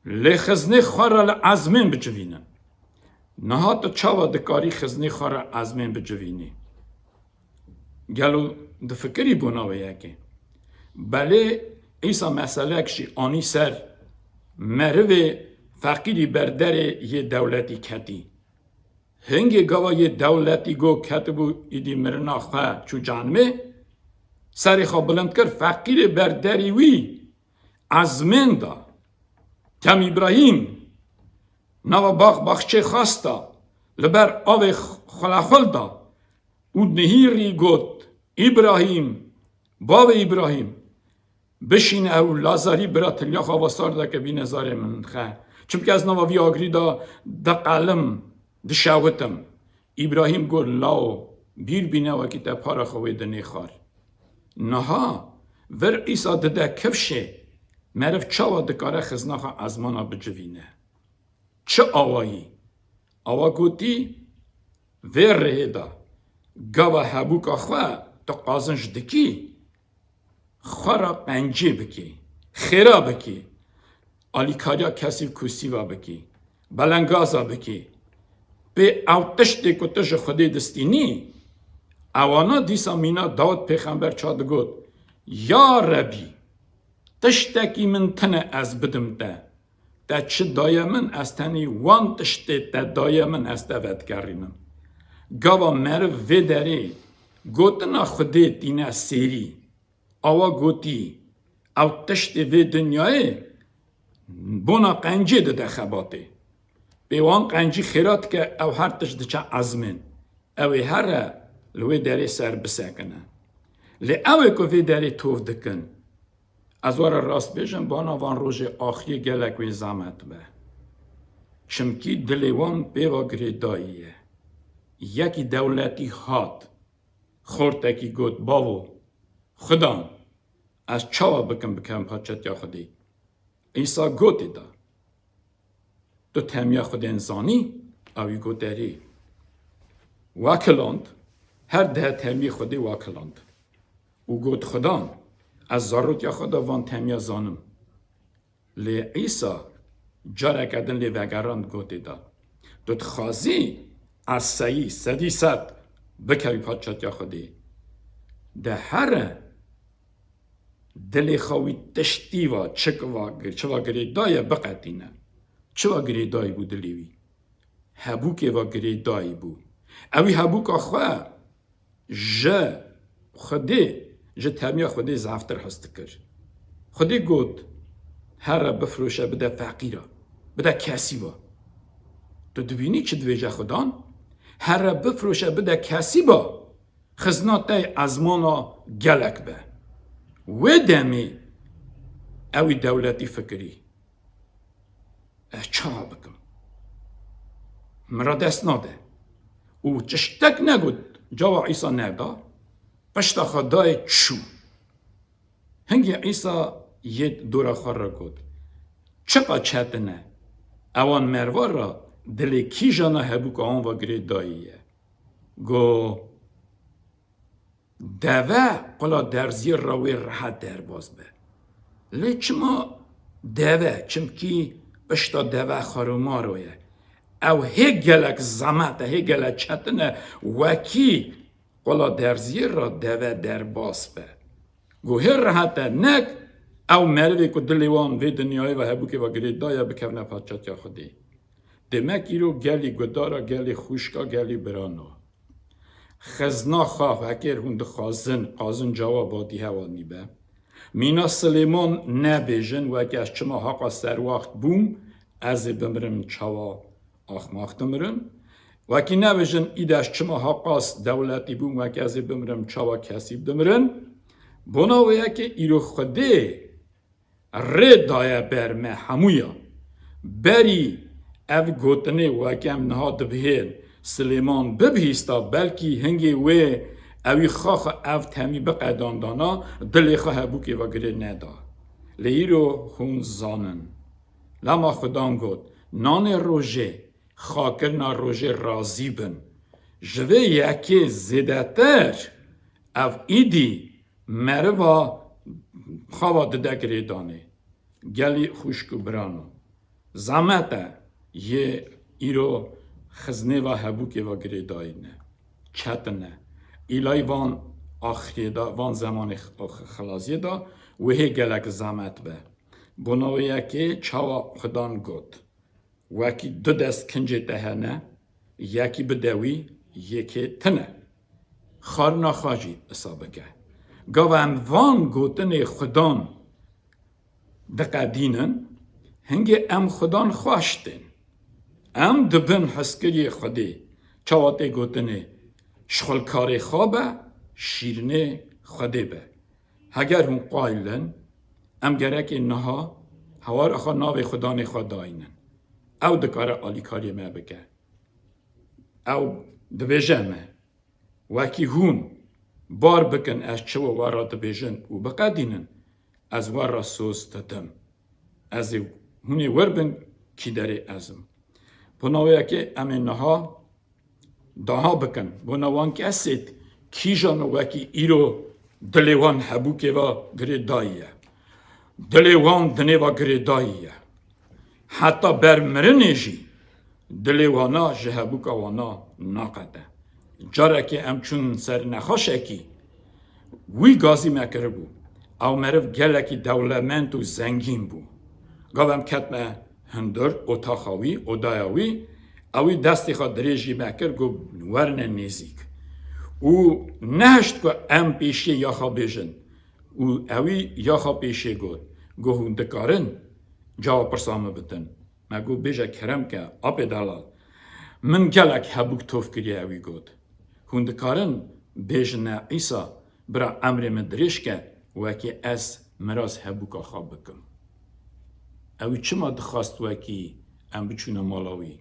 Speaker 8: لی خزنه خارا لعزمین بجوینن نهات چاوا دکاری خزنه خارا عزمین بجوینی گلو دفکری بوناوه یکی بله ایسا مسئله کشی آنی سر مروه فقیری بردر یه دولتی کتی هنگی گوا یه دولتی گو کتبو ایدی مرنا خواه چو جانمه سری خواه بلند کر فقیر بردری وی عزمین دا تم ابراهیم نوا باخچه خواستا لبر آو خلاخل دا او نهیری گوت ابراهیم باو ابراهیم بشین او لازاری برا تلیا خواستار دا که بی نظاره من خواه چونکه از نوا وی آگری دا قلم دا شاوتم ابراهیم گل لاو بیر بینه وکی تا پارا خوی دنی خار نها ور ایسا ده کفشه مرف چاوا دکاره خزناخا ازمانا بجوینه چه آوایی؟ آوا گوتی ویر ره دا گاوا حبوکا خواه تا قازنش دکی خورا قنجی بکی خیرا بکی آلیکاریا کسی کوسی با بکی بلنگازا بکی به او تشتی کتش خودی دستینی اوانا دیسا مینا داود پیغمبر چاد گود یا ربی تشتکی من تنه از بدم ده چه دای من از تنی وان تشتی ده دای من از دوت گرینم گاوا مرو وی داری گوتنا خودی دینه سیری آوا گوتی او تشتی وی دنیای بونا قنجی ده خباته بیوان قنجی خیرات که او هر تشت چه عزمین اوی هر لوی داری سر بسکنه لی اوی که وی داری توف دکن از وار راست بیشن بانا وان روژ آخری گلک وی زامت به چمکی دلیوان بیوا گریداییه یکی دولتی هات خورتکی گوت باو خدا از چاوا بکن پاچت یا خودی ایسا گوتی دا تو تمیا خود انسانی اوی گوت داری واکلاند هر ده تمی خودی واکلاند او گوت خدا از ضرورت یا خدا وان تمیا زانم لی ایسا جاره کردن لی وگراند گوتی دا تو خازی از سایی سدی ست بکوی پاچت یا خودی ده هر دلی خواهی تشتی و چوا گریدای بقتینه چوا گریدای بود دلیوی هبوکه و گریدای بود اوی هبوک خواه جه تمیا خودی زفتر هست کر خودی گود هر بفروشه بده فقیره بده کسی با تو دوینی چه دویجه خودان هر بفروشه بده کسی با خزناته ازمانا گلک به و دمی اوی دولتی فکری چه بکم مرا دست ناده او چشتک نگود جوا عیسا ندا پشتا خدای چو هنگی عیسا یه دورا خور را گود چقا چتنه اوان مروار را دلی کی جانا هبوک آن و گری داییه گو دوه قلا درزی راوی راحت در باز به لی چما دوه چمکی پشتا دوه خاروما رویه او هی گلک زمت هی گلک چتنه وکی قلا درزی را دوه در باز به گو هی راحت نک او مروی که دلیوان وی دنیای و هبوکی و گری دایه بکونه پاچت یا خودی دمک ایرو گلی گدارا گلی خوشکا گلی برانو خزنا خواه اگر هند قازن جواب آدی هوانی به مینا سلیمان نبیجن و اگه از چما حقا سر وقت بوم از بمرم چوا آخماخت مرم و اگه نبیجن ایده از چما حقا دولتی بوم و اگه از بمرم چوا کسی بمرم بنا و اگه ایرو خوده رد دایه برمه همویا بری او گوتنه و اگم نهاد بهین سلیمان ببهیستا بلکی هنگی و اوی خواخ او تمی بقیدان دانا دلی خواه بوکی و گره ندا لیرو هون زانن لما خدام گوت نان روژه خاکرنا روژه رازی بن جوه یکی زیدتر او ایدی مروا خواه دده گره دانه گلی خوشکو برانو زمته یه ایرو خزنه و هبوکی و گریدایی نه چتنه ایلای وان آخری دا وان زمان خلاصی دا و هی گلک زمت به بناویه که چاوا خدان گود وکی دو دست کنجه دهنه یکی بدوی یکی تنه خارنا خاجی اصابه گاو هم وان گوتن خدان دقدینن هنگی ام خدان خواشتن ام دبن حسکری خودی چاواته گوتنه شخلکاری خوابه شیرنه خودی به اگر هم قایلن ام گرک نها هوار اخا ناو خدا نخوا داینن او دکاره آلی کاری ما بکه او دبیجه ما وکی هون بار بکن از چه و وارا دبیجن و بقدینن از وارا سوز دادم از هونی وربن کی داره ازم بناوی که امین نها داها بکن بناوان که اسید کی جان وکی ایرو دلیوان هبو که و گریداییه دلیوان دنیوا گریداییه حتی برمرنه جی دلیوانا جهبو که وانا ناقده جاره که امچون سر نخواشه کی وی گازی مکر بو او مرف گله کی دولمنت و زنگین بو گاوم کتمه هندر اتاخاوی و دایاوی اوی دستی خواه دریجی مکر گو ورن نیزیک و نهشت که ام پیشی یاخا بیجن و اوی یاخا پیشی گو هندکارن جاو پرسامه بتن مگو بیجه کرم که اپی دلال من گلک هبوک توف کری اوی گود هندکارن بیجن ایسا برا امر مدریش که وکی از مراز هبوکا خواب بکم اوی چما دخواست وکی ام بچونه مالاوی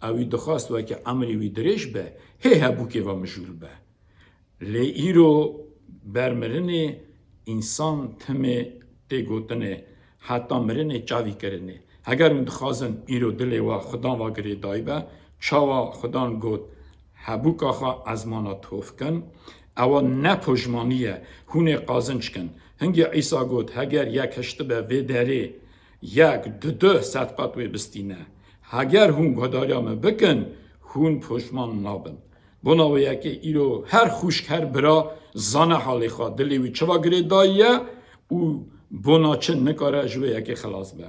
Speaker 8: اوی دخواست وکی امری وی دریش به هی هبوکی و مجول به لی ایرو برمرنه انسان تمه تی گوتنه حتی مرنه چاوی کرنه اگر اون دخوازن ایرو دلی و خدا و گری دای به چاوا خدان گوت هبوکا خوا از مانا توف کن او نپوشمانیه هونه قازنچ کن هنگی عیسا گوت اگر یک هشته به وی داره یک دو صدقات وی بستینه اگر هون گداریا me بکن هون پوشمان نابن بناوی که ایرو هر خوشک هر برا زانه حالی خواه دلیوی چوا گری داییه او بنا چه نکاره جوی یکی خلاص به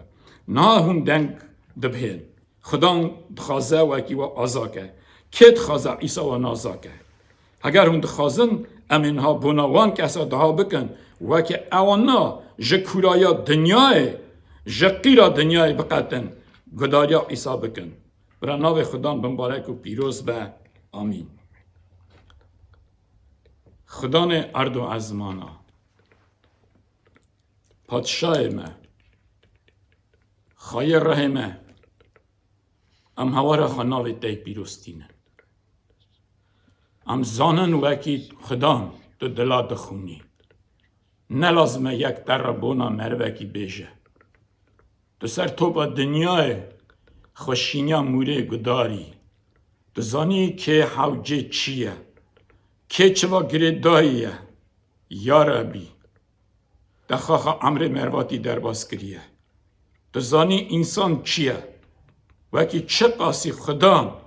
Speaker 8: نه هون دنگ دبهن خدا دخوازه و اکی و آزاکه که دخوازه ایسا و نازاکه اگر هون دخوازن امینها بناوان کسا دها بکن و که اوانا جکورایا دنیای جقیرا دنیای بقتن گداریا ایسا بکن برا ناو خدا بمبارک و پیروز به آمین خدا نه ارد و ازمانا پادشاه ما خایر رحمه ام هوارا خناوی تی پیروستینه ام زانن وکی خدا تو دلا دخونی نلازمه یک تربونا مروکی بیجه تو سر توپا دنیای خوشینیا موره گداری تو زانی که حوجه چیه که چوا گریداییه یا ربی دخواخا امر مرواتی درباز کریه تو زانی انسان چیه وکی چه قاسی خدا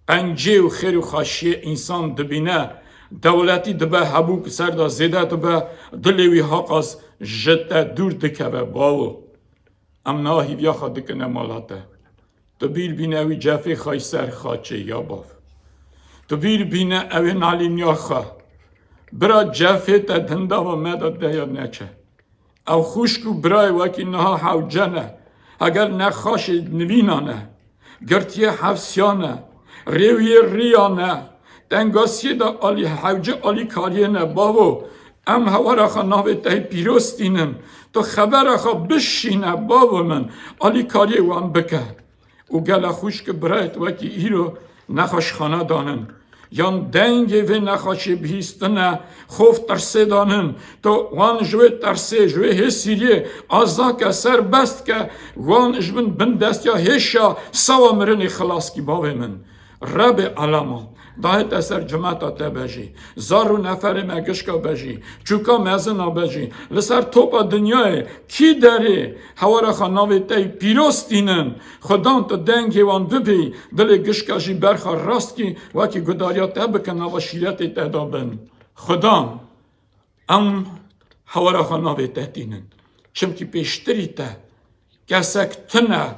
Speaker 8: قنجه و خیر و خاشیه انسان دبینه دولتی دبه حبوک سر دا زیده دبه دلیوی حقاس جده دور دکه و باو ام ناهی بیا خوا دکنه مالاته تو بیر بینه اوی جفه خواهی سر خواچه یا باف تو بیر بینه اوی نالین یا خواه برا جفه تا دنده و مدد ده یا نچه او خوشکو برای وکی نها حوجنه اگر نخواش نوینانه گرتیه حفظیانه ریوی ریانه دنگاسی دا آلی حوجه آلی کاریه نه باو ام هوارا خوا ناوی ته پیروستینن تو خبر خوا بشینه باو من آلی کاریه وان بکه او گله خوشک برایت وکی ایرو نخواش خانه دانن یان دنگی و نخواشی بهیستنه خوف ترسه دانن تو وان جوی ترسه جوی هسیریه آزا که سر بست که وان جبن بندست یا هشا سوا مرنی خلاص کی باوی من رب علما دایت اثر جماعت تا بجی زارو نفر مگشکا بجی چوکا مزنا بجی لسر توپا دنیای کی داره هوارا خاناوی تی پیروستینن خدان تو دنگی وان ببی دل گشکا جی برخا راست کی واکی گداریا تا بکن و شیرت تا دابن خدان ام هوارا خاناوی تهتینن چمکی پیشتری تا کسک تنه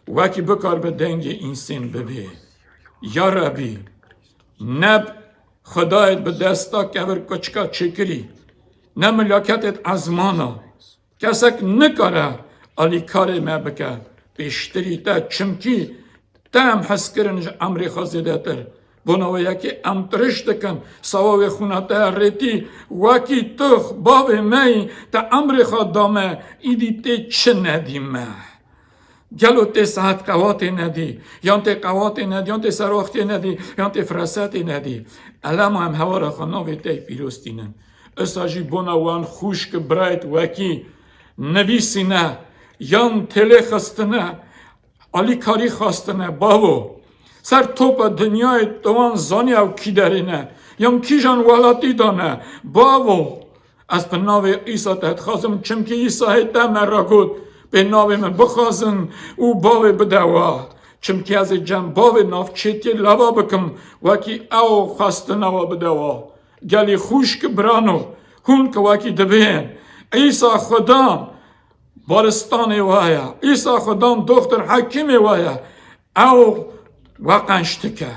Speaker 8: واکی بکار به دنگی انسان ببی یا ربی نب خدایت به دستا کور کچکا چکری نه ملاکتت ازمانا کسک نکاره آلی کار ما بکه پیشتری تا چمکی تا هم حس کرنج امری خوزیده تر بنو یکی ام ترشتکن سواوی خونتا ریتی وکی تخ باوی می تا امر خود دامه ایدی تی چه ندیمه گلو تی ساعت قواتی ندی یان تی قواتی ندی یان تی سراختی ندی یان تی فرساتی ندی علم هم هوا را خناوی تی پیروستینن اساجی بنوان خوشک برایت وکی نویسی نه یان تله خستنه علی کاری خواستنه باو سر توپ دنیای دوان زانی او کی دارینه یم کی جان والاتی دانه باو از به ناو عیسی تحت خواستم چم که عیسی هیتا من را گود به ناو من بخواستن او باو بدوا چم که از جم باو ناف چیتی لوا بکم وکی او خواستن او بدوا گلی خوش که برانو هون که وکی دبین عیسی خدا بارستان وایا عیسی خدا دختر حکیم وایا او واقعا شتکه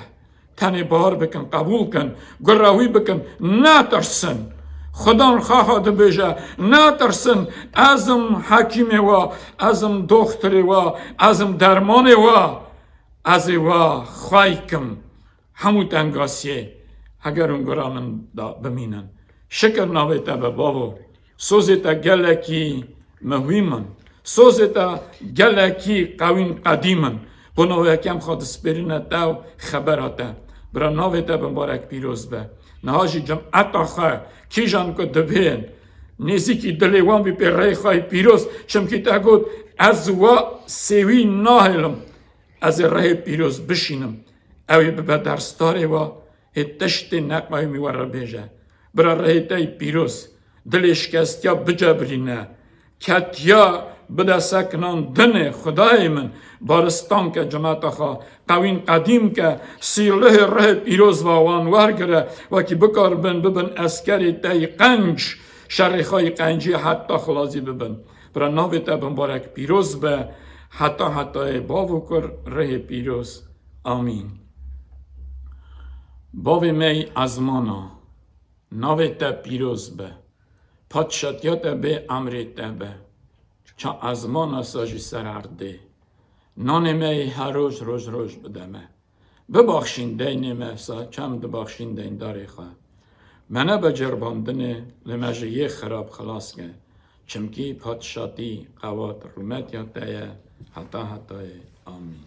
Speaker 8: تنی بار بکن قبول کن گراوی بکن نترسن خدا خواه دبیجه نترسن ازم حکیم وا ازم دختر وا ازم درمان وا از وا خواهی کم همو تنگاسیه اگر اون گرانم بمینن شکر ناویتا به بابو سوزیتا گلکی مهمن سوزیتا گلکی قوین قدیمن بنو یکم خود سپرینه داو خبراته برا ناویتا بمبارک پیروز به نهاجی جمعتا خواه کی جان که دبین نزیکی دلیوان بی پر رای خواه پیروز چمکی تا گود از وا سوی ناهلم از رای پیروز بشینم اوی به درستاری وا تشت نقمای میوار بیجه برا رای تای پیروز دلش کستیا بجبرینه کتیا بده سکنان دن خدای من بارستان که جماعت خواه قوین قدیم که سیله ره پیروز و وانوار گره و که بکار ببن اسکری تای قنج شرخای قنجی حتی خلاصی ببن برا ناوی تا بمبارک پیروز به حتی باو کر ره پیروز آمین باوی می ازمانا ناوی تا پیروز به پادشاتیات به امریت به چا ازمان ساجی سرارده نان می هر روز بدمه ببخشین دین محسا چم ببخشین دین داری خواه منه بجرباندنه لمجه یه خراب خلاص که چمکی پادشاتی قوات رومت یا تایه حتی آمین